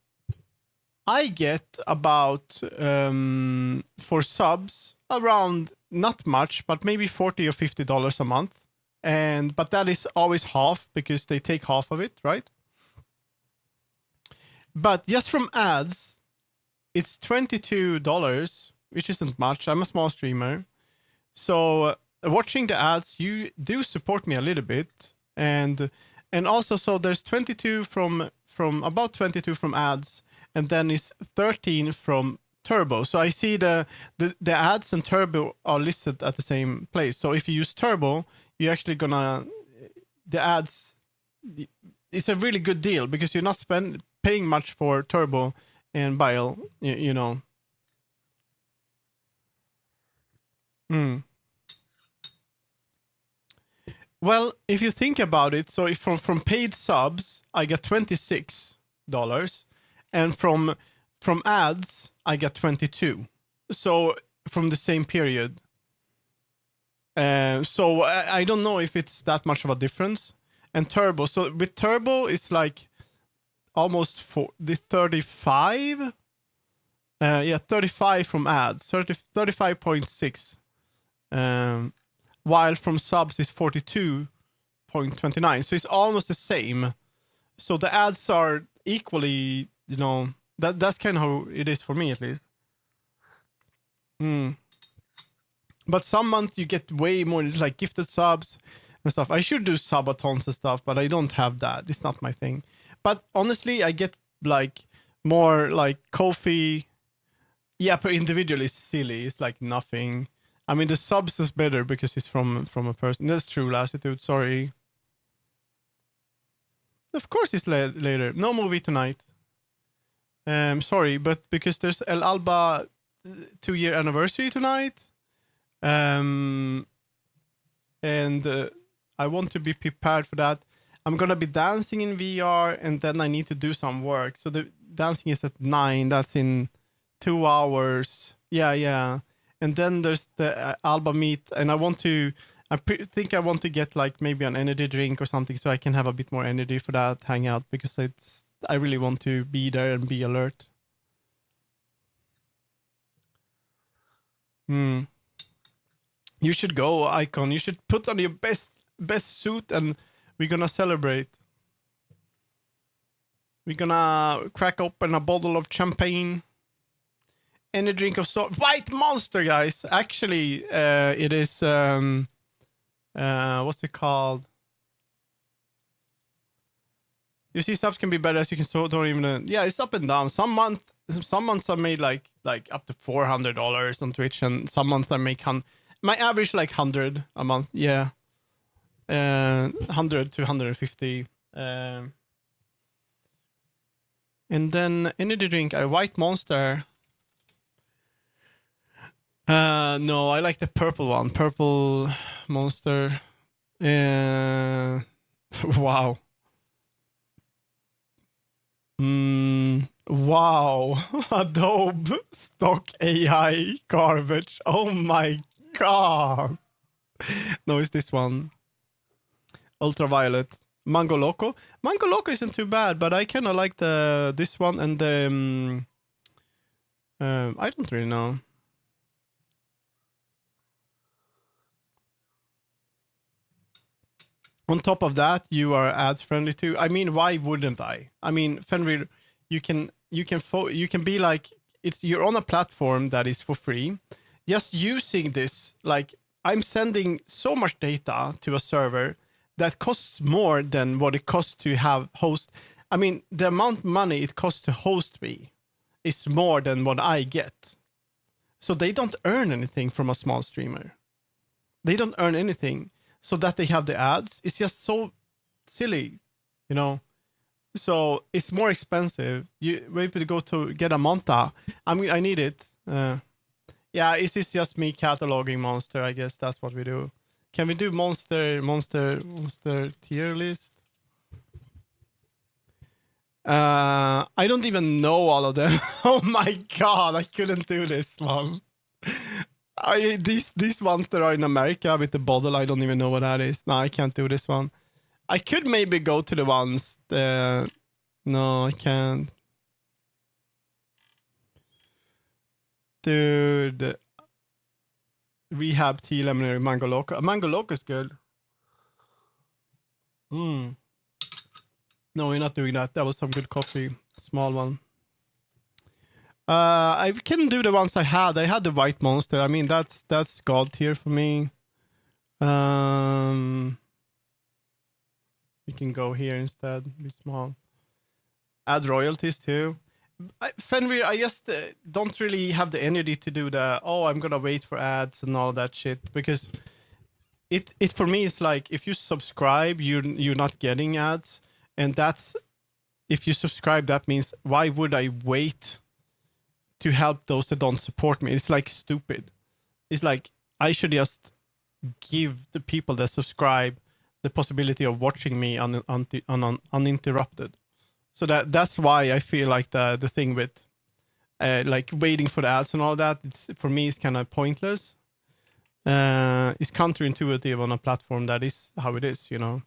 I get about, for subs, around, not much, but maybe $40 or $50 a month. But that is always half because they take half of it, right? But just from ads, it's $22, which isn't much. I'm a small streamer. So watching the ads, you do support me a little bit. And also, so there's 22 from about 22 from ads, and then it's 13 from Turbo. So I see the ads and Turbo are listed at the same place. So if you use Turbo, you're actually gonna, the ads, it's a really good deal because you're not paying much for Turbo and Bile, you know. Well, if you think about it, so if from paid subs, I get $26, and from ads, I get 22. So from the same period. So I don't know if it's that much of a difference. And Turbo, so with Turbo, it's like almost for the 35. 35 from ads, 35.6. While from subs is 42.29. So it's almost the same. So the ads are equally, you know, that's kind of how it is for me at least. But some month you get way more like gifted subs and stuff. I should do subathons and stuff, but I don't have that. It's not my thing. But honestly, I get like more like Ko-fi. Yeah, per individual is silly. It's like nothing. I mean, the subs is better because it's from a person. That's true, Lassitude. Sorry. Of course it's later. No movie tonight. Sorry, but because there's El Alba 2-year anniversary tonight. And I want to be prepared for that. I'm gonna be dancing in VR, and then I need to do some work. So the dancing is at 9. That's in 2 hours. Yeah. And then there's the Alba meet, and I think I want to get like maybe an energy drink or something so I can have a bit more energy for that hangout because I really want to be there and be alert. You should go, Icon. You should put on your best suit, and we're gonna celebrate. We're gonna crack open a bottle of champagne. Any drink of salt. White Monster, guys. Actually, it is what's it called? You see, stuff can be better as you can don't even. Yeah, it's up and down. Some months I made like up to $400 on Twitch, and some months I make my average like 100 a month. Yeah, 100 to 150. And then energy drink, a White Monster. No, I like the purple one. Purple Monster. Wow. Wow. Adobe stock AI garbage. Oh my god. No, it's this one. Ultraviolet. Mango Loco. Mango Loco isn't too bad, but I kind of like this one and the... I don't really know. On top of that, you are ads friendly too. I mean, why wouldn't I? I mean, Fenrir, you can be like, you're on a platform that is for free. Just using this, like, I'm sending so much data to a server that costs more than what it costs to have host. I mean, the amount of money it costs to host me is more than what I get. So they don't earn anything from a small streamer. They don't earn anything. So that they have the ads, it's just so silly, you know. So it's more expensive. You maybe go to get a Monta. I mean, I need it. Yeah, is this just me cataloging Monster? I guess that's what we do. Can we do Monster tier list? I don't even know all of them. Oh my god, I couldn't do this one. These ones that are in America with the bottle, I don't even know what that is. No, I can't do this one. I could maybe go to the ones that... No, I can't. Dude. Rehab tea, lemonade, mango loco. Mango loco is good. No, we're not doing that. That was some good coffee. Small one. I can do the ones I had. I had the white monster. I mean, that's god tier for me. We can go here instead. Be small. Add royalties too. Fenrir, I just don't really have the energy to do the, oh, I'm gonna wait for ads and all that shit, because it for me it's like, if you subscribe, you're not getting ads, and that's, if you subscribe, that means why would I wait to help those that don't support me? It's like stupid. It's like I should just give the people that subscribe the possibility of watching me uninterrupted. So that's why I feel like the thing with like waiting for the ads and all that, for me it's kind of pointless. It's counterintuitive on a platform that is how it is, you know.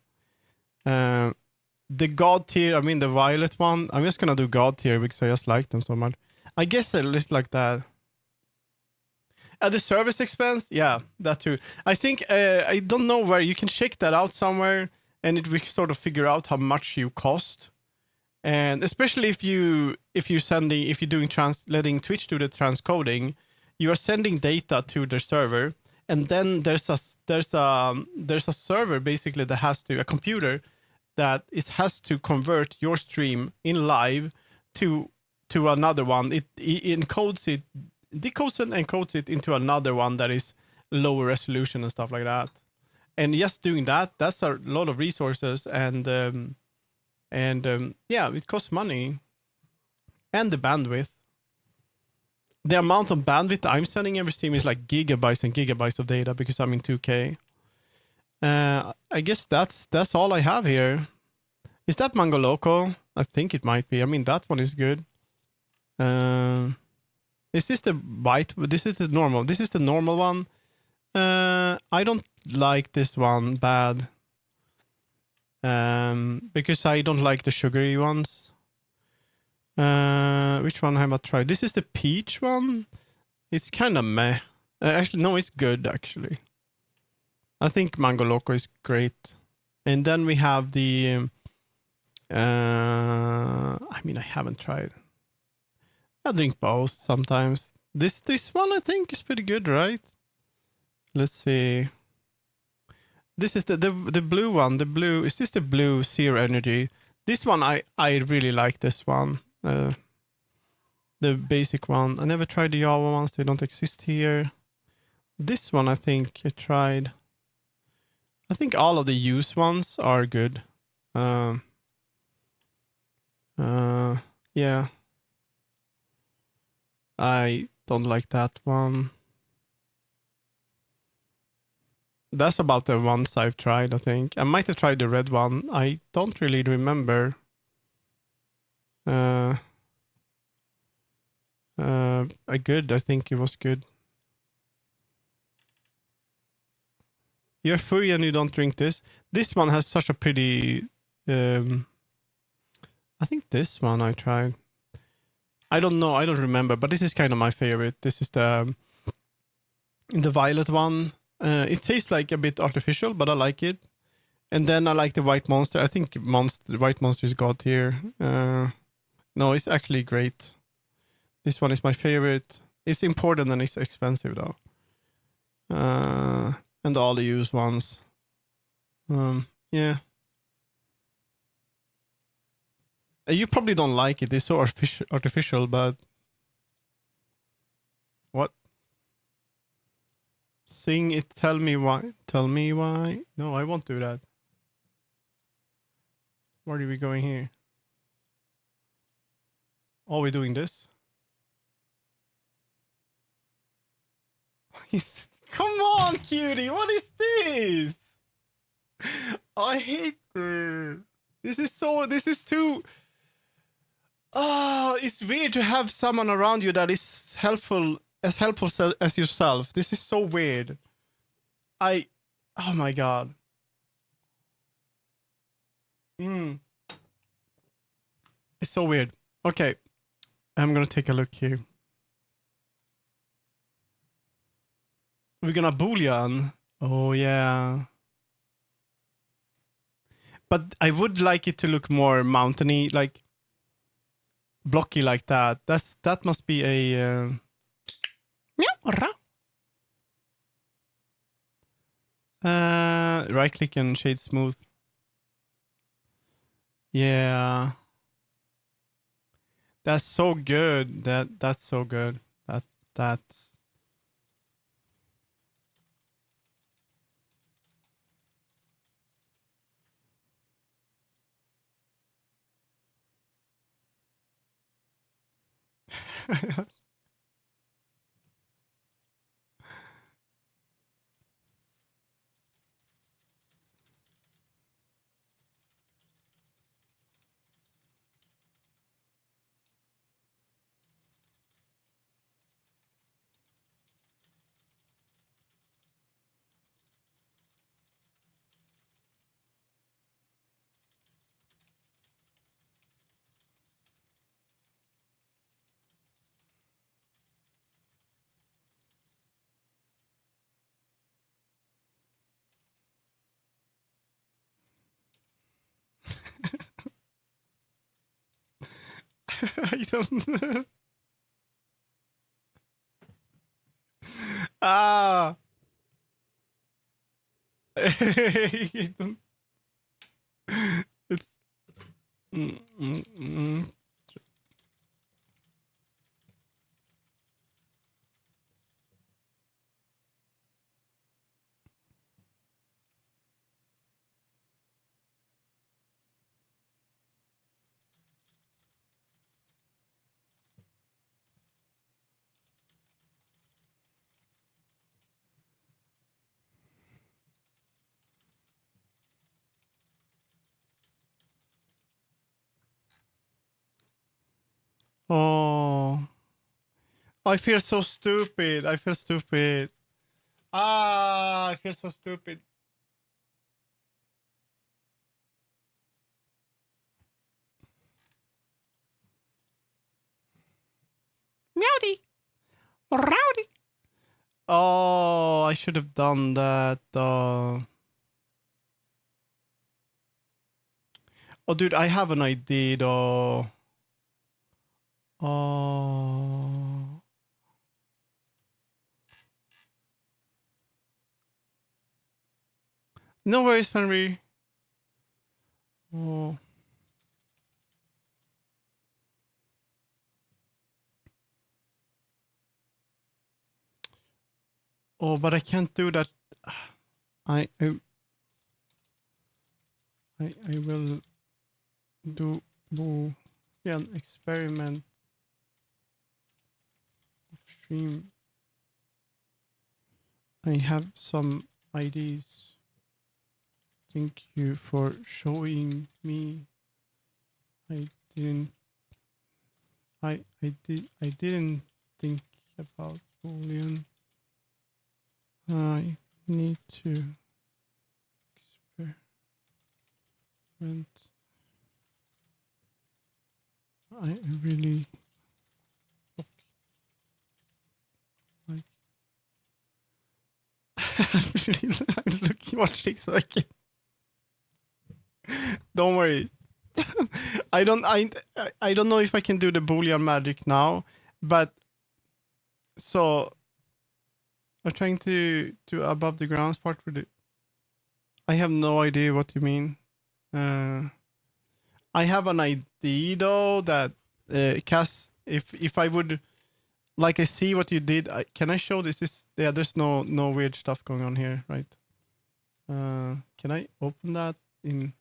The god tier, I mean the violet one, I'm just gonna do god tier because I just like them so much. I guess a list like that. The service expense, yeah, that too. I think I don't know where you can check that out somewhere, and we can sort of figure out how much you cost. And especially if you're doing letting Twitch do the transcoding, you are sending data to the server, and then there's a server basically that has to, a computer that it has to convert your stream in live to another one. It encodes it, decodes and encodes it into another one that is lower resolution and stuff like that. And just doing that's a lot of resources, and yeah, it costs money, and the bandwidth. The amount of bandwidth I'm sending every stream is like gigabytes and gigabytes of data because I'm in 2K. I guess that's all I have here. Is that Mango Loco? I think it might be. I mean, that one is good. Is this the white? This is the normal. This is the normal one. I don't like this one bad. Because I don't like the sugary ones. Which one have I tried? This is the peach one. It's kind of meh. Actually, no, it's good, actually. I think Mango Loco is great. And then we have the... I mean, I haven't tried. I drink both sometimes. This one, I think, is pretty good, right? Let's see. This is the blue one. The blue, is this the blue Zero Energy? This one, I really like this one. The basic one. I never tried the Java ones. They don't exist here. This one, I think I tried. I think all of the use ones are good. Yeah. I don't like that one. That's about the ones I've tried, I think. I might have tried the red one. I don't really remember. Good. I think it was good. You're furry and you don't drink this. This one has such a pretty. I think this one I tried. I don't know. I don't remember, but this is kind of my favorite. This is the violet one. It tastes like a bit artificial, but I like it. And then I like the white monster. I think the white monster is god tier. No, it's actually great. This one is my favorite. It's important and it's expensive though. And all the used ones. Yeah. You probably don't like it. It's so artificial, but what? Sing it. Tell me why. Tell me why. No, I won't do that. Where are we going here? Are we doing this? Come on, cutie. What is this? I hate this. This is too. It's weird to have someone around you that is helpful as yourself. This is so weird. Oh my god. It's so weird. Okay, I'm gonna take a look here. We're gonna boolean. Oh yeah. But I would like it to look more mountainy, like blocky like that. That must be a right click and shade smooth. Yeah. That's so good. That's so good. That's I don't. Ah. It's. Mm, mm, mm. Oh. I feel so stupid. I feel stupid. I feel so stupid. Meowdy. Rowdy. Oh, I should have done that. Oh, dude, I have an idea though. Oh. No worries, Henry. Oh. Oh, but I can't do that. I will do an experiment of stream. I have some ideas. Thank you for showing me. I didn't. I didn't think about Boolean. I need to experiment. I really like. I'm looking watching so I can. Don't worry. I don't know if I can do the Boolean magic now, but so I'm trying to above the grounds part with it. I have no idea what you mean. I have an idea though that Cass, if I would like, I see what you did. Can I show this? Yeah, there's no weird stuff going on here, right? Can I open that in?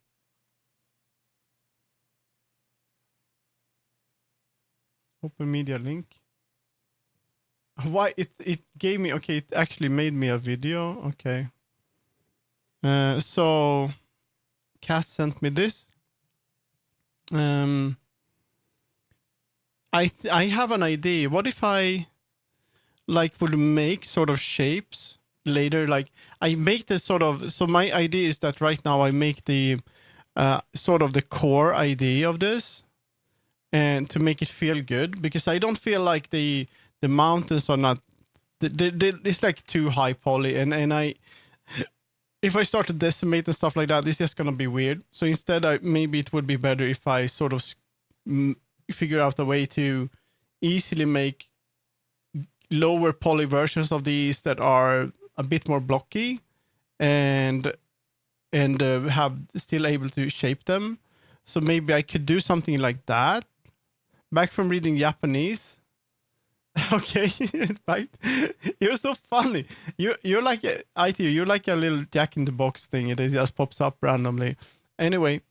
Open media link. Why it gave me, okay, it actually made me a video. Okay. So Cass sent me this. I have an idea. What if I like would make sort of shapes later? Like I make the sort of, so my idea is that right now I make the sort of the core idea of this, and to make it feel good, because I don't feel like the mountains are not it's like too high poly, and I, if I start to decimate and stuff like that, it's just gonna be weird. So instead, maybe it would be better if I sort of figure out a way to easily make lower poly versions of these that are a bit more blocky, and have still able to shape them. So maybe I could do something like that. Back from reading Japanese. Okay, right. You're so funny. You're like IT. You're like a little Jack in the Box thing. It just pops up randomly. Anyway,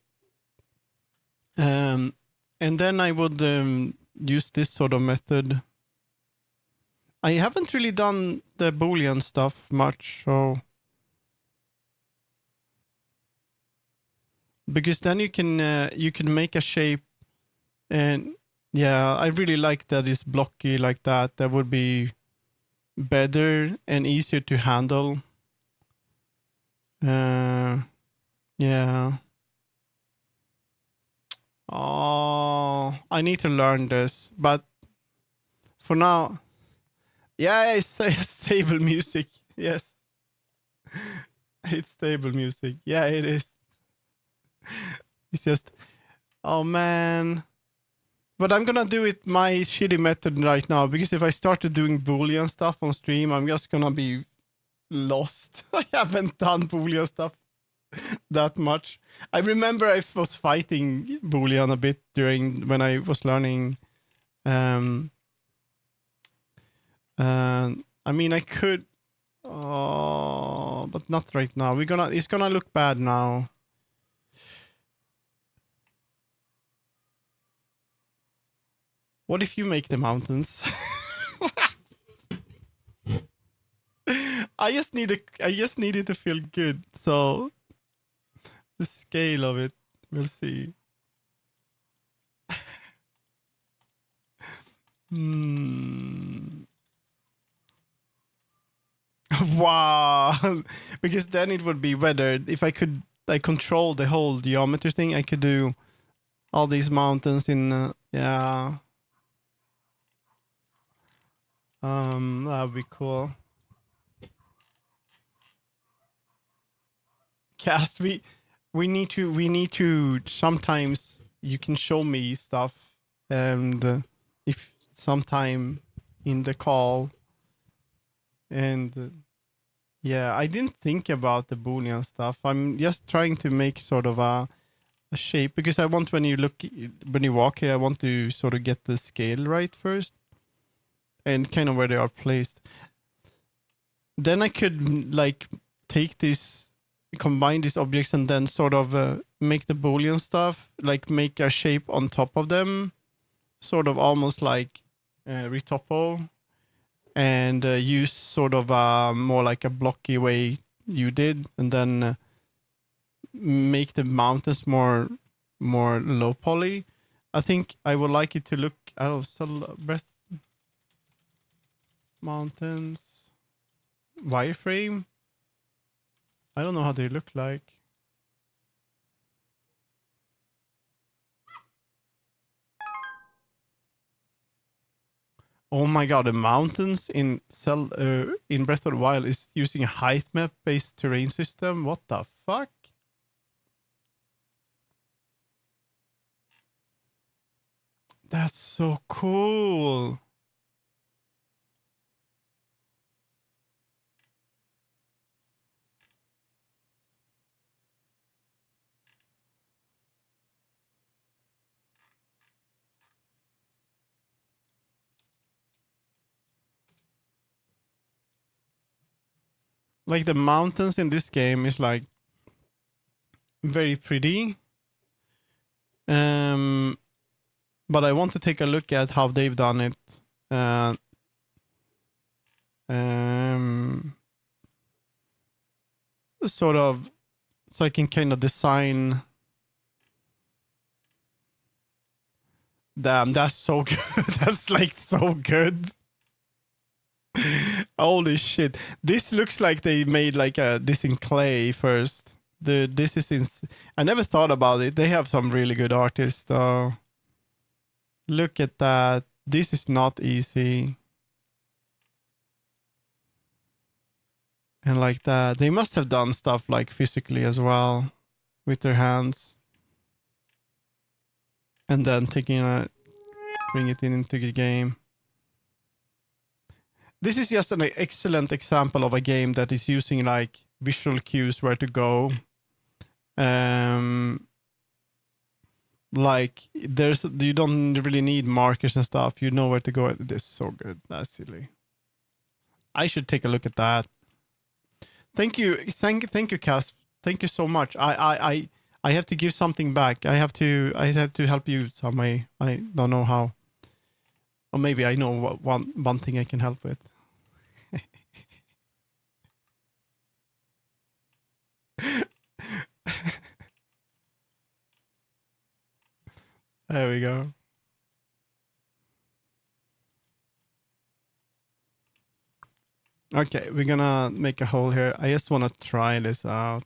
and then I would use this sort of method. I haven't really done the Boolean stuff much, so because then you can make a shape, and yeah, I really like that it's blocky like that. That would be better and easier to handle. Yeah. Oh, I need to learn this, but for now, yeah, it's stable music. Yes, it's stable music. Yeah, it is. It's just, oh man. But I'm gonna do it my shitty method right now, because if I started doing Boolean stuff on stream, I'm just gonna be lost. I haven't done Boolean stuff that much. I remember I was fighting Boolean a bit when I was learning. I mean, I could, but not right now. It's gonna look bad now. What if you make the mountains? I just need it to feel good. So the scale of it, we'll see. Wow. Because then it would be better if I could like control the whole geometry thing. I could do all these mountains in yeah. That would be cool. Cast, we need to sometimes you can show me stuff, and if sometime in the call, and yeah, I didn't think about the Boolean stuff. I'm just trying to make sort of a shape, because I want, when you walk here, I want to sort of get the scale right first, and kind of where they are placed. Then I could like take this, combine these objects, and then sort of make the Boolean stuff, like make a shape on top of them, sort of almost like retopo, and use sort of more like a blocky way you did, and then make the mountains more low poly. I think I would like it to look I don't breast mountains wireframe. I don't know how they look like. Oh my god, the mountains in in Breath of the Wild is using a height map based terrain system. What the fuck? That's so cool. Like the mountains in this game is like very pretty. But I want to take a look at how they've done it. Sort of, so I can kind of design. Damn, that's so good. That's like so good. Holy shit! This looks like they made like this in clay first. This is in. I never thought about it. They have some really good artists though. Look at that. This is not easy. And like that, they must have done stuff like physically as well with their hands, and then bring it into the game. This is just an excellent example of a game that is using like visual cues where to go. Like you don't really need markers and stuff. You know where to go. This is so good. That's silly. I should take a look at that. Thank you, Casp. Thank you so much. I have to give something back. I have to help you some way. I don't know how. Or maybe I know one thing I can help with. There we go. Okay, we're gonna make a hole here. I just want to try this out.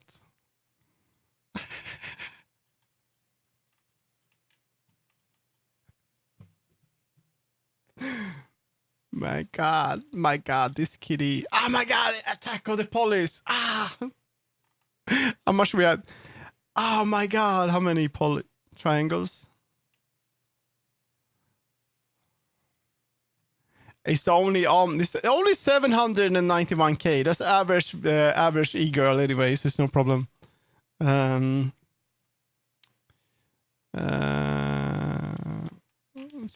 My god, this kitty. Oh my god, attack of the police. Ah. How much we had? Oh my god, how many triangles? It's only 791k. That's average e-girl anyway, so it's no problem. Let's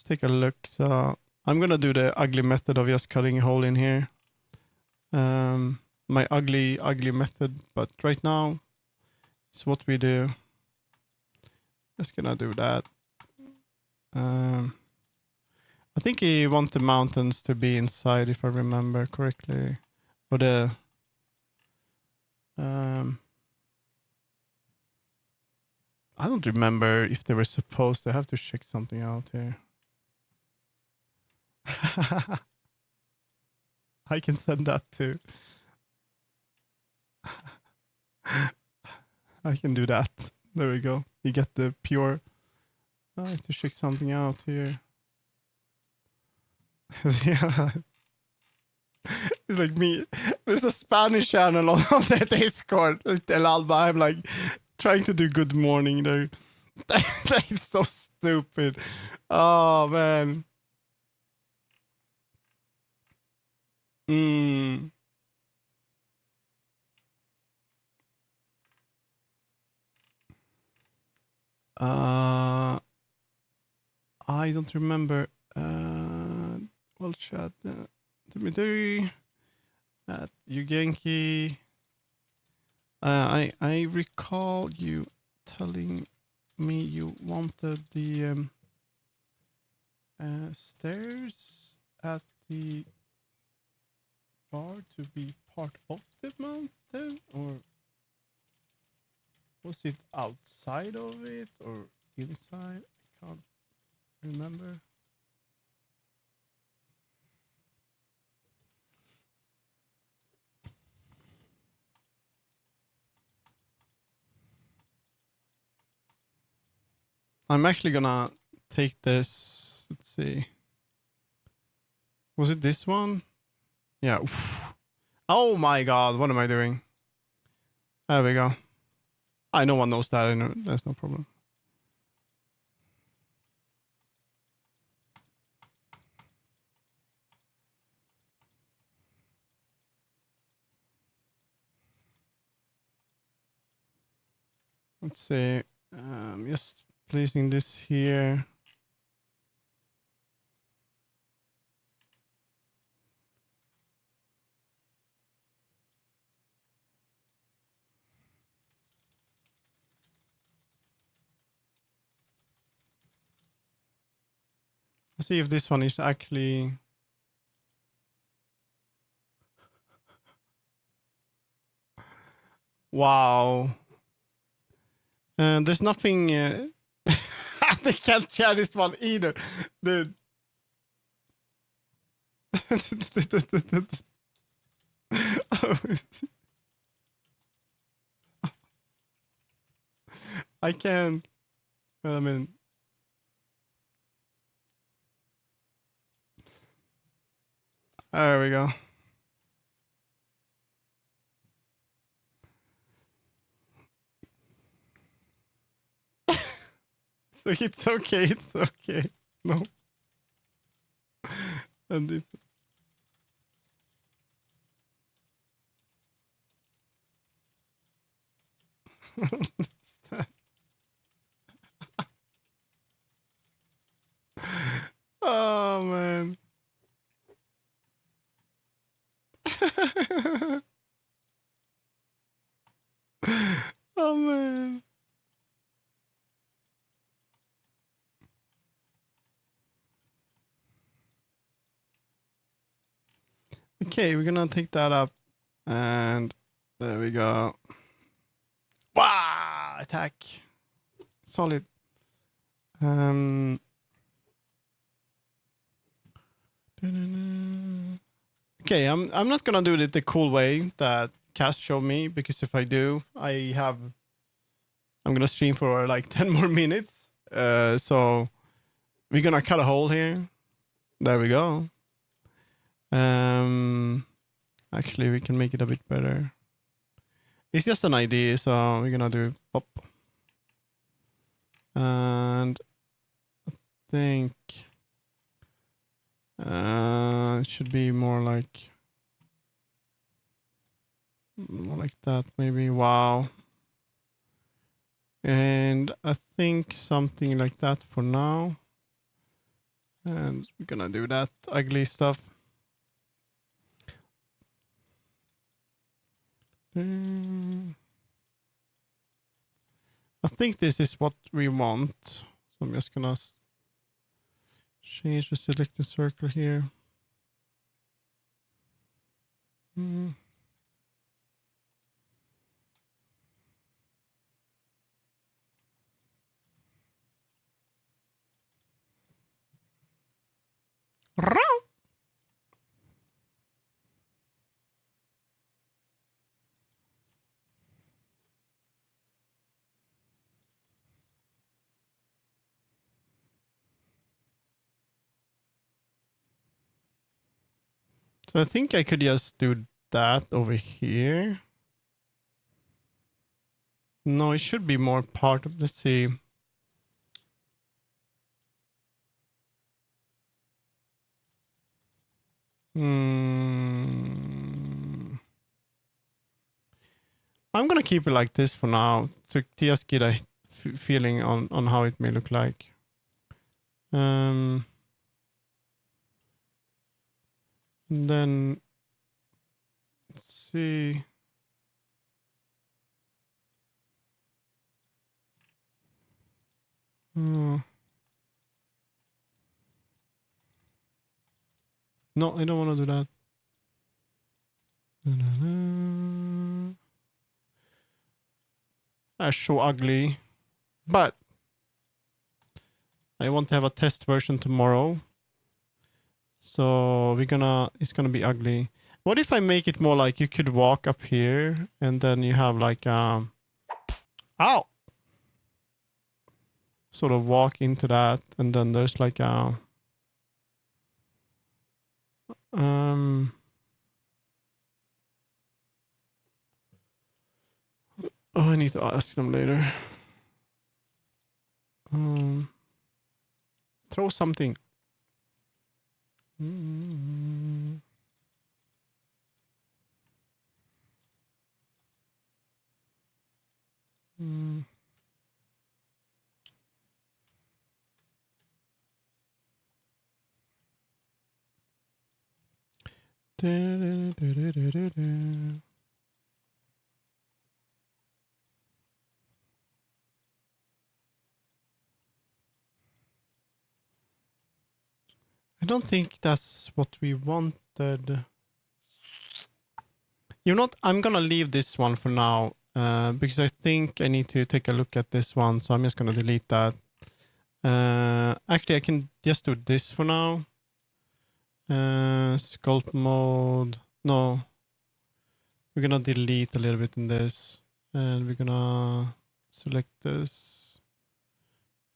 take a look. So I'm gonna do the ugly method of just cutting a hole in here. My ugly method, but right now it's what we do. Just gonna do that. I think he wants the mountains to be inside, if I remember correctly, or the. I don't remember if they were supposed to. I have to check something out here. I can send that too. I can do that. There we go. You get the pure. I have to check something out here. Yeah. It's like me. There's a Spanish channel on the Discord. El Alba. I'm like trying to do good morning there. That's so stupid. Oh man. I don't remember. Well, chat. Dimitri at Yugenki. I recall you telling me you wanted the stairs at the bar to be part of the mountain, or was it outside of it or inside? I can't remember. I'm actually gonna take this. Let's see. Was it this one? Yeah. Oof. Oh my god, what am I doing? There we go. No one knows that. I know. That's no problem. Let's see. Just placing this here. Let's see if this one is actually. Wow. There's nothing. They can't share this one either. Dude. I can't. I mean. There we go. So it's okay. It's okay. No. And this. Oh man. Oh man. Okay, we're gonna take that up, and there we go. Wow! Attack. Solid. Okay, I'm not gonna do it the cool way that Cass showed me, because if I do, I'm gonna stream for like 10 more minutes. So we're gonna cut a hole here. There we go. Actually, we can make it a bit better. It's just an idea, so we're gonna do pop. And I think it should be more like that, maybe. Wow. And I think something like that for now. And we're gonna do that ugly stuff. I think this is what we want. So I'm just gonna change the selected circle here. So I think I could just do that over here. No, it should be more part of, let's see. I'm gonna keep it like this for now to just get a feeling on how it may look like. And then let's see. No, I don't want to do that. That's so ugly. But I want to have a test version tomorrow. So it's gonna be ugly. What if I make it more like you could walk up here and then you have like ow. So sort of walk into that, and then there's like a oh, I need to ask them later. Throw something. I don't think that's what we wanted. You know what? I'm gonna leave this one for now because I think I need to take a look at this one. So I'm just gonna delete that. Actually, I can just do this for now. Sculpt mode. No. We're gonna delete a little bit in this. And we're gonna select this.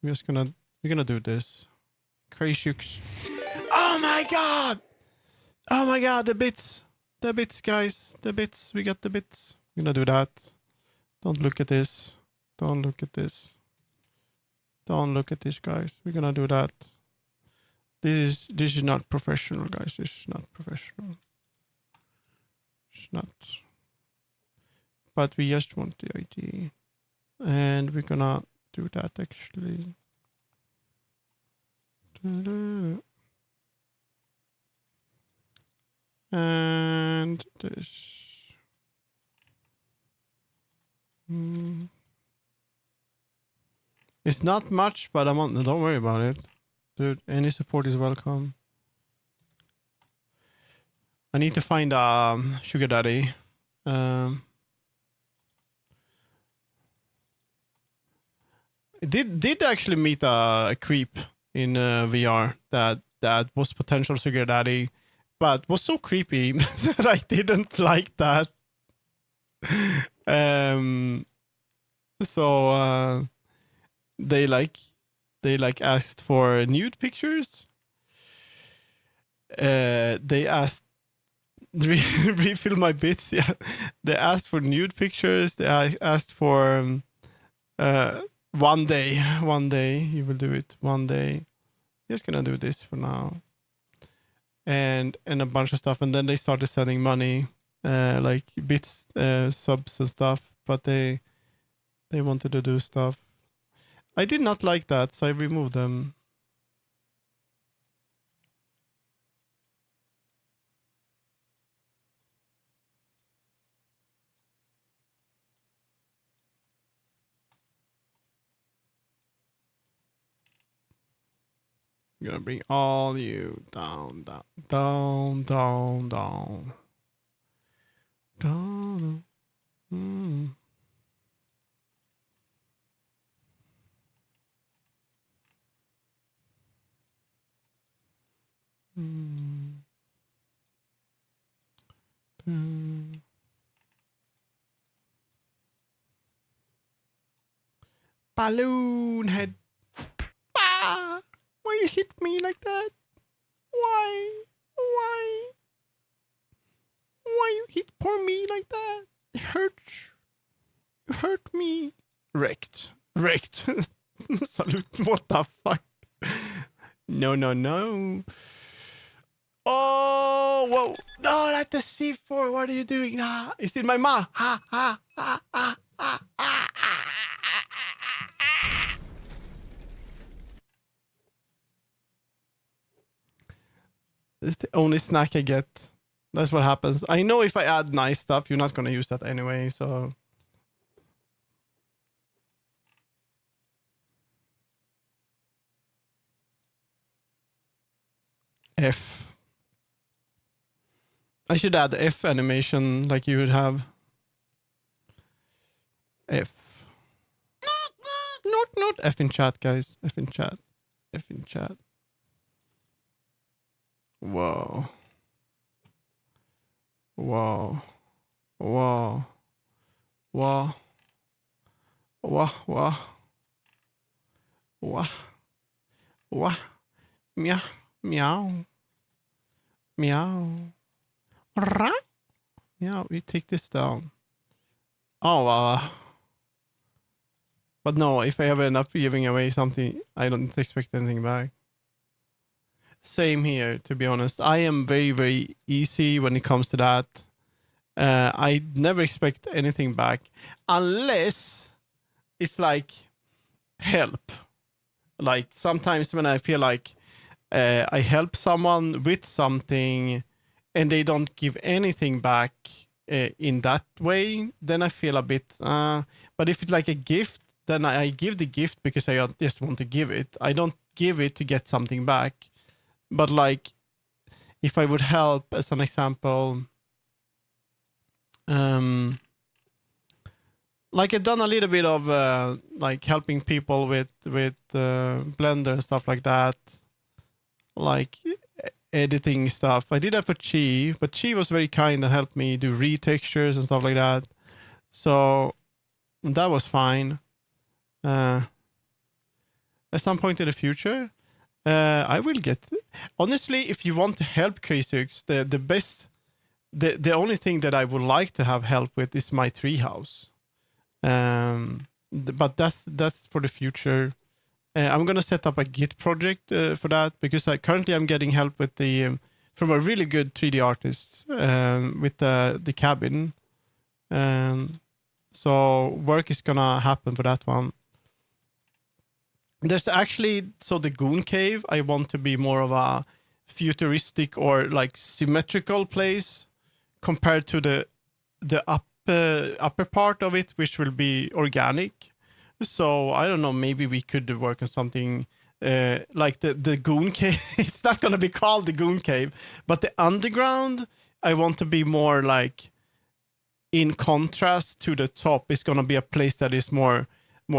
We're gonna do this. Crayshooks. Oh my god! Oh my god, the bits. The bits, guys. The bits. We got the bits. We're gonna do that. Don't look at this. Don't look at this. Don't look at this, guys. We're gonna do that. This is not professional, guys. This is not professional. It's not. But we just want the ID. And we're gonna do that actually. And this. It's not much, but don't worry about it. Dude, any support is welcome. I need to find a sugar daddy. Did actually meet a creep in VR that was potential sugar daddy, but was so creepy that I didn't like that. So they asked for nude pictures. They asked refill my bits. Yeah, they asked for nude pictures. They asked for one day you will do it. One day, just gonna do this for now, and a bunch of stuff. And then they started sending money, like bits, subs and stuff. But they wanted to do stuff. I did not like that, so I removed them. I'm gonna bring all you down. Balloon head. Ah! Why you hit me like that? Why? Why you hit poor me like that? It hurts. You hurt me. Wrecked. Salute. What the fuck? No. Oh, whoa. No, that's the C4. What are you doing? Ah, is it my ma? Ha. It's the only snack I get. That's what happens. I know if I add nice stuff, you're not going to use that anyway, so... F. I should add F animation like you would have. F. Not. F in chat, guys. F in chat. Whoa. Wah. Wah. Meow. Meow. Meow. Rah. Meow. We take this down. Oh, but no, if I ever end up giving away something, I don't expect anything back. Same here, to be honest. I am very, very easy when it comes to that. I never expect anything back unless it's like help. Like sometimes when I feel like I help someone with something and they don't give anything back in that way, then I feel a bit. But if it's like a gift, then I give the gift because I just want to give it. I don't give it to get something back. But like, if I would help, as an example, like I've done a little bit of like helping people with Blender and stuff like that, like editing stuff. I did that for Chi, but Chi was very kind and helped me do retextures and stuff like that. So that was fine. At some point in the future, I will get. Honestly, if you want to help Crazyx, the best, the only thing that I would like to have help with is my treehouse. But that's for the future. I'm gonna set up a Git project for that because currently I'm getting help with the from a really good 3D artist with the cabin. So work is gonna happen for that one. There's actually the Goon Cave. I want to be more of a futuristic or like symmetrical place compared to the upper part of it, which will be organic. So I don't know. Maybe we could work on something like the Goon Cave. It's not going to be called the Goon Cave, but the underground. I want to be more like in contrast to the top. It's going to be a place that is more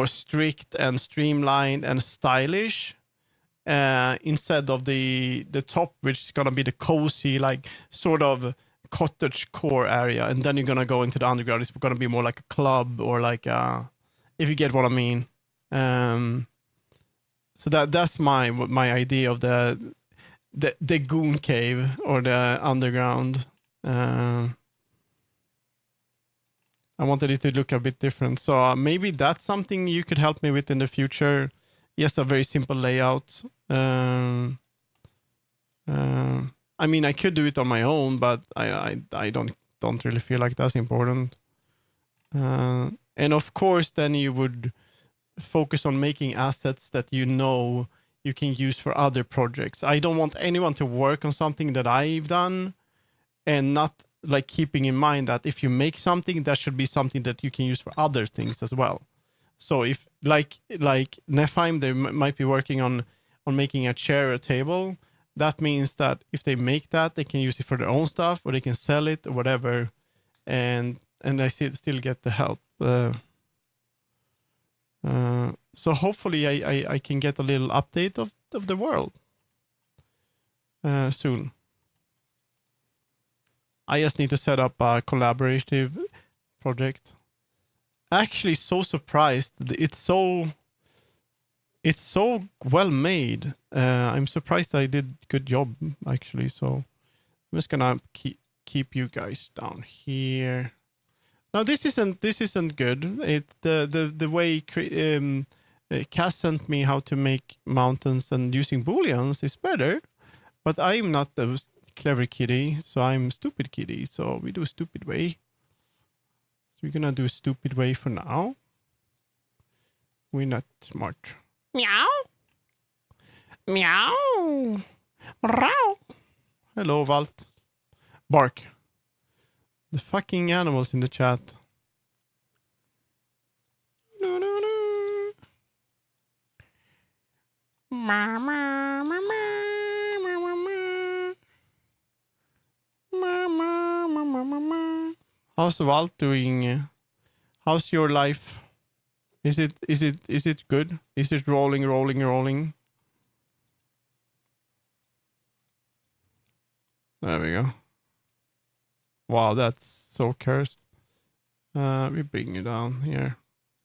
strict and streamlined and stylish. Instead of the top, which is gonna be the cozy, like sort of cottage core area, and then you're gonna go into the underground. It's gonna be more like a club or like if you get what I mean. So that's my idea of the Goon Cave or the underground. I wanted it to look a bit different. So maybe that's something you could help me with in the future. Yes, a very simple layout. I mean, I could do it on my own, but I don't really feel like that's important. And of course, then you would focus on making assets that you know you can use for other projects. I don't want anyone to work on something that I've done and not like keeping in mind that if you make something, that should be something that you can use for other things as well. So if like Nepheim, they might be working on making a chair or a table. That means that if they make that, they can use it for their own stuff, or they can sell it or whatever, and I still get the help. So hopefully I can get a little update of the world soon. I just need to set up a collaborative project. Actually, so surprised. It's so well made. I'm surprised I did good job actually. So I'm just gonna keep you guys down here. Now this isn't good. The way Cass sent me how to make mountains and using booleans is better, but I'm not the clever kitty, so I'm stupid kitty. So we do a stupid way. So we're gonna do a stupid way for now. We're not smart. Meow. Meow. Meow. Hello, Walt. Bark. The fucking animals in the chat. No, no, no. Mama, mama, mama, mama, mama, mama. How's Walt doing? How's your life? Is it good? Is it rolling? There we go. Wow, that's so cursed. We bring you down here.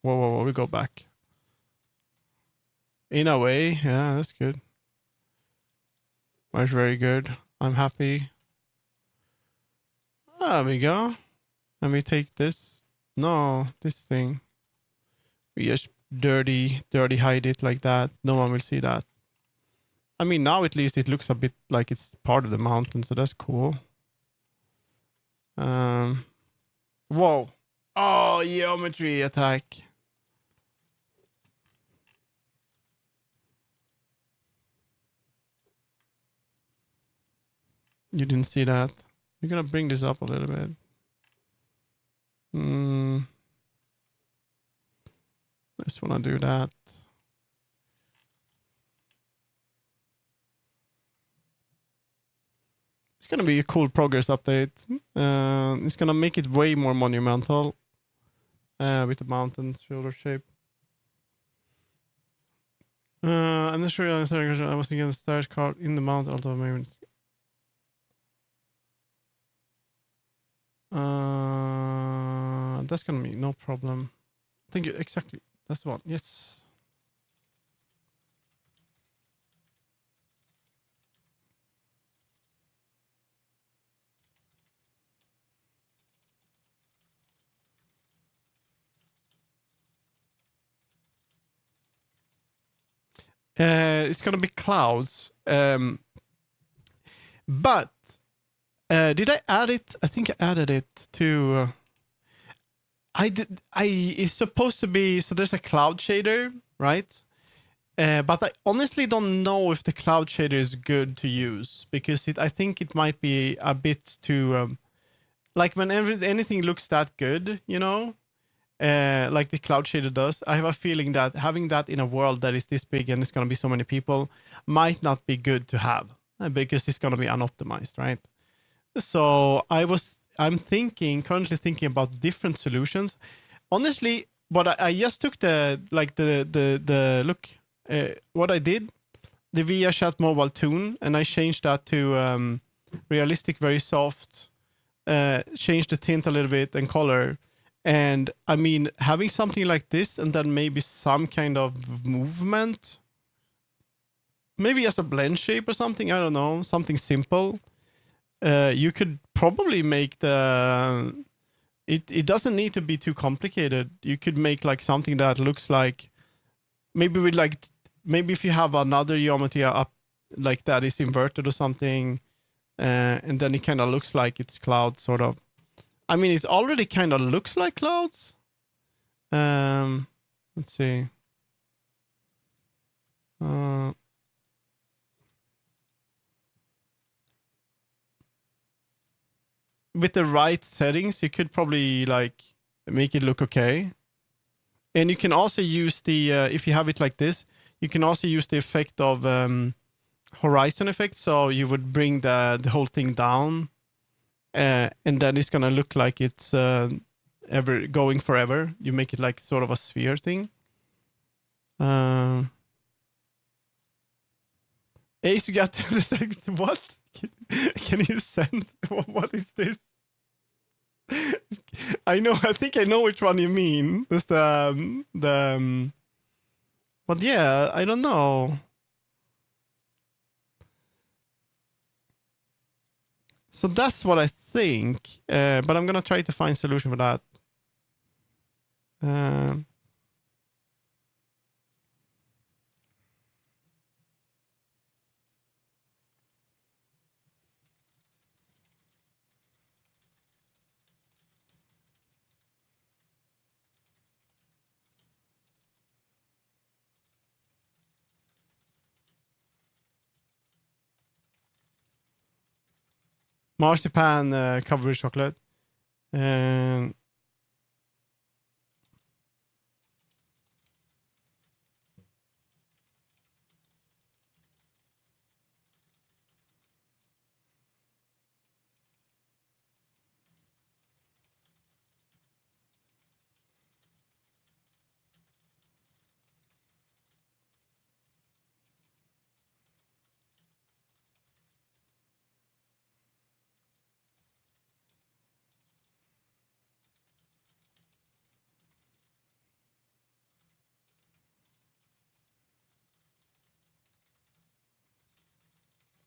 Whoa, we go back. In a way, yeah, that's good. That's very good. I'm happy. There we go. And we take this. No, this thing. We just dirty hide it like that. No one will see that. I mean, now at least it looks a bit like it's part of the mountain, so that's cool. Whoa. Oh, geometry attack. You didn't see that. We're gonna bring this up a little bit. Just wanna do that. It's gonna be a cool progress update. It's gonna make it way more monumental. With the mountain shoulder shape. I'm not sure. I was thinking the stairs carved in the mountain, although maybe. That's gonna be no problem. Thank you. Exactly. That's the one. Yes. It's gonna be clouds. But did I add it? I think I added it to. I did. It's supposed to be. So there's a cloud shader, right? But I honestly don't know if the cloud shader is good to use because I think it might be a bit too. Like when anything looks that good, you know, like the cloud shader does, I have a feeling that having that in a world that is this big and it's going to be so many people might not be good to have because it's going to be unoptimized, right? So I'm currently thinking about different solutions. Honestly, but I just took the look, what I did, the VRChat mobile tune, and I changed that to realistic, very soft, changed the tint a little bit and color. And I mean, having something like this and then maybe some kind of movement, maybe as a blend shape or something, I don't know, something simple. You could probably make it doesn't need to be too complicated. You could make like something that looks like maybe if you have another geometry up like that is inverted or something, and then it kind of looks like it's clouds sort of. I mean, it already kind of looks like clouds. Let's see. With the right settings, you could probably like make it look okay. And you can also use the if you have it like this, you can also use the effect of horizon effect. So you would bring the whole thing down, and then it's gonna look like it's ever going forever. You make it like sort of a sphere thing. Ace, you got what? Can you send? What is this? I know. I think I know which one you mean. It's but yeah, I don't know. So that's what I think. But I'm gonna try to find a solution for that. Marzipan covered with chocolate. And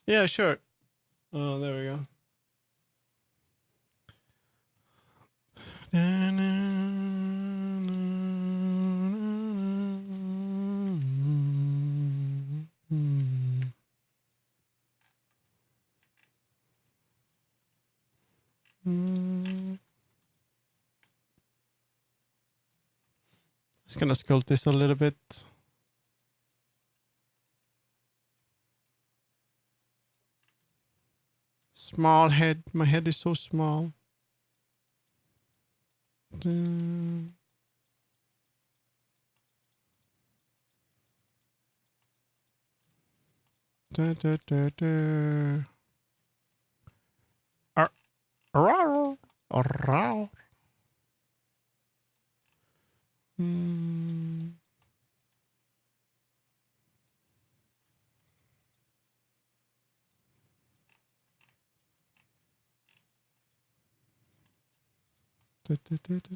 Yeah, sure. Oh, there we go. Just gonna sculpt this a little bit. Small head. My head is so small. Da, da, da, da. Arr, arr. Da, da, da, da, da.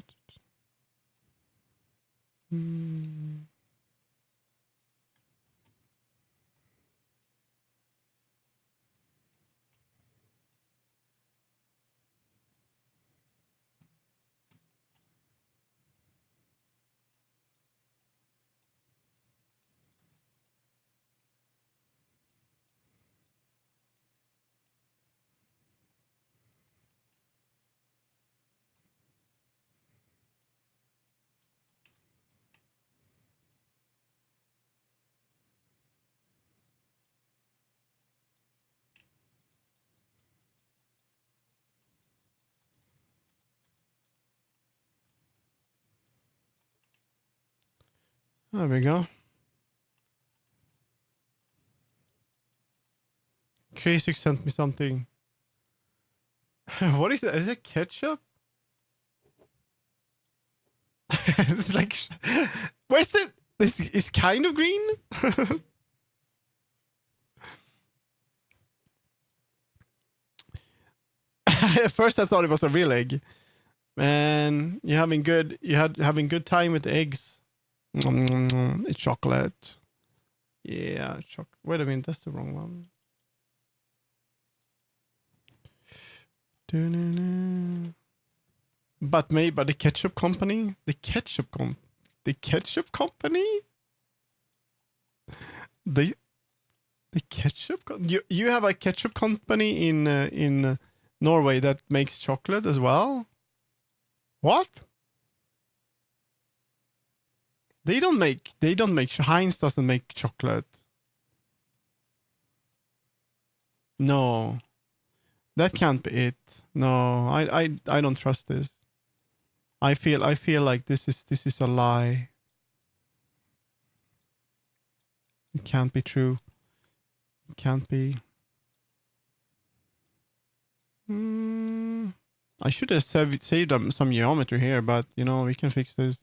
There we go. Crazy sent me something. What is it? Is it ketchup? It's like, where's the? This is kind of green. At first, I thought it was a real egg. Man, having good time with the eggs. It's chocolate. Yeah, chocolate. Wait a minute, that's the wrong one. But the ketchup company, the ketchup company, the ketchup. You have a ketchup company in Norway that makes chocolate as well. What? They don't make. Heinz doesn't make chocolate. No, that can't be it. No, I don't trust this. I feel like this is a lie. It can't be true. It can't be. I should have saved some geometry here, but you know we can fix this.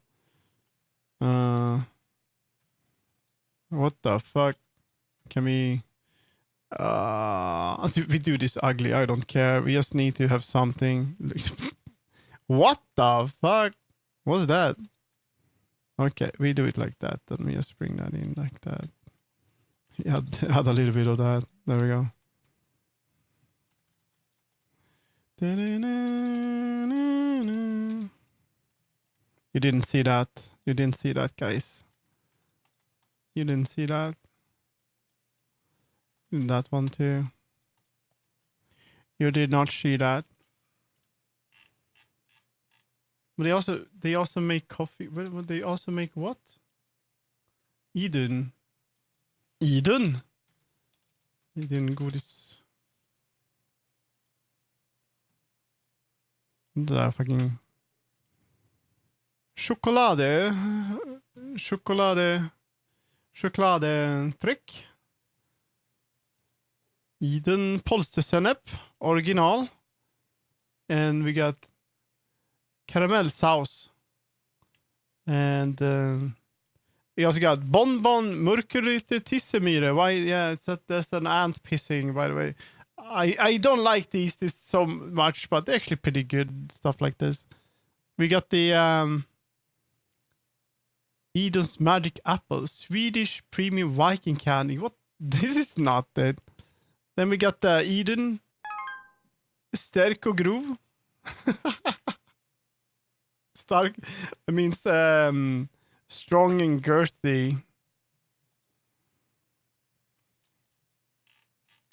What the fuck? Can we? We do this ugly. I don't care. We just need to have something. What the fuck? What's that? Okay, we do it like that. Then we just bring that in like that. Add a little bit of that. There we go. You didn't see that. You didn't see that, guys. You didn't see that. That one too. You did not see that. But they also make coffee. But they also make what? Eden godis. Det där fucking chokladtryck. Eden polstersenap original. And we got caramel sauce. And we also got bonbon mörkerlyte tissemyre. Why? Yeah, that's an ant pissing, by the way. I don't like this so much, but they're actually pretty good stuff like this. We got the Eden's Magic Apple, Swedish Premium Viking Candy. What? This is not it. Then we got the Eden. Sterk och grov. Stark means strong and girthy.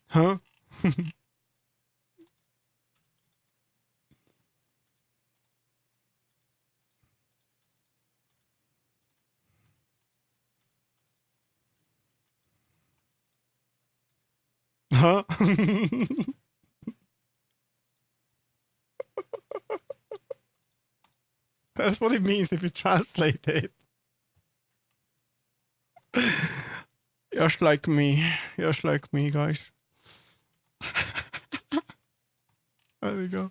Huh? Huh? That's what it means if you translate it. Just like me. Just like me, guys. There we go.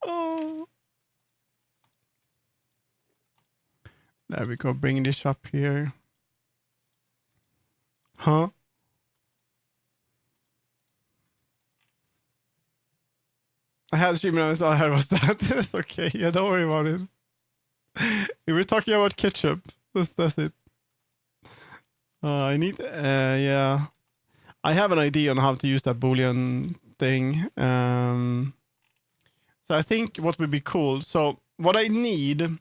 Oh. There we go. Bring this up here. Huh? I had 3 minutes. All I heard was that. It's okay. Yeah, don't worry about it. We were talking about ketchup. That's it. I need. Yeah. I have an idea on how to use that Boolean thing. So I think what would be cool. So what I need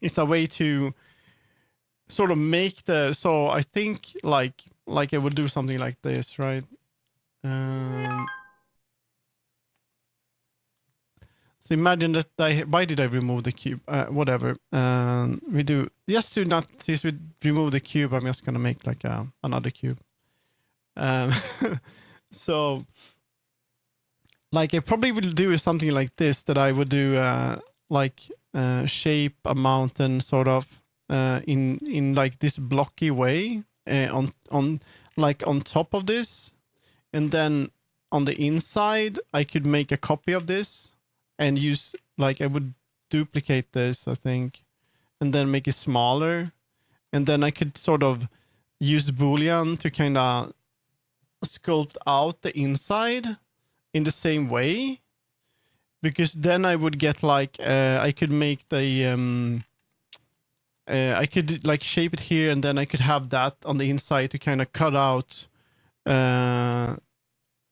is a way to sort of make the. So I think like I would do something like this, right? So imagine that why did I remove the cube? Whatever. We do just to not since we remove the cube. I'm just gonna make like another cube. So like I probably will do something like this. That I would do like shape a mountain sort of in like this blocky way on like on top of this, and then on the inside I could make a copy of this. And use like I would duplicate this, I think, and then make it smaller, and then I could sort of use Boolean to kind of sculpt out the inside in the same way, because then I would get like I could make the I could like shape it here, and then I could have that on the inside to kind of cut out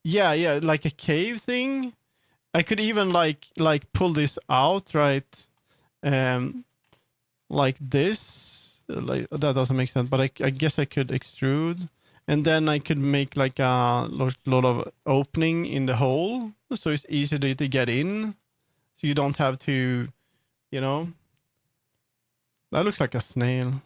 yeah like a cave thing. I could even like pull this out, right? Like this. Like that doesn't make sense, but I guess I could extrude, and then I could make like a lot of opening in the hole, so it's easier to get in. So you don't have to, you know. That looks like a snail.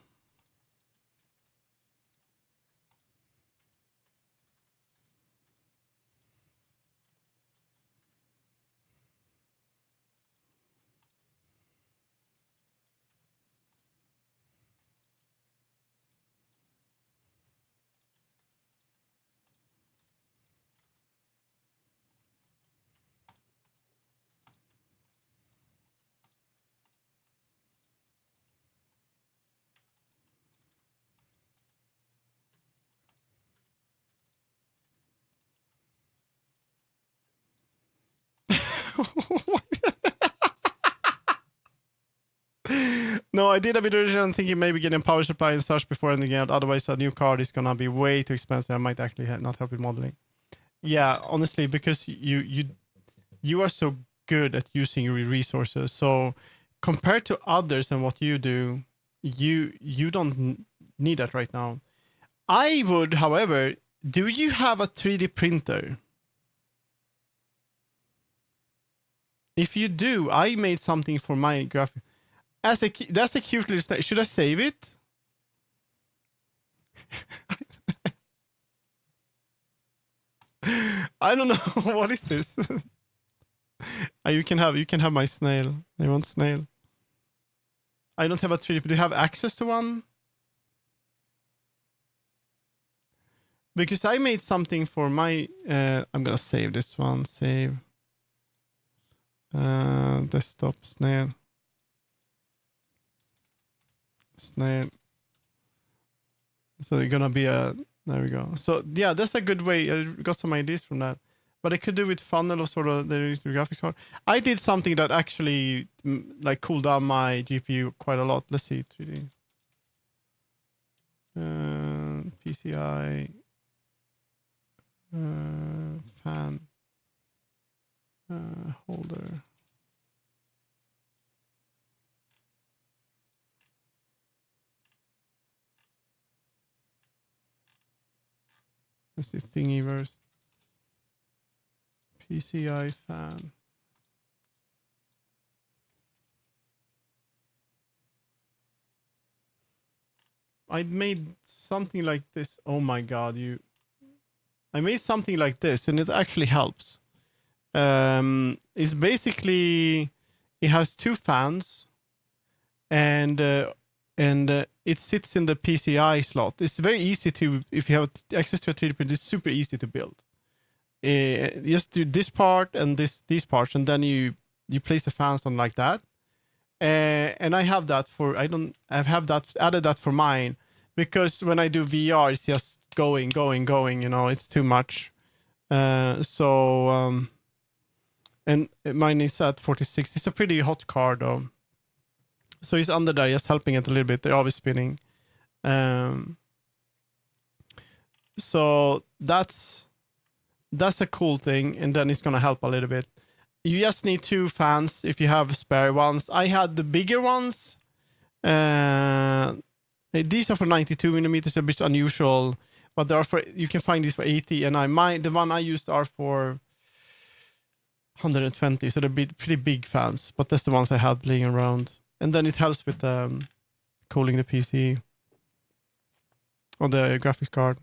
No, I did a video thinking maybe getting power supply and such before ending out. Otherwise, a new card is gonna be way too expensive. I might actually not help with modeling. Yeah, honestly, because you are so good at using your resources. So compared to others and what you do, you don't need that right now. I would, however, do you have a 3D printer? If you do, I made something for my graphic. That's a cute little. Should I save it? I don't know. What is this? You can have my snail. I want snail. I don't have a 3D. Do you have access to one? Because I made something for my. I'm gonna save this one. Save. Desktop snail. Snail. So it's gonna be a. There we go. So yeah, that's a good way. I got some ideas from that. But I could do with funnel or sort of the graphics card. I did something that actually like cooled down my GPU quite a lot. Let's see, 3D. PCI. fan holder. What's this thingiverse? PCI fan. I made something like this. Oh my god, I made something like this and it actually helps. It's basically, it has two fans and it sits in the PCI slot. It's very easy to, if you have access to a 3D printer, it's super easy to build. Just do this part and these parts, and then you place the fans on like that. And I have that for, added that for mine, because when I do VR, it's just going, it's too much. And mine is at 46. It's a pretty hot car though. So he's under there, just helping it a little bit. They're always spinning. So that's a cool thing. And then it's going to help a little bit. You just need two fans if you have spare ones. I had the bigger ones. These are for 92 millimeters, a bit unusual, but they are you can find these for 80. And the one I used are for 120, so they're pretty big fans. But that's the ones I had laying around. And then it helps with cooling the PC or the graphics card.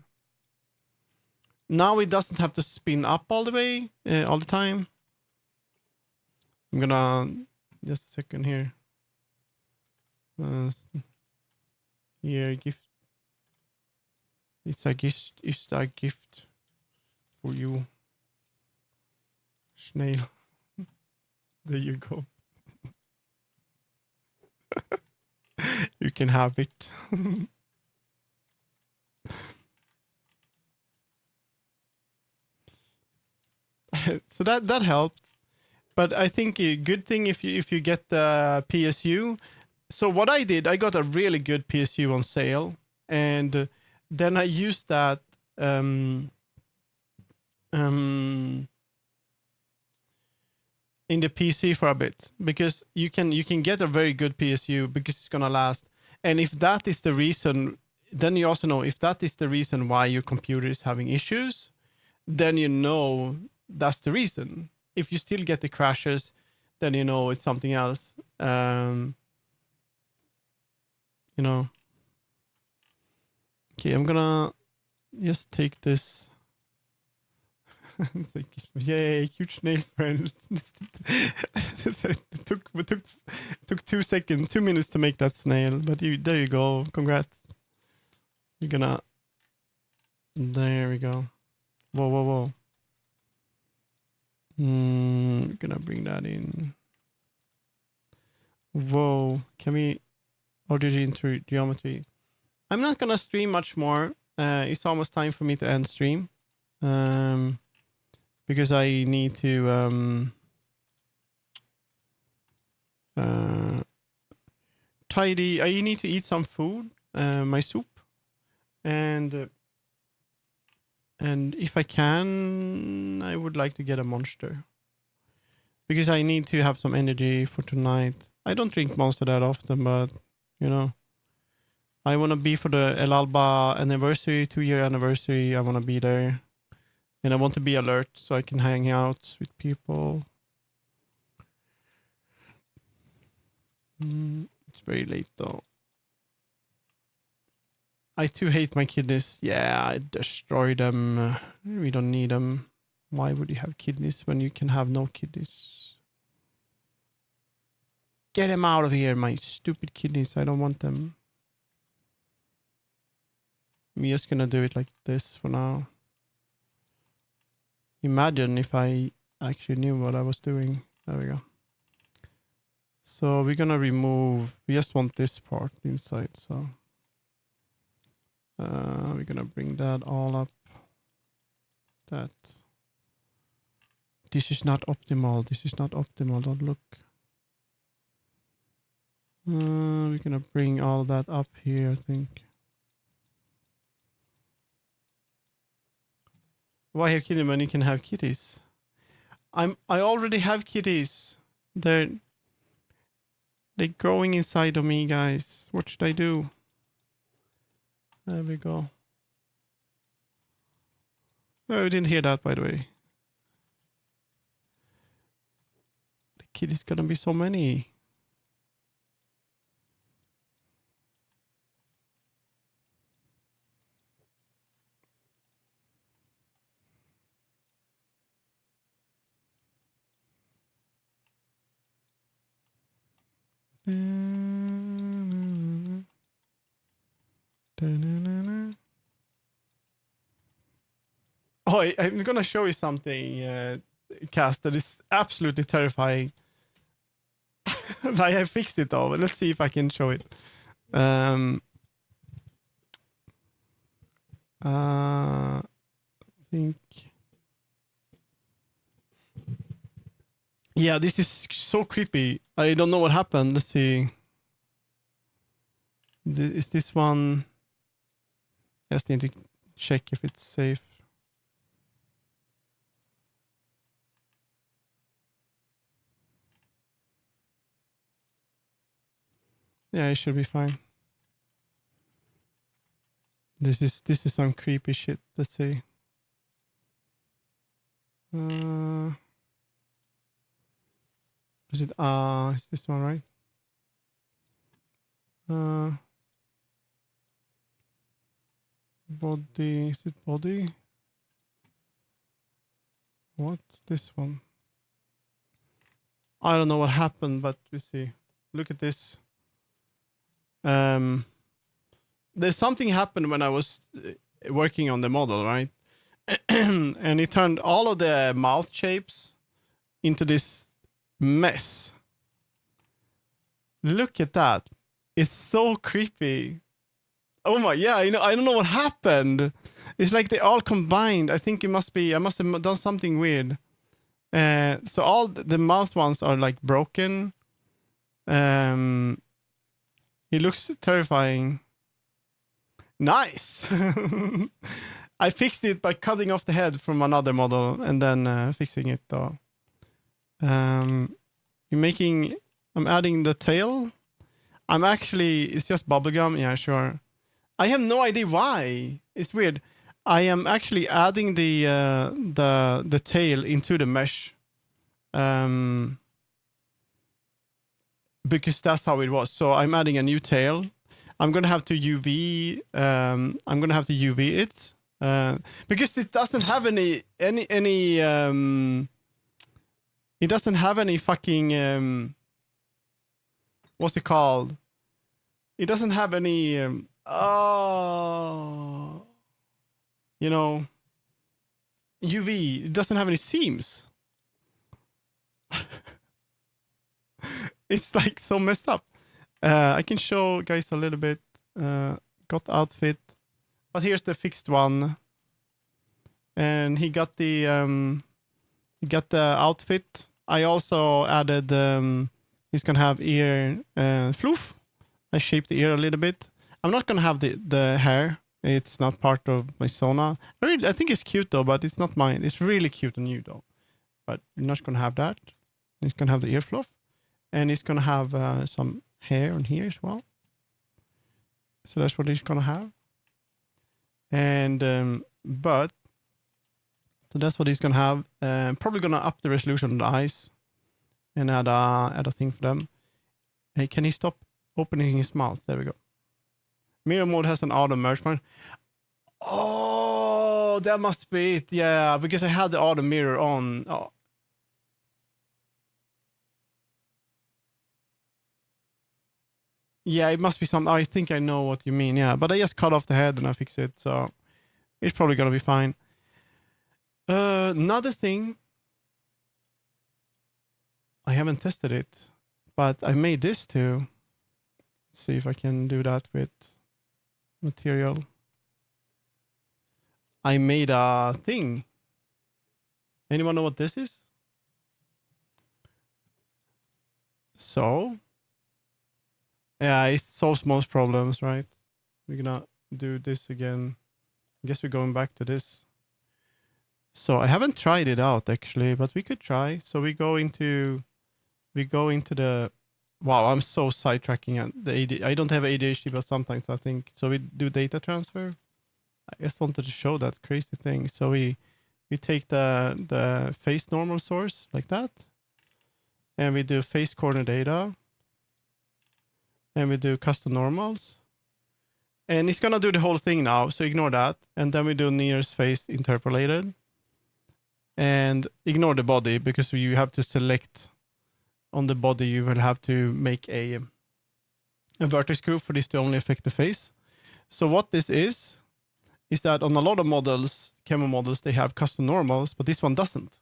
Now it doesn't have to spin up all the way, all the time. I'm gonna, just a second here. Here, gift. It's a gift for you. Snail. There you go. You can have it. So that helped. But I think a good thing if you get the PSU. So what I did, I got a really good PSU on sale, and then I used that in the PC for a bit, because you can get a very good PSU because it's gonna last. And if that is the reason, then you also know if that is the reason why your computer is having issues, then you know that's the reason. If you still get the crashes, then you know it's something else. Okay, I'm gonna just take this. It's like, yay, huge snail friend. It took 2 seconds, 2 minutes to make that snail, but there you go. Congrats. You're gonna. There we go. Whoa. We're gonna bring that in. Whoa, can we order into geometry? I'm not gonna stream much more. It's almost time for me to end stream. Because I need to tidy. I need to eat some food, my soup, and if I can, I would like to get a monster, because I need to have some energy for tonight. I don't drink monster that often, but I want to be for the El Alba anniversary, 2-year anniversary. I want to be there. And I want to be alert so I can hang out with people. It's very late though. I too hate my kidneys. Yeah, I destroy them. We don't need them. Why would you have kidneys when you can have no kidneys? Get them out of here, my stupid kidneys. I don't want them. I'm just gonna do it like this for now. Imagine if I actually knew what I was doing. There we go. So we're gonna remove, we just want this part inside. So we're gonna bring that all up. This is not optimal. Don't look. We're gonna bring all that up here, I think. Why have kitties when you can have kitties? I already have kitties. They're growing inside of me, guys. What should I do? There we go. No, we didn't hear that, by the way. The kitties gonna be so many. Oh, I'm gonna show you something, Cass, that is absolutely terrifying. I fixed it though. Let's see if I can show it. I think. Yeah, this is so creepy. I don't know what happened. Let's see. Is this one? I just need to check if it's safe. Yeah, it should be fine. This is some creepy shit. Let's see. Is it is this one right? Body, is it body? What? This one? I don't know what happened, but we see. Look at this. There's something happened when I was working on the model, right? And it turned all of the mouth shapes into this mess. Look at that. It's so creepy. Oh my, yeah, I don't know what happened. It's like they all combined. I think I must have done something weird. So all the mouth ones are like broken. It looks terrifying. Nice. I fixed it by cutting off the head from another model and then fixing it though. I'm adding the tail. It's just bubblegum. Yeah, sure. I have no idea why. It's weird. I am actually adding the tail into the mesh. Because that's how it was. So I'm adding a new tail. I'm gonna have to UV. I'm gonna have to UV it because it doesn't have any. It doesn't have any fucking. What's it called? It doesn't have any. UV. It doesn't have any seams. It's like so messed up. I can show guys a little bit. Got outfit, but here's the fixed one, and he got the outfit. I also added. He's gonna have ear floof. I shaped the ear a little bit. I'm not gonna have the hair. It's not part of my Sona. I think it's cute though, but it's not mine. It's really cute on you though, but you're not gonna have that. He's gonna have the ear fluff, and he's gonna have some hair on here as well. So that's what he's gonna have. And so that's what he's gonna have. Probably gonna up the resolution of the eyes and add a thing for them. Hey, can he stop opening his mouth? There we go. Mirror mode has an auto merge function. Oh, that must be it. Yeah, because I had the auto mirror on. Oh. Yeah, it must be some. I think I know what you mean. Yeah, but I just cut off the head and I fix it, so it's probably gonna be fine. Another thing, I haven't tested it, but I made this too. Let's see if I can do that with material. I made a thing. Anyone know what this is? So, yeah, it solves most problems, right? We're gonna do this again. I guess we're going back to this. So I haven't tried it out actually, but we could try. So we go into the, wow, I'm so sidetracking at the I don't have ADHD, but sometimes I think, so we do data transfer. I just wanted to show that crazy thing. So we take the face normal source like that, and we do face corner data, and we do custom normals, and it's gonna do the whole thing now. So ignore that, and then we do nearest face interpolated, and ignore the body because you have to select on the body. You will have to make a vertex group for this to only affect the face. So what this is that on a lot of models, camera models, they have custom normals, but this one doesn't.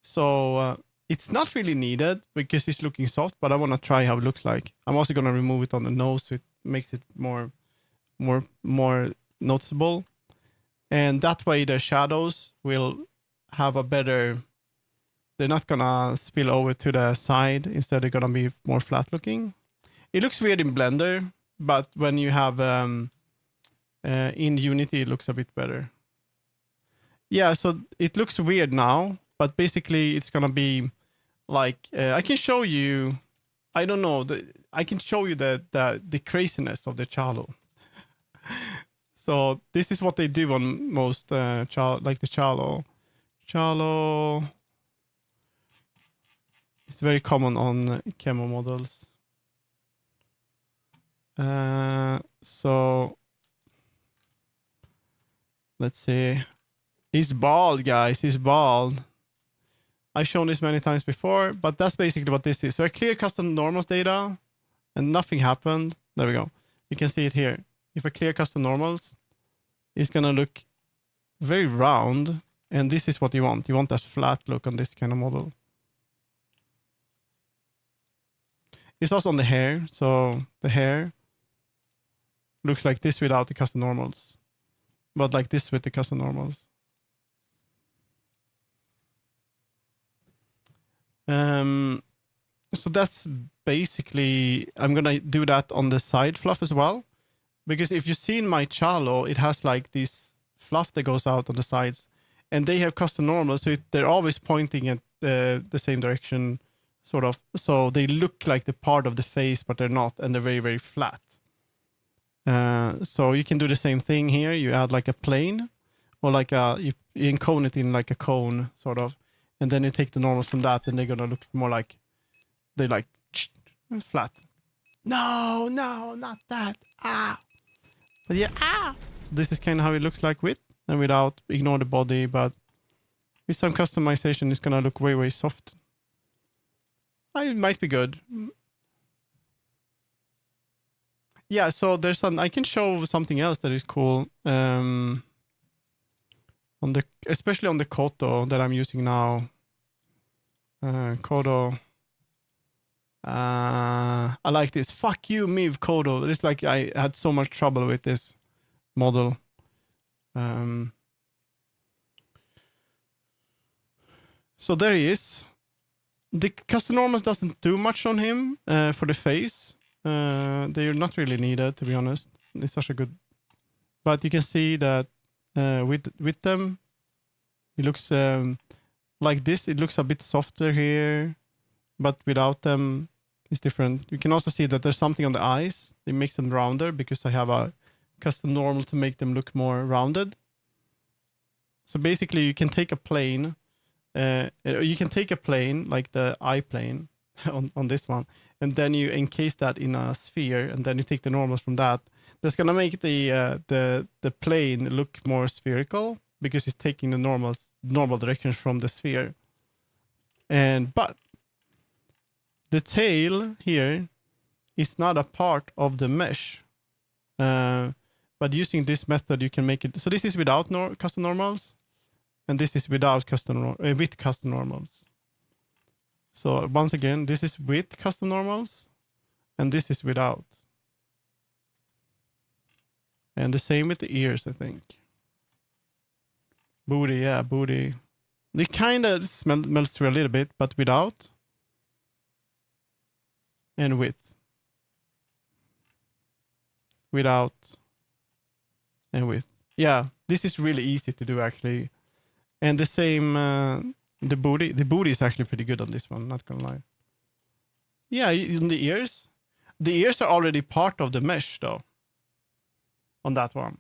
So it's not really needed because it's looking soft, but I want to try how it looks like. I'm also going to remove it on the nose so it makes it more noticeable. And that way the shadows will have a better, they're not going to spill over to the side. Instead, they're going to be more flat looking. It looks weird in Blender, but when you have in Unity, it looks a bit better. Yeah, so it looks weird now, but basically it's gonna be like I can show you. I don't know. I can show you the craziness of the Chalo. So this is what they do on most like the Chalo. Chalo is very common on camo models. So let's see. He's bald, guys. He's bald. I've shown this many times before, but that's basically what this is. So I clear custom normals data and nothing happened. There we go. You can see it here. If I clear custom normals, it's going to look very round. And this is what you want. You want that flat look on this kind of model. It's also on the hair. So the hair looks like this without the custom normals, but like this with the custom normals. So that's basically, I'm going to do that on the side fluff as well. Because if you see in my Chalo, it has like this fluff that goes out on the sides. And they have custom normals, so they're always pointing at the same direction, sort of. So they look like the part of the face, but they're not. And they're very, very flat. So you can do the same thing here. You add like a plane. Or like you encode it in like a cone, sort of. And then you take the normals from that, and they're going to look more like, they're like flat. No, not that. Ah. But yeah, ah. So this is kind of how it looks like with and without. Ignore the body, but with some customization, it's going to look way, way soft. It might be good. Yeah, so there's I can show something else that is cool. Especially on the Koto that I'm using now. Koto. I like this. Fuck you, Miv Koto. It's like I had so much trouble with this model. So there he is. The custom normals doesn't do much on him for the face. They're not really needed, to be honest. It's such a good. But you can see that with them, it looks like this. It looks a bit softer here, but without them, it's different. You can also see that there's something on the eyes. It makes them rounder because I have a custom normal to make them look more rounded. So basically, you can take a plane. You can take a plane like the eye plane on this one, and then you encase that in a sphere, and then you take the normals from that. That's gonna make the plane look more spherical because it's taking the normal directions from the sphere. But the tail here is not a part of the mesh. But using this method, you can make it. So this is without custom normals, and this is without with custom normals. So once again, this is with custom normals, and this is without. And the same with the ears, I think. Booty, yeah, booty. They kind of melts through a little bit, but without. And with. Without. And with. Yeah, this is really easy to do, actually. And the same, the booty. The booty is actually pretty good on this one, not gonna lie. Yeah, in the ears. The ears are already part of the mesh, though. On that one.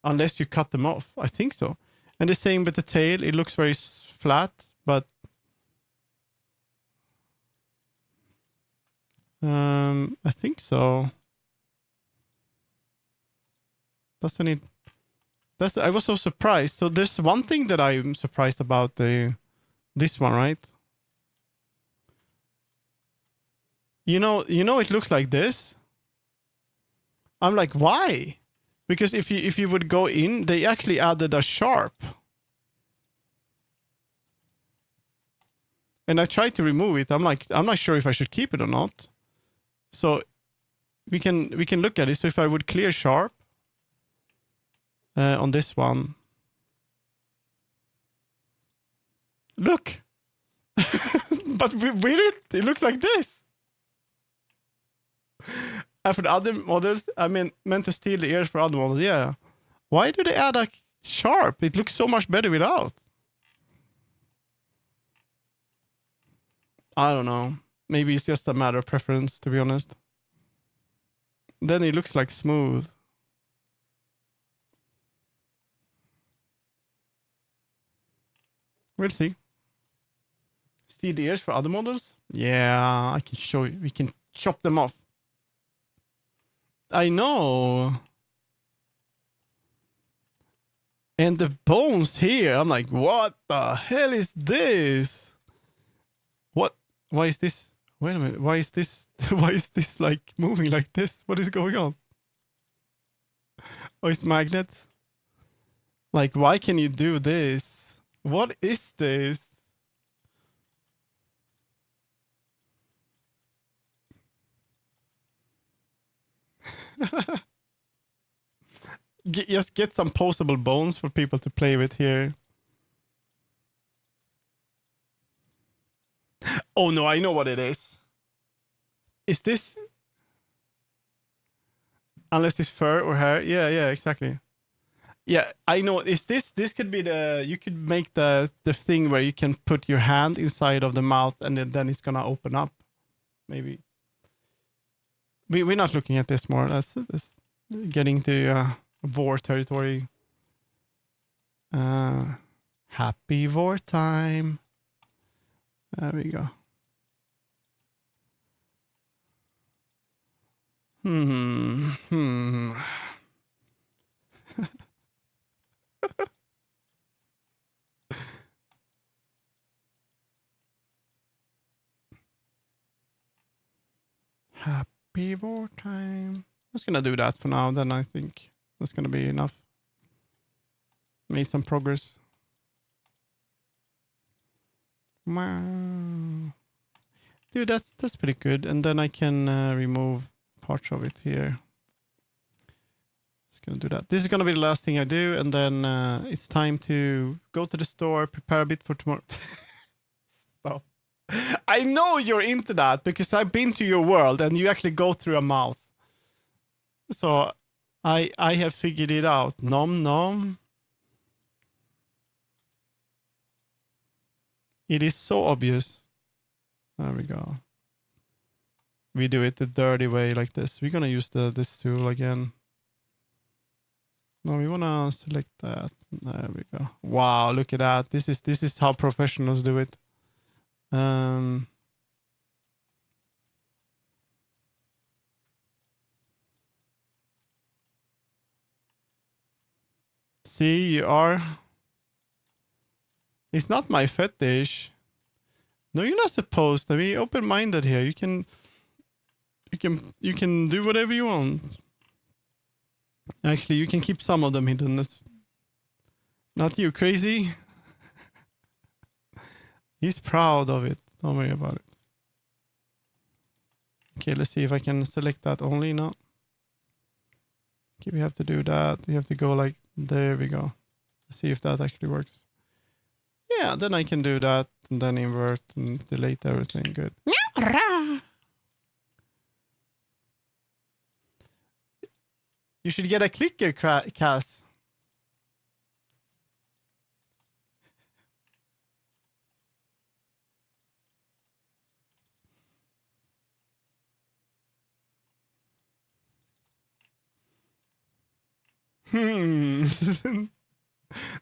Unless you cut them off. I think so. And the same with the tail. It looks very flat, but... I think so. Doesn't it... I was so surprised. So there's one thing that I'm surprised about this one, right? You know, it looks like this. I'm like, why? Because if you would go in, they actually added a sharp. And I tried to remove it. I'm like, I'm not sure if I should keep it or not. So we can look at it. So if I would clear sharp on this one. Look. But with it looks like this. And for the other models, I meant to steal the ears for other models, yeah. Why do they add a sharp? It looks so much better without. I don't know. Maybe it's just a matter of preference, to be honest. Then it looks like smooth. We'll see. Steal the ears for other models? Yeah, I can show you. We can chop them off. I know. And the bones here, I'm like, what the hell is this? What? Why is this? Wait a minute. Why is this? Why is this like moving like this? What is going on? Oh, it's magnets. Like, why can you do this? What is this? Just get some posable bones for people to play with here. Oh no, I know what it is. Is this... Unless it's fur or hair. Yeah, exactly. Yeah, I know. Is this could be the... You could make the thing where you can put your hand inside of the mouth and then it's gonna open up. Maybe. We're not looking at this more. That's getting to Vor territory. Happy Vor time. There we go. Happy Vor time. I'm just gonna do that for now. Then I think that's gonna be enough. Made some progress. Wow. Dude, that's pretty good. And then I can remove parts of it here. Just gonna do that. This is gonna be the last thing I do, and then it's time to go to the store, prepare a bit for tomorrow. Stop. I know you're into that because I've been to your world and you actually go through a mouth. So I have figured it out. Nom nom. It is so obvious. There we go. We do it the dirty way like this. We're gonna use this tool again. No, we wanna select that. There we go. Wow, look at that. This is how professionals do it. See, you are. It's not my fetish. No, you're not supposed to be open-minded here. You can do whatever you want. Actually, you can keep some of them hidden. That's not you, crazy. He's proud of it. Don't worry about it. Okay, let's see if I can select that only now. Okay, we have to do that. We have to go like, there we go. Let's see if that actually works. Yeah, then I can do that and then invert and delete everything. Good. You should get a clicker, Cass.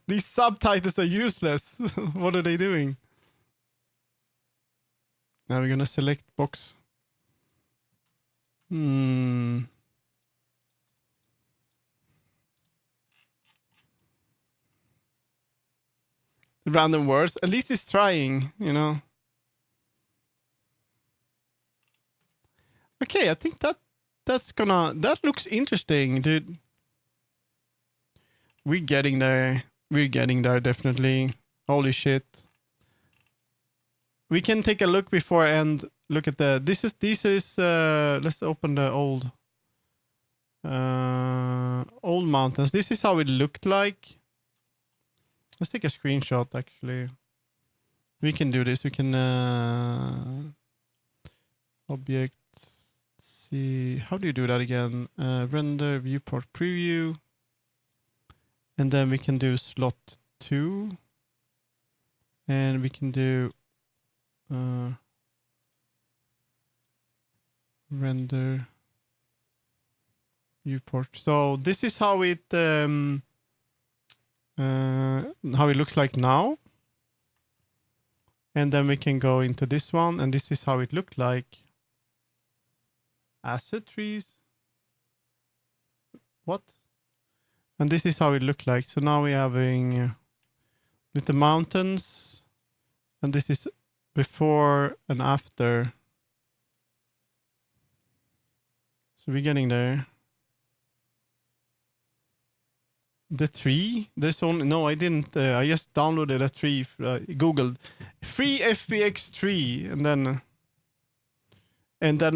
These subtitles are useless. What are they doing? Now we're gonna select box. Random words. At least it's trying, you know. Okay, I think that looks interesting, dude. We're getting there. We're getting there, definitely. Holy shit. We can take a look before and look at the... This is let's open the old mountains. This is how it looked like. Let's take a screenshot, actually. We can do this. We can... objects. See... How do you do that again? Render, viewport, preview. And then we can do slot 2. And we can do... render viewport. So this is how it looks like now. And then we can go into this one, and this is how it looked like. Asset trees. What? And this is how it looked like. So now we're having with the mountains, and this is before and after. So we're getting there. The tree? There's only... No, I didn't. I just downloaded a tree. Googled free FBX tree, and then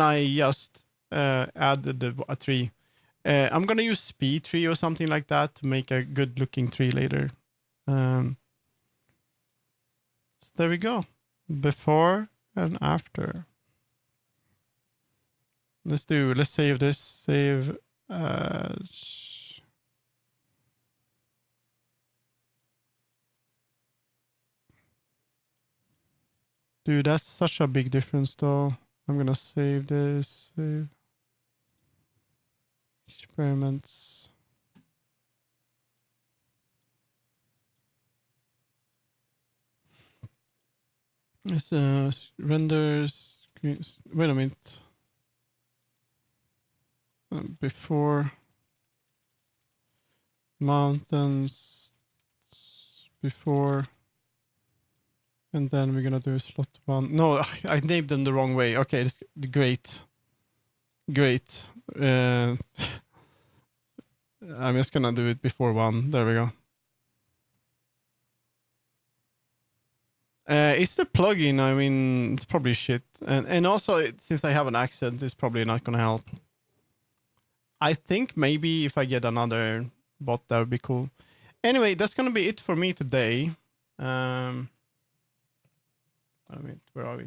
I just added a tree. I'm gonna use speed tree or something like that to make a good looking tree later. So there we go. Before and after. Let's save this. Save dude, that's such a big difference though. I'm gonna save this. Save experiments. It's renders. Wait a minute. Before mountains. Before. And then we're gonna do slot 1. No, I named them the wrong way. Okay, it's great. Great. I'm just gonna do it before 1. There we go. It's the plugin. I mean, it's probably shit. And also, since I have an accent, it's probably not gonna help. I think maybe if I get another bot, that would be cool. Anyway, that's gonna be it for me today. Where are we?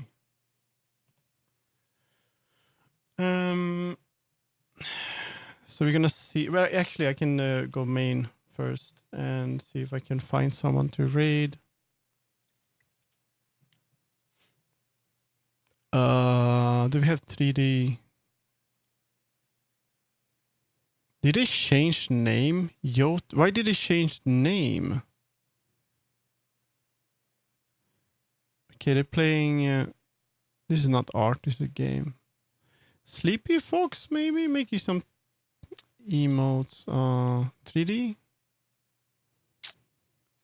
So we're gonna see. Well, actually, I can go main first and see if I can find someone to raid. Do we have 3D? Did they change name? Why did they change name? Okay, they're playing... this is not art, this is a game. Sleepy Fox, maybe? Making some emotes. 3D?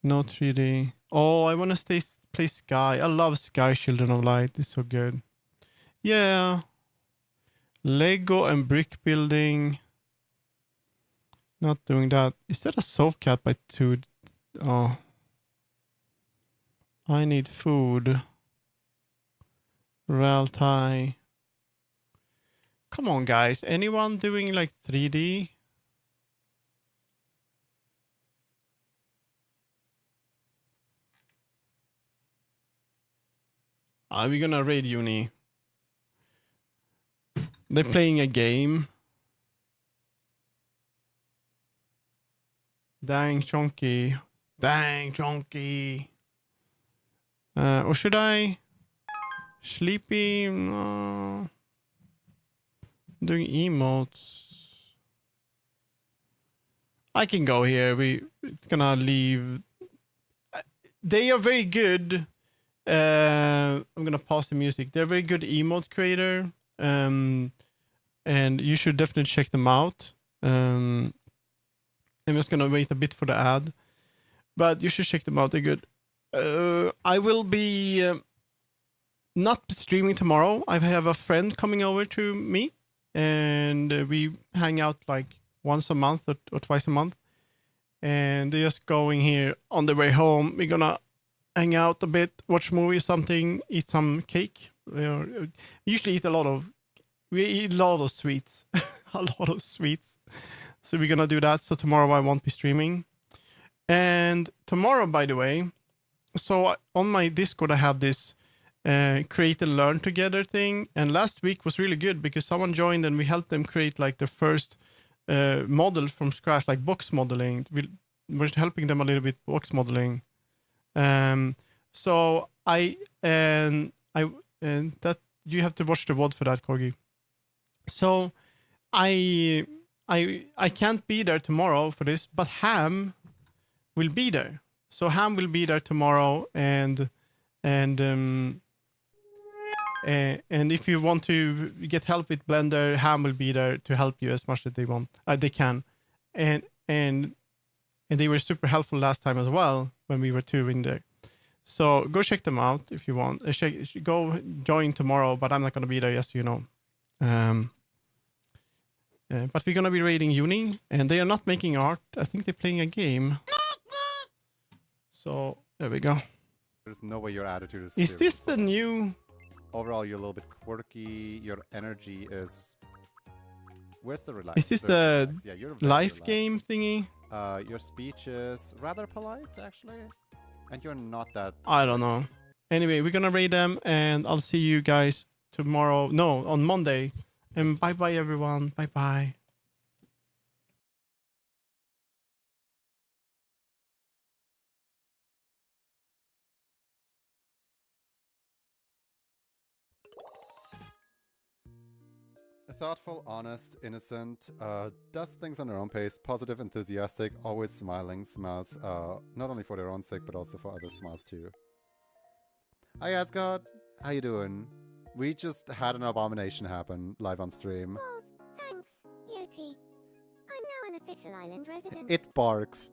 No 3D. Oh, I want to play Sky. I love Sky Children of Light. It's so good. Yeah. Lego and brick building. Not doing that. Is that a soft cat by 2? Oh. I need food. Realtai. Come on, guys. Anyone doing like 3D? Are we gonna raid Uni? They're playing a game. Dang chonky. Dang chonky. Or should I? Sleepy? No. Doing emotes. I can go here. It's gonna leave. They are very good. I'm gonna pause the music. They're a very good emote creator. And you should definitely check them out. I'm just gonna wait a bit for the ad, but you should check them out. They're good. I will be not streaming tomorrow. I have a friend coming over to me, and we hang out like once a month or twice a month. And they're just going here on the way home. We're gonna hang out a bit, watch movies, something, eat some cake. We usually eat a lot of sweets, a lot of sweets. So we're gonna do that. So tomorrow I won't be streaming. And tomorrow, by the way, so on my Discord I have this create and learn together thing. And last week was really good because someone joined and we helped them create like the first model from scratch, like box modeling. We're helping them a little bit box modeling. So and that you have to watch the VOD for that, Corgi. So I can't be there tomorrow for this, but Ham will be there. So Ham will be there tomorrow, and if you want to get help with Blender, Ham will be there to help you as much as they can, and they were super helpful last time as well when we were two in there. So go check them out if you want. Go join tomorrow, but I'm not gonna be there, just so you know. But we're gonna be raiding Uni, and they are not making art. I think they're playing a game. So there we go. There's no way your attitude is. Is this the new? Overall, you're a little bit quirky. Your energy is. Where's the relax? Is this the yeah, you're life game thingy? Your speech is rather polite, actually, and you're not that. I don't know. Anyway, we're gonna raid them, and I'll see you guys tomorrow. No, on Monday. And bye bye, everyone. Bye bye. Thoughtful, honest, innocent, does things on their own pace, positive, enthusiastic, always smiling, smiles, not only for their own sake, but also for others' smiles too. Hi Asgard, how you doing? We just had an abomination happen live on stream. Oh, thanks, Yoti. I'm now an official island resident. It barks.